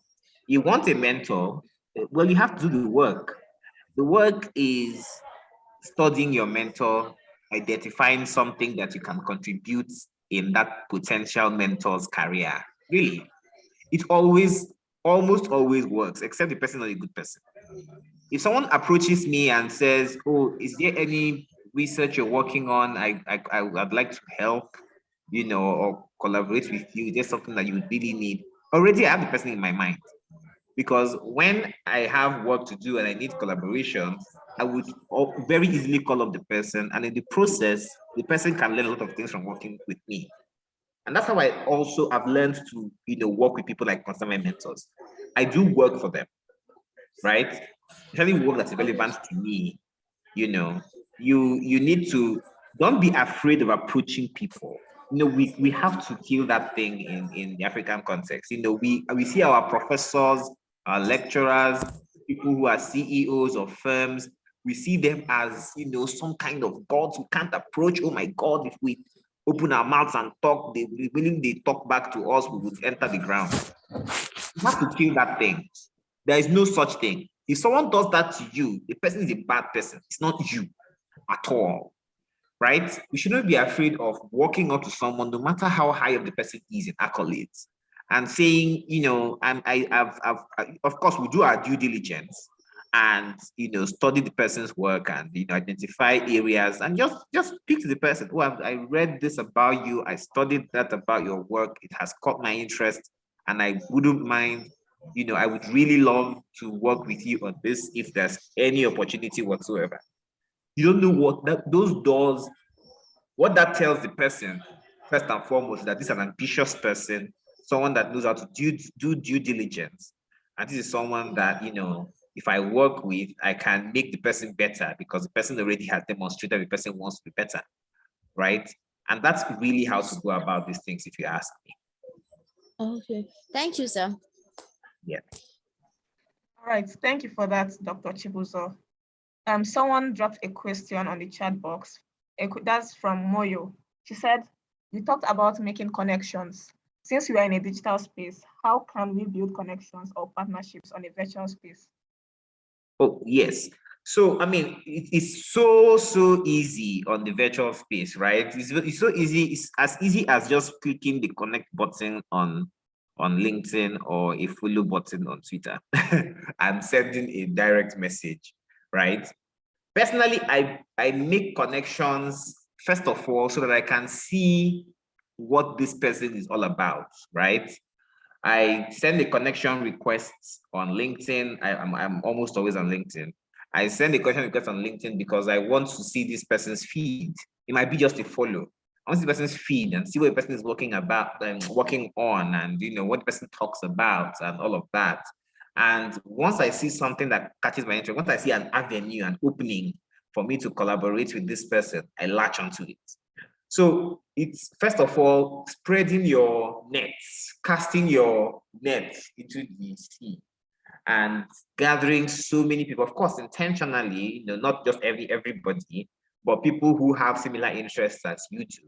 you want a mentor, well, you have to do the work. The work is studying your mentor, identifying something that you can contribute in that potential mentor's career. Really, it almost always works, except the person is not a good person. If someone approaches me and says, "Oh, is there any research you're working on? I'd like to help, you know, or collaborate with you. There's something that you really need." Already, I have the person in my mind. Because when I have work to do and I need collaboration, I would very easily call up the person, and in the process, the person can learn a lot of things from working with me. And that's how I also have learned to, you know, work with people like customer mentors. I do work for them, right? Especially work that's relevant to me. You know, you need to, don't be afraid of approaching people. You know, we have to kill that thing in the African context. You know, we see our professors, our lecturers, people who are CEOs of firms, we see them as, you know, some kind of gods who can't approach. Oh my God, if we open our mouths and talk, they talk back to us, we would enter the ground. You have to kill that thing. There is no such thing. If someone does that to you, the person is a bad person. It's not you at all, right? We shouldn't be afraid of walking up to someone, no matter how high up the person is in accolades, and saying, you know, of course, we do our due diligence and, you know, study the person's work and, you know, identify areas and just speak to the person. Oh, I read this about you. I studied that about your work. It has caught my interest, and I wouldn't mind, you know, I would really love to work with you on this if there's any opportunity whatsoever. You don't know what those doors, what that tells the person, first and foremost, that this is an ambitious person, someone that knows how to do due diligence. And this is someone that, you know, if I work with, I can make the person better because the person already has demonstrated the person wants to be better, right? And that's really how to go about these things, if you ask me. Okay, thank you, sir. Yeah. All right, thank you for that, Dr. Chibuzo. Someone dropped a question on the chat box. That's from Moyo. She said, you talked about making connections. Since we are in a digital space, how can we build connections or partnerships on a virtual space? Oh, yes. So, I mean, it's so easy on the virtual space, right? It's so easy. It's as easy as just clicking the connect button on LinkedIn or a follow button on Twitter and sending a direct message, right? Personally, I make connections, first of all, so that I can see what this person is all about, right? I send a connection request on LinkedIn. I'm almost always on LinkedIn. I send a connection request on LinkedIn because I want to see this person's feed. It might be just a follow. I want to see the person's feed and see what the person is working about and working on, and, you know, what the person talks about and all of that. And once I see something that catches my interest, once I see an avenue, an opening for me to collaborate with this person, I latch onto it. So it's, first of all, spreading your nets, casting your nets into the sea and gathering so many people, of course, intentionally, you know, not just everybody, but people who have similar interests as you do.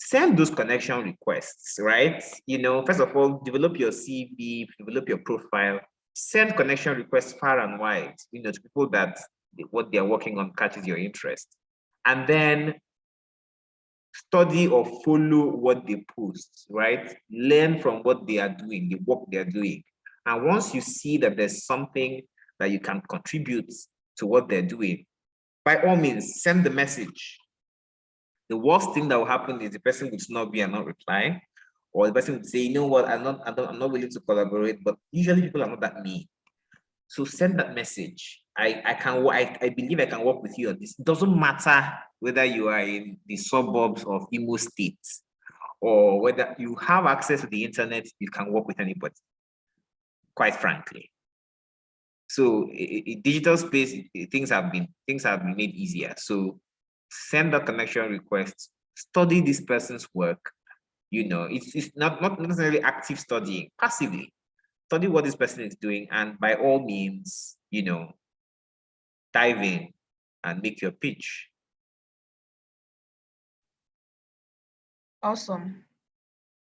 send those connection requests, right? First of all, develop your CV, develop your profile, send connection requests far and wide, to people that what they're working on catches your interest. And then study or follow what they post, right? Learn from what they are doing, the work they're doing. And once you see that there's something that you can contribute to what they're doing, by all means, send the message. The worst thing that will happen is the person would not be and not reply, or the person would say, you know what, I'm not willing to collaborate, but usually people are not that mean. So send that message. I believe I can work with you on this. It doesn't matter whether you are in the suburbs of Imo State or whether you have access to the internet, you can work with anybody, quite frankly. So in digital space, things have been made easier. So send a connection request, study this person's work. It's not necessarily active studying, passively. Study what this person is doing, and by all means, dive in and make your pitch. Awesome.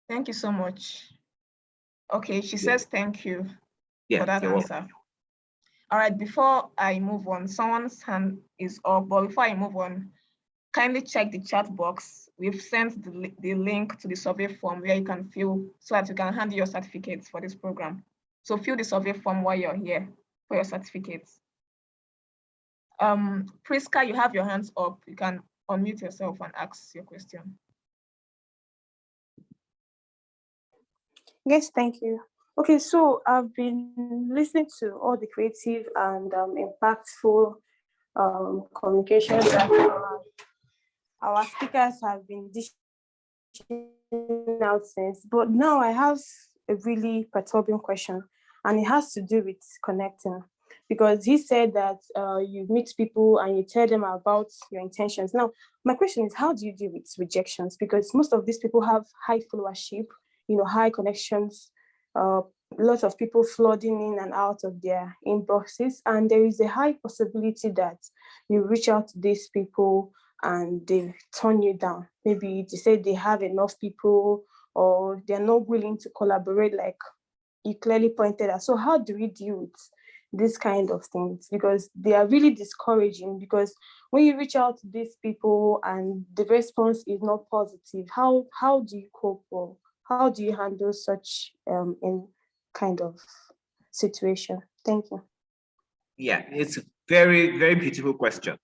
Thank you so much. Okay, she says thank you for that answer. Welcome. All right, before I move on, someone's hand is up, but before I move on, kindly check the chat box. We've sent the link to the survey form where you can fill so that you can hand your certificates for this program. So fill the survey form while you're here for your certificates. Priska, you have your hands up. You can unmute yourself and ask your question. Yes, thank you. Okay, so I've been listening to all the creative and impactful communications that our speakers have been dishing out since, but now I have a really perturbing question, and it has to do with connecting, because he said that you meet people and you tell them about your intentions. Now, my question is, how do you deal with rejections? Because most of these people have high followership, high connections, lots of people flooding in and out of their inboxes, and there is a high possibility that you reach out to these people and they turn you down. Maybe they say they have enough people, or they're not willing to collaborate like you clearly pointed out. So how do we deal with this kind of things? Because they are really discouraging, because when you reach out to these people and the response is not positive, how do you cope, or how do you handle such in kind of situation? Thank you. Yeah, it's a very, very beautiful question.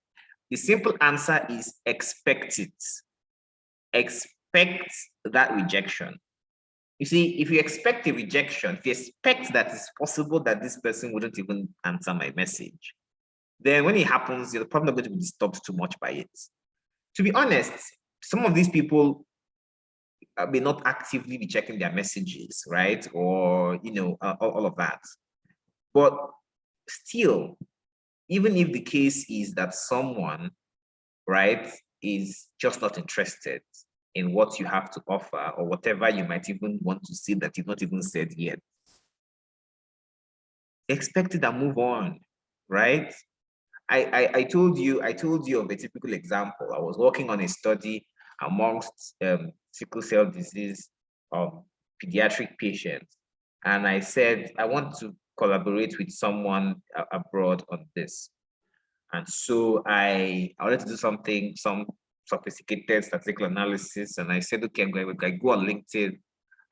The simple answer is expect it. Expect that rejection. You see, if you expect a rejection, if you expect that it's possible that this person wouldn't even answer my message, then when it happens, you're probably not going to be disturbed too much by it. To be honest, some of these people may not actively be checking their messages, right? Or, all of that. But still, even if the case is that someone, right, is just not interested in what you have to offer, or whatever you might even want to see that you've not even said yet, expect it and move on, right? I told you of a typical example. I was working on a study amongst sickle cell disease pediatric patients, and I said I want to collaborate with someone abroad on this. And so I wanted to do some sophisticated statistical analysis, and I said, okay, I'm going to go on LinkedIn,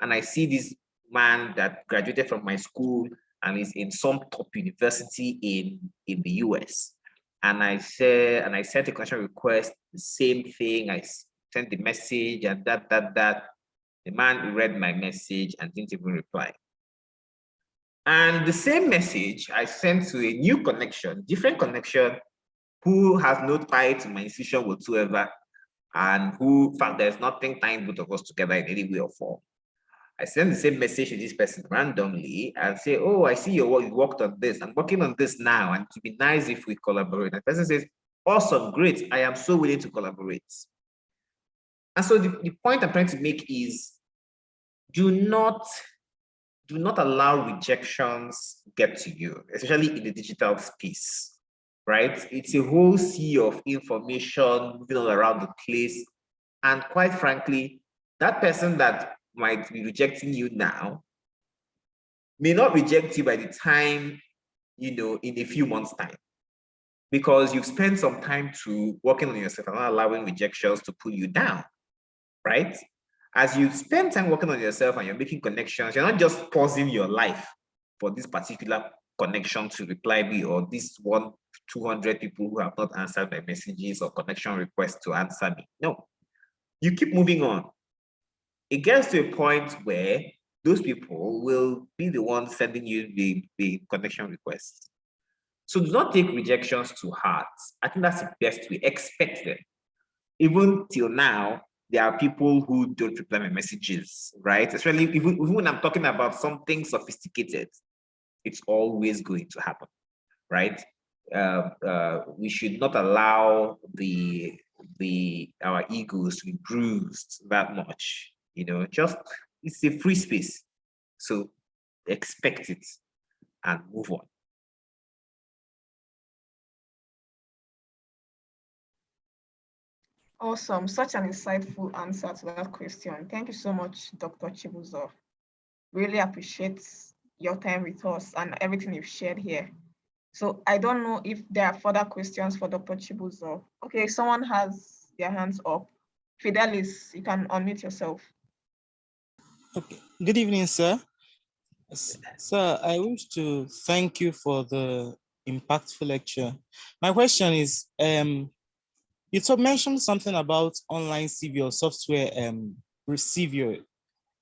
and I see this man that graduated from my school and is in some top university in the US. And I sent a connection request, the same thing. I sent the message and that. The man read my message and didn't even reply. And the same message I sent to a new connection, different connection, who has no tie to my institution whatsoever, and who, in fact, there's nothing tying both of us together in any way or form. I send the same message to this person randomly and say, oh, I see you worked on this. I'm working on this now, and it would be nice if we collaborate. And the person says, awesome, great. I am so willing to collaborate. And so the point I'm trying to make is, do not allow rejections get to you, especially in the digital space, right? It's a whole sea of information moving all around the place. And quite frankly, that person that might be rejecting you now may not reject you by the time, in a few months' time, because you've spent some time to working on yourself and not allowing rejections to pull you down, right? As you spend time working on yourself and you're making connections, you're not just pausing your life for this particular connection to reply me, or this 200 people who have not answered my messages or connection requests to answer me. No, you keep moving on. It gets to a point where those people will be the ones sending you the connection requests. So do not take rejections to heart. I think that's the best way. Expect them. Even till now, there are people who don't reply my messages, right? Especially even when I'm talking about something sophisticated, it's always going to happen, right? We should not allow our egos to be bruised that much. Just, it's a free space. So expect it and move on. Awesome. Such an insightful answer to that question. Thank you so much, Dr. Chibuzo. Really appreciate your time with us and everything you've shared here. So I don't know if there are further questions for Dr. Chibuzo. Okay, someone has their hands up. Fidelis, you can unmute yourself. Okay. Good evening, sir. Sir, I wish to thank you for the impactful lecture. My question is, you mentioned something about online CV or software receiver,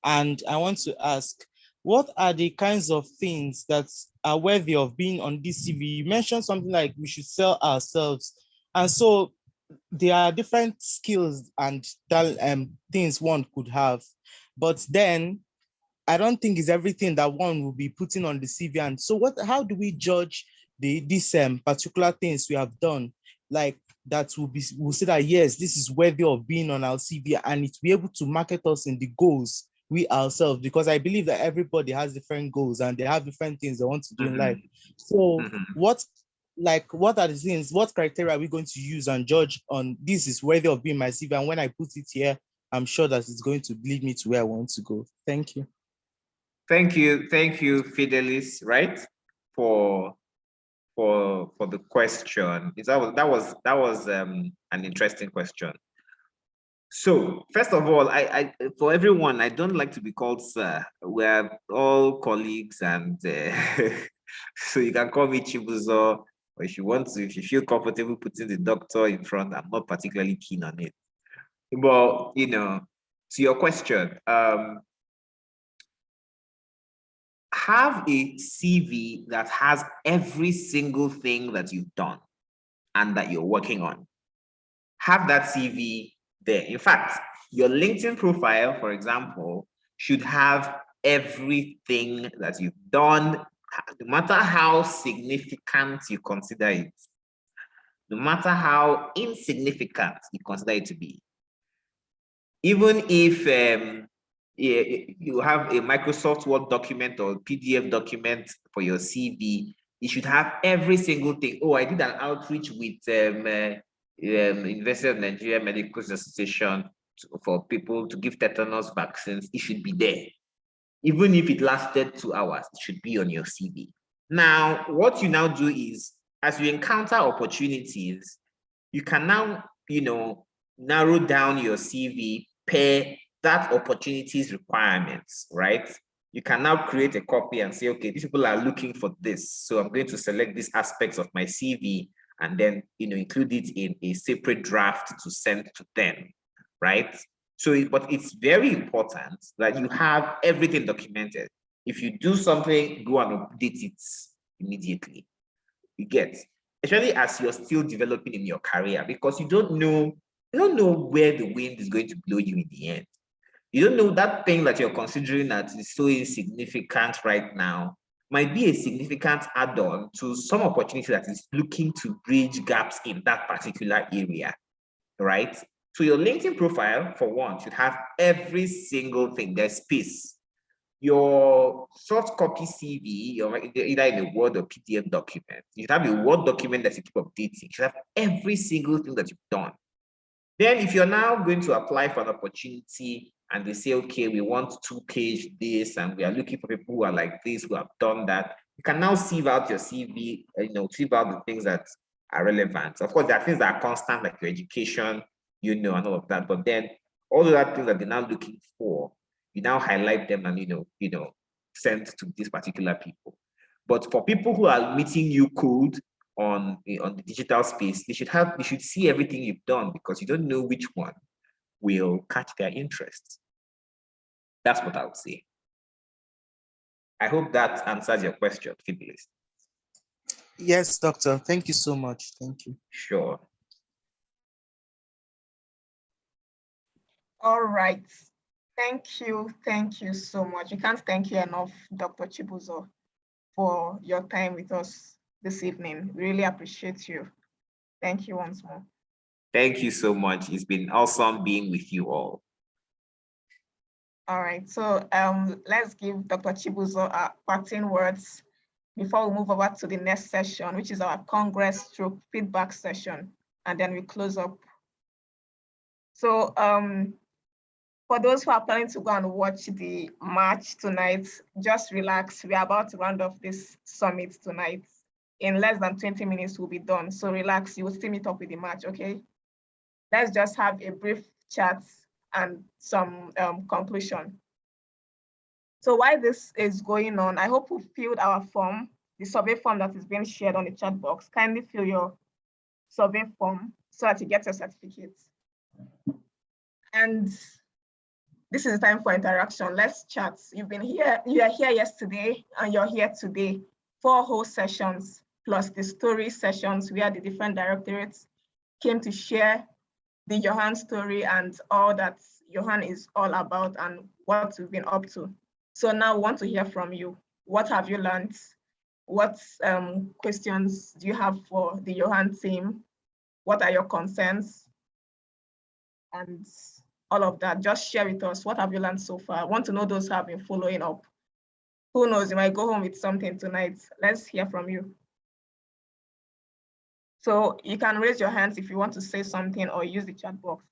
and I want to ask, what are the kinds of things that are worthy of being on this CV? You mentioned something like we should sell ourselves, and so there are different skills and things one could have, but then I don't think it's everything that one will be putting on the CV. And so how do we judge these particular things we have done, like that we'll say that, yes, this is worthy of being on our CV, and it will be able to market us in the goals we ourselves, because I believe that everybody has different goals and they have different things they want to do in life. So what are the things, what criteria are we going to use and judge on this is worthy of being my CV, and when I put it here, I'm sure that it's going to lead me to where I want to go. Thank you. Thank you, Fidelis, right, for the question. That was an interesting question. So first of all, I for everyone, I don't like to be called sir. We're all colleagues, and so you can call me Chibuzo, or if you feel comfortable putting the doctor in front, I'm not particularly keen on it. But to your question, have a CV that has every single thing that you've done and that you're working on. Have that CV there. In fact, your LinkedIn profile, for example, should have everything that you've done, no matter how significant you consider it, no matter how insignificant you consider it to be. Even if you have a Microsoft Word document or PDF document for your CV, you should have every single thing. Oh, I did an outreach with University of Nigeria Medical Association for people to give tetanus vaccines. It should be there. Even if it lasted 2 hours, it should be on your CV. Now, what you now do is, as you encounter opportunities, you can now, narrow down your CV per that opportunity's requirements, right? You can now create a copy and say, okay, these people are looking for this, so I'm going to select these aspects of my CV and then, include it in a separate draft to send to them, right? So, but it's very important that you have everything documented. If you do something, go and update it immediately. You get, especially as you're still developing in your career, because you don't know where the wind is going to blow you in the end. You don't know that thing that you're considering that is so insignificant right now might be a significant add-on to some opportunity that is looking to bridge gaps in that particular area, right? So your LinkedIn profile, for one, should have every single thing. There's space. Your soft copy CV, either in a Word or PDF document, you should have a Word document that you keep updating. You should have every single thing that you've done. Then if you're now going to apply for an opportunity and they say, okay, we want 2-page this, and we are looking for people who are like this, who have done that. You can now sieve out your CV, sieve out the things that are relevant. Of course, there are things that are constant, like your education, and all of that. But then all of that things that they're now looking for, you now highlight them and send to these particular people. But for people who are meeting you cold on the digital space, they should see everything you've done, because you don't know which one will catch their interest. That's what I would say. I hope that answers your question, Phyllis. Yes, doctor. Thank you so much. Thank you. Sure. All right. Thank you so much. We can't thank you enough, Dr. Chibuzo, for your time with us this evening. Really appreciate you. Thank you once more. Thank you so much. It's been awesome being with you all. All right, so let's give Dr. Chibuzo our parting words before we move over to the next session, which is our Congress stroke feedback session, and then we close up. So for those who are planning to go and watch the march tonight, just relax. We are about to round off this summit tonight. In less than 20 minutes, we'll be done. So relax, you will still meet up with the march, okay? Let's just have a brief chat and some conclusion. So while this is going on, I hope you filled our form, the survey form that is being shared on the chat box. Kindly fill your survey form so that you get your certificate. And this is the time for interaction. Let's chat. You are here yesterday and you're here today. 4 whole sessions plus the story sessions where the different directorates came to share the Johan story and all that Johan is all about and what we've been up to. So now we want to hear from you. What have you learned? What questions do you have for the Johan team? What are your concerns? And all of that, just share with us. What have you learned so far? I want to know those who have been following up. Who knows, you might go home with something tonight. Let's hear from you. So you can raise your hands if you want to say something or use the chat box.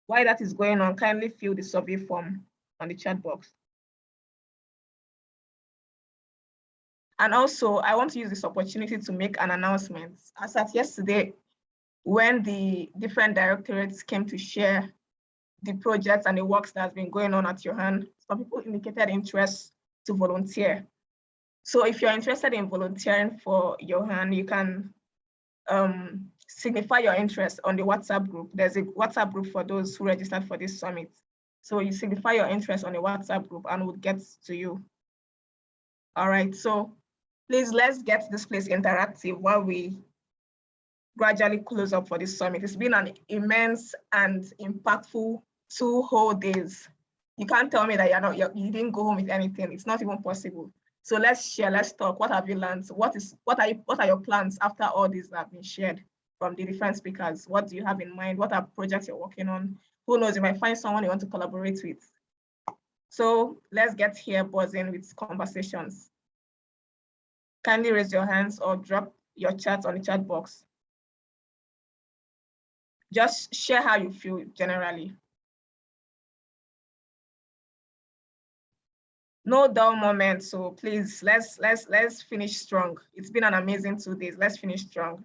While that is going on, kindly fill the survey form on the chat box. And also, I want to use this opportunity to make an announcement. As at yesterday, when the different directorates came to share the projects and the works that has been going on at Johan, some people indicated interest to volunteer. So if you're interested in volunteering for Johan, you can signify your interest on the WhatsApp group. There's a WhatsApp group for those who registered for this summit. So you signify your interest on the WhatsApp group and we'll get to you. All right, so please let's get this place interactive while we gradually close up for this summit. It's been an immense and impactful 2 whole days. You can't tell me that you didn't go home with anything. It's not even possible. So let's share, let's talk. What have you learned? What are your plans after all these that have been shared from the different speakers? What do you have in mind? What are projects you're working on? Who knows, you might find someone you want to collaborate with. So let's get here buzzing with conversations. Kindly raise your hands or drop your chat on the chat box. Just share how you feel generally. No dull moment, so please let's finish strong. It's been an amazing 2 days. Let's finish strong.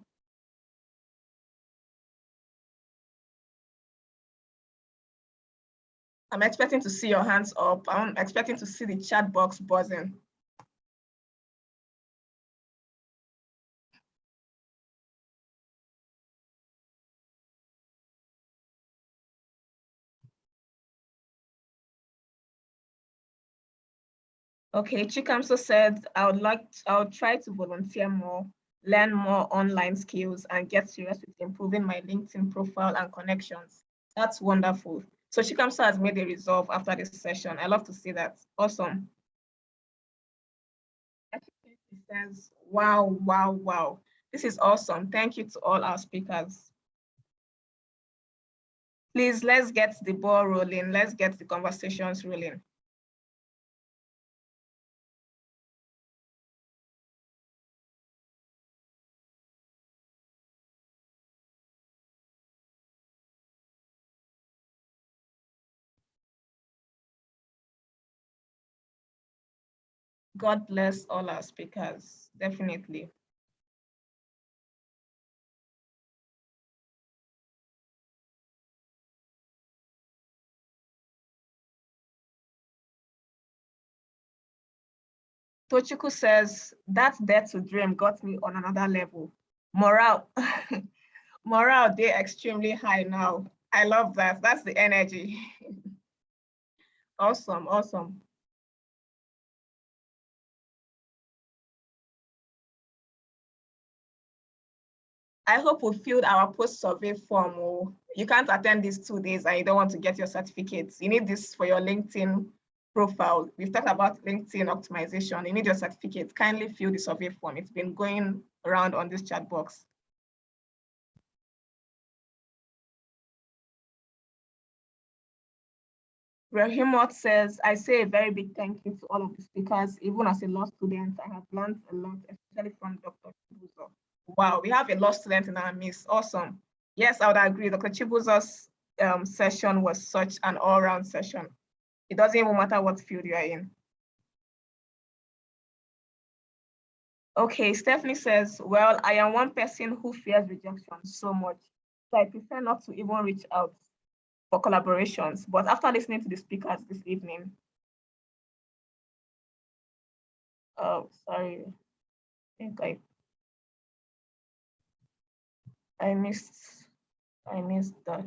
I'm expecting to see your hands up. I'm expecting to see the chat box buzzing. Okay, Chikamso said, I would try to volunteer more, learn more online skills, and get serious with improving my LinkedIn profile and connections. That's wonderful. So Chikamso has made a resolve after this session. I love to see that. Awesome. He says, wow, wow, wow. This is awesome. Thank you to all our speakers. Please, let's get the ball rolling. Let's get the conversations rolling. God bless all our speakers, definitely. Tochukwu says, that Dare to Dream got me on another level. Morale, morale, they're extremely high now. I love that. That's the energy. Awesome, awesome. I hope we filled our post-survey form. Oh, you can't attend these 2 days and you don't want to get your certificates. You need this for your LinkedIn profile. We've talked about LinkedIn optimization. You need your certificate. Kindly fill the survey form. It's been going around on this chat box. Rahimot says, I say a very big thank you to all of the speakers. Even as a law student, I have learned a lot, especially from Dr. Chibuzo. Wow, we have a law student in our midst. Awesome. Yes, I would agree. Dr. Chibuzo's session was such an all-round session. It doesn't even matter what field you are in. Okay, Stephanie says, well, I am one person who fears rejection so much, so I prefer not to even reach out for collaborations. But after listening to the speakers this evening, oh, sorry, I think I missed that.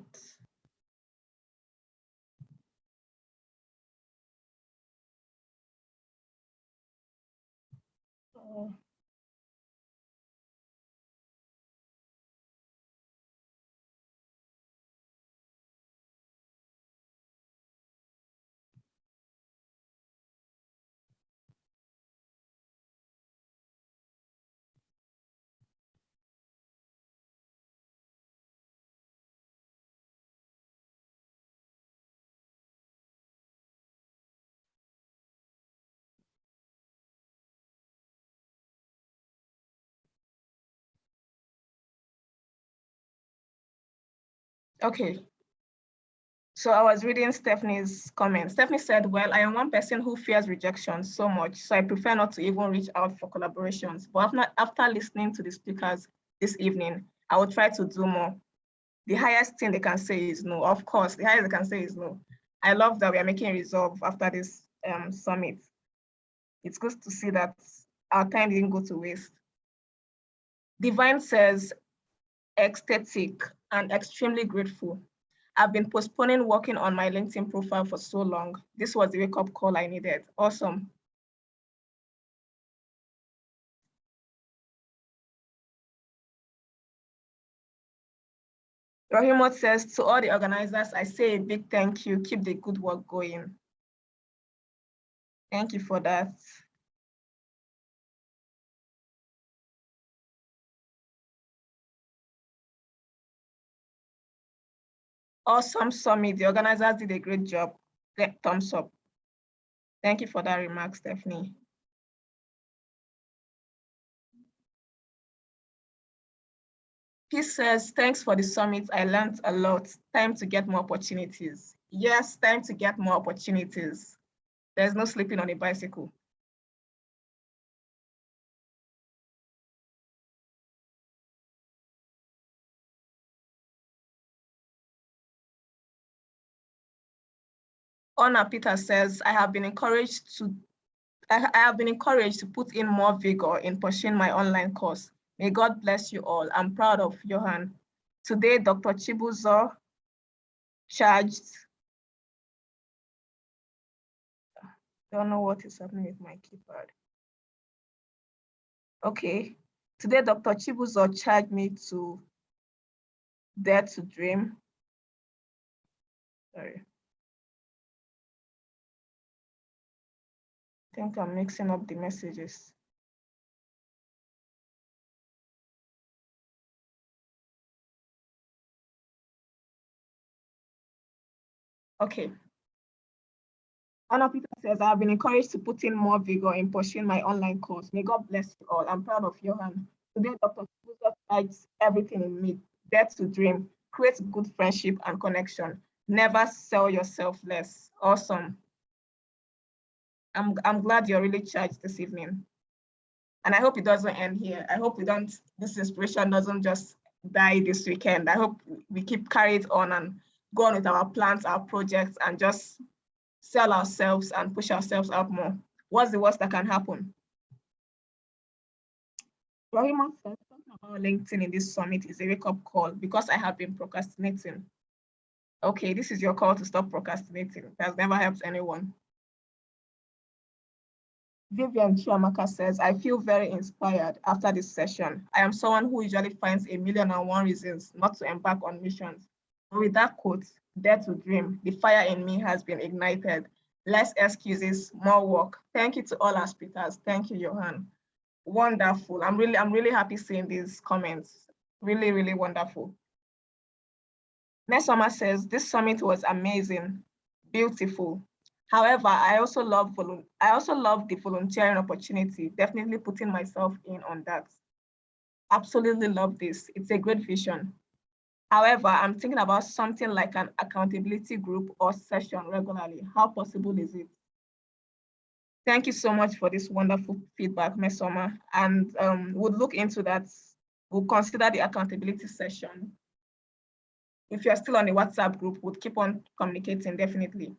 Okay. So I was reading Stephanie's comment. Stephanie said, well, I am one person who fears rejection so much, so I prefer not to even reach out for collaborations. But after listening to the speakers this evening, I will try to do more. The highest thing they can say is no. Of course, the highest they can say is no. I love that we are making a resolve after this summit. It's good to see that our time didn't go to waste. Divine says, ecstatic and extremely grateful. I've been postponing working on my LinkedIn profile for so long. This was the wake-up call I needed. Awesome. Rahimot says, to all the organizers, I say a big thank you. Keep the good work going. Thank you for that. Awesome summit. The organizers did a great job. Thumbs up. Thank you for that remark, Stephanie. He says, thanks for the summit. I learned a lot. Time to get more opportunities. Yes, time to get more opportunities. There's no sleeping on a bicycle. Honor Peter says, I have been encouraged to put in more vigor in pursuing my online course. May God bless you all. I'm proud of Johan. Today, Dr. Chibuzo charged, don't know what is happening with my keypad. Okay, today, Dr. Chibuzo charged me to Dare to Dream. Sorry. I think I'm mixing up the messages. Okay. Anna Peter says, I have been encouraged to put in more vigor in pursuing my online course. May God bless you all. I'm proud of Johan. Today, Dr. Chibuzo hides everything in me. Dare to dream, create good friendship and connection. Never sell yourself less. Awesome. I'm glad you're really charged this evening. And I hope it doesn't end here. I hope this inspiration doesn't just die this weekend. I hope we keep carried on and go on with our plans, our projects, and just sell ourselves and push ourselves out more. What's the worst that can happen? Rahima says, talking about LinkedIn in this summit is a wake-up call because I have been procrastinating. Okay, this is your call to stop procrastinating. It has never helped anyone. Vivian Chiamaka says, I feel very inspired after this session. I am someone who usually finds 1,000,001 reasons not to embark on missions. But with that quote, dare to dream, the fire in me has been ignited. Less excuses, more work. Thank you to all our speakers. Thank you, Johan. Wonderful. I'm really happy seeing these comments. Really, really wonderful. Nesoma says, this summit was amazing, beautiful. However, I also love the volunteering opportunity, definitely putting myself in on that. Absolutely love this. It's a great vision. However, I'm thinking about something like an accountability group or session regularly. How possible is it? Thank you so much for this wonderful feedback, Mesoma. And we'll look into that. We'll consider the accountability session. If you're still on the WhatsApp group, we'll keep on communicating, definitely.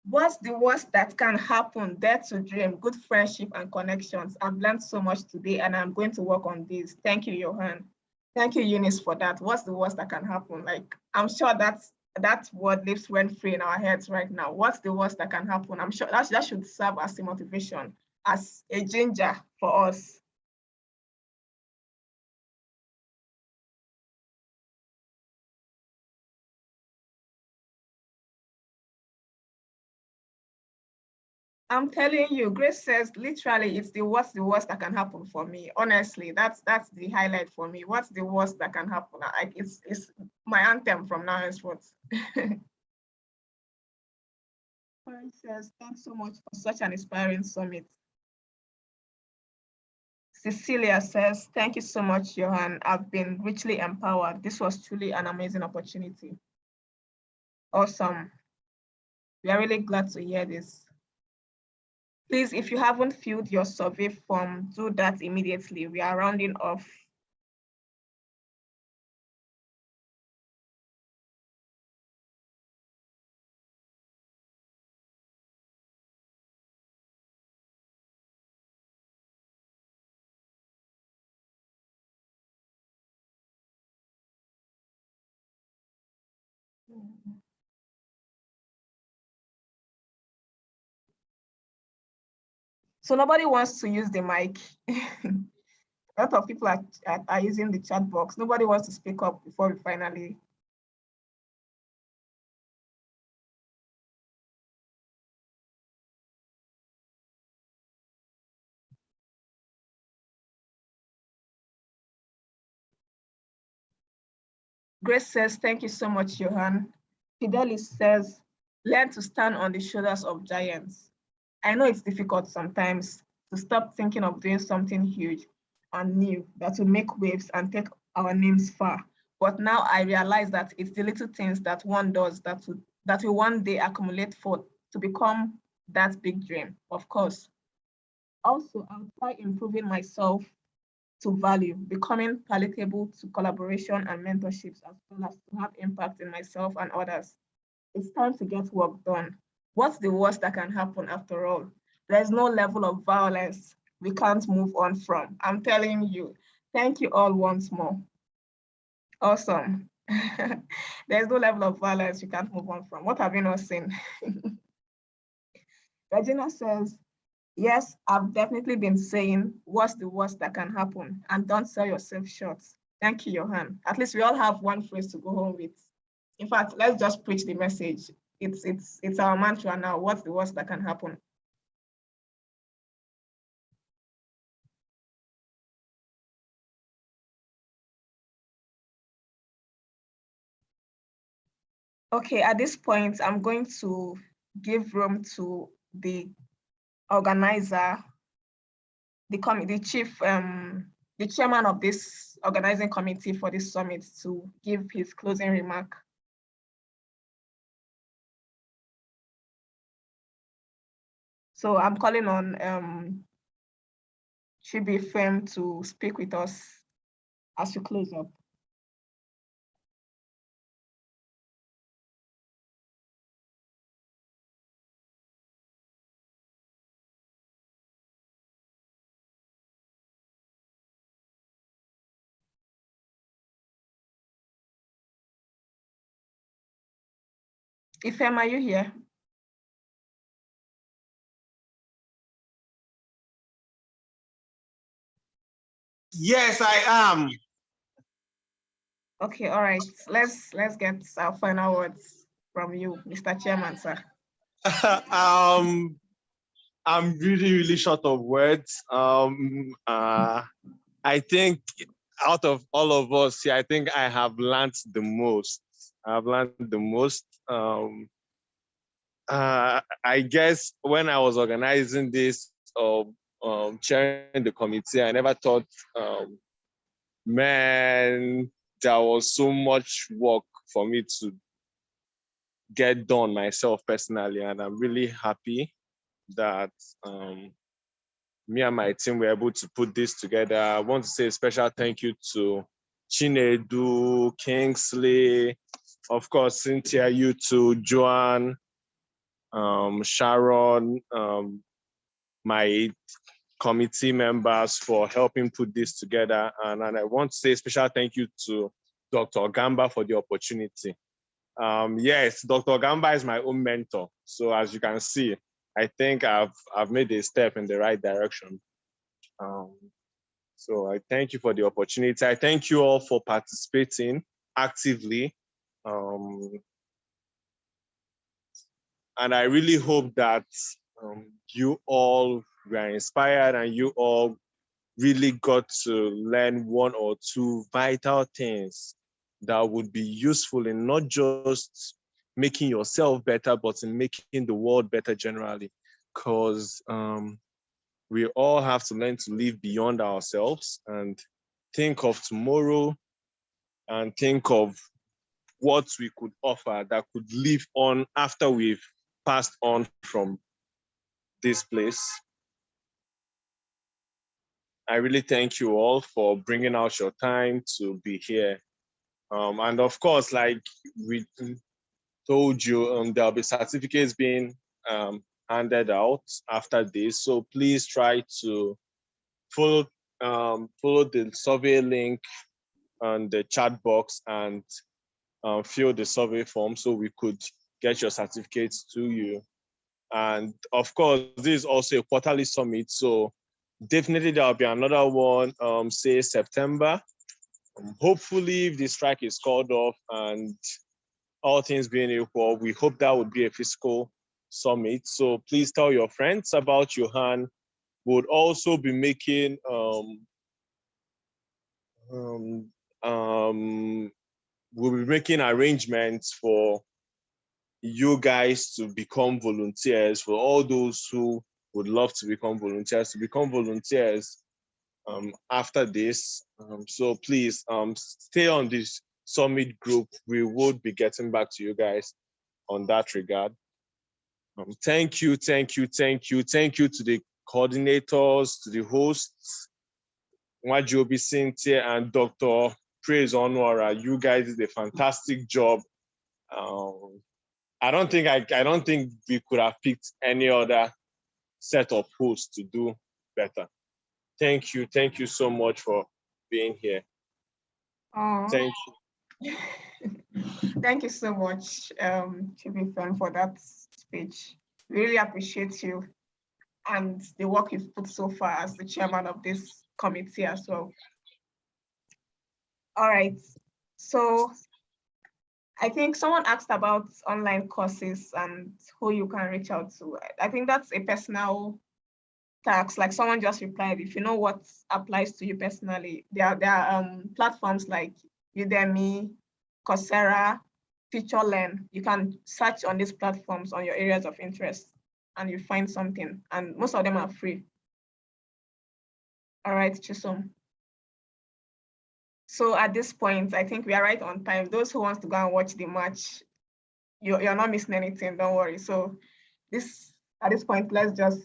What's the worst that can happen? Dare to dream, good friendship and connections. I've learned so much today and I'm going to work on this. Thank you, Johan. Thank you, Eunice, for that. What's the worst that can happen? Like, I'm sure that word lives rent free in our heads right now. What's the worst that can happen? I'm sure that should serve as a motivation, as a ginger for us. I'm telling you, Grace says, literally, it's what's the worst that can happen for me. Honestly, that's the highlight for me. What's the worst that can happen? It's my anthem from now henceforth. Karen says, thanks so much for such an inspiring summit. Cecilia says, thank you so much, Johan. I've been richly empowered. This was truly an amazing opportunity. Awesome. We are really glad to hear this. Please, if you haven't filled your survey form, do that immediately. We are rounding off. So nobody wants to use the mic. A lot of people are using the chat box. Nobody wants to speak up before we finally. Grace says, thank you so much, Johan. Fidelis says, learn to stand on the shoulders of giants. I know it's difficult sometimes to stop thinking of doing something huge and new that will make waves and take our names far. But now I realize that it's the little things that one does that will one day accumulate to become that big dream, of course. Also, I'll try improving myself to value, becoming palatable to collaboration and mentorships, as well as to have impact in myself and others. It's time to get work done. What's the worst that can happen after all? There's no level of violence we can't move on from. I'm telling you. Thank you all once more. Awesome. There's no level of violence you can't move on from. What have you not seen? Regina says, yes, I've definitely been saying what's the worst that can happen, and don't sell yourself short. Thank you, Johan. At least we all have one phrase to go home with. In fact, let's just preach the message. It's our mantra now. What's the worst that can happen? Okay, at this point, I'm going to give room to the organizer, the chief the chairman of this organizing committee for this summit to give his closing remark. So I'm calling on Chibi Fem to speak with us as we close up. Ifem, are you here? Yes, I am. Okay, all right. Let's get our final words from you, Mr. Chairman, sir. I'm really short of words. I think out of all of us here, I think I have learned the most. I've learned the most. I guess when I was organizing this chairing the committee, I never thought, man, there was so much work for me to get done myself personally, and I'm really happy that me and my team were able to put this together. I want to say a special thank you to Chinedu, Kingsley, of course, Cynthia, you too, Joanne, Sharon, my committee members for helping put this together. And I want to say a special thank you to Dr. Gamba for the opportunity. Yes, Dr. Gamba is my own mentor. So as you can see, I think I've made a step in the right direction. So I thank you for the opportunity. I thank you all for participating actively. And I really hope that you all were inspired and you all really got to learn one or two vital things that would be useful in not just making yourself better, but in making the world better generally. Because we all have to learn to live beyond ourselves and think of tomorrow and think of what we could offer that could live on after we've passed on from this place. I really thank you all for bringing out your time to be here. And of course, like we told you, there'll be certificates being handed out after this. So please try to follow the survey link on the chat box and fill the survey form so we could get your certificates to you. And of course, this is also a quarterly summit. So definitely there'll be another one, say September. Hopefully, if the strike is called off and all things being equal, we hope that would be a physical summit. So please tell your friends about Johan. We'll also be making we'll be making arrangements for you guys to become volunteers, for all those who would love to become volunteers after this. So please stay on this summit group. We would be getting back to you guys on that regard. Thank you to the coordinators, to the hosts, Wajobi, Cynthia, and Dr. Praise Onwara. You guys did a fantastic job. I don't think we could have picked any other set of hosts to do better. Thank you so much for being here. Thank you. Thank you so much, Chibi Fem, for that speech. Really appreciate you and the work you've put so far as the chairman of this committee as well. All right, so I think someone asked about online courses and who you can reach out to. I think that's a personal task. Like someone just replied, if you know what applies to you personally, there are platforms like Udemy, Coursera, FutureLearn. You can search on these platforms on your areas of interest and you find something, and most of them are free. All right, Chisom. So at this point, I think we are right on time. Those who wants to go and watch the match, you're not missing anything, don't worry. So at this point, let's just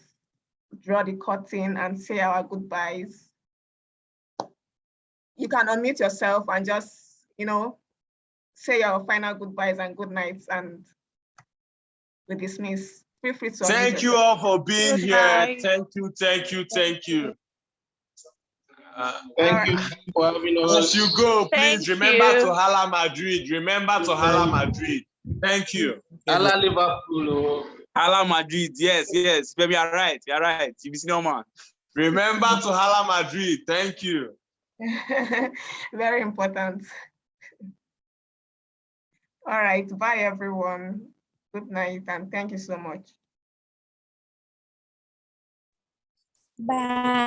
draw the curtain and say our goodbyes. You can unmute yourself and just, say your final goodbyes and good nights, and we dismiss. Feel free to unmute Thank you yourself. all for being here. Bye. Thank you. Thank you for having us. As you go, please Thank remember you. to Hala Madrid. Remember to Hala Madrid. Thank you. Hala Liverpool. Hala Madrid. Yes, baby, you're right. You see no man. Remember to Hala Madrid. Thank you. Very important. All right, bye everyone. Good night and thank you so much. Bye.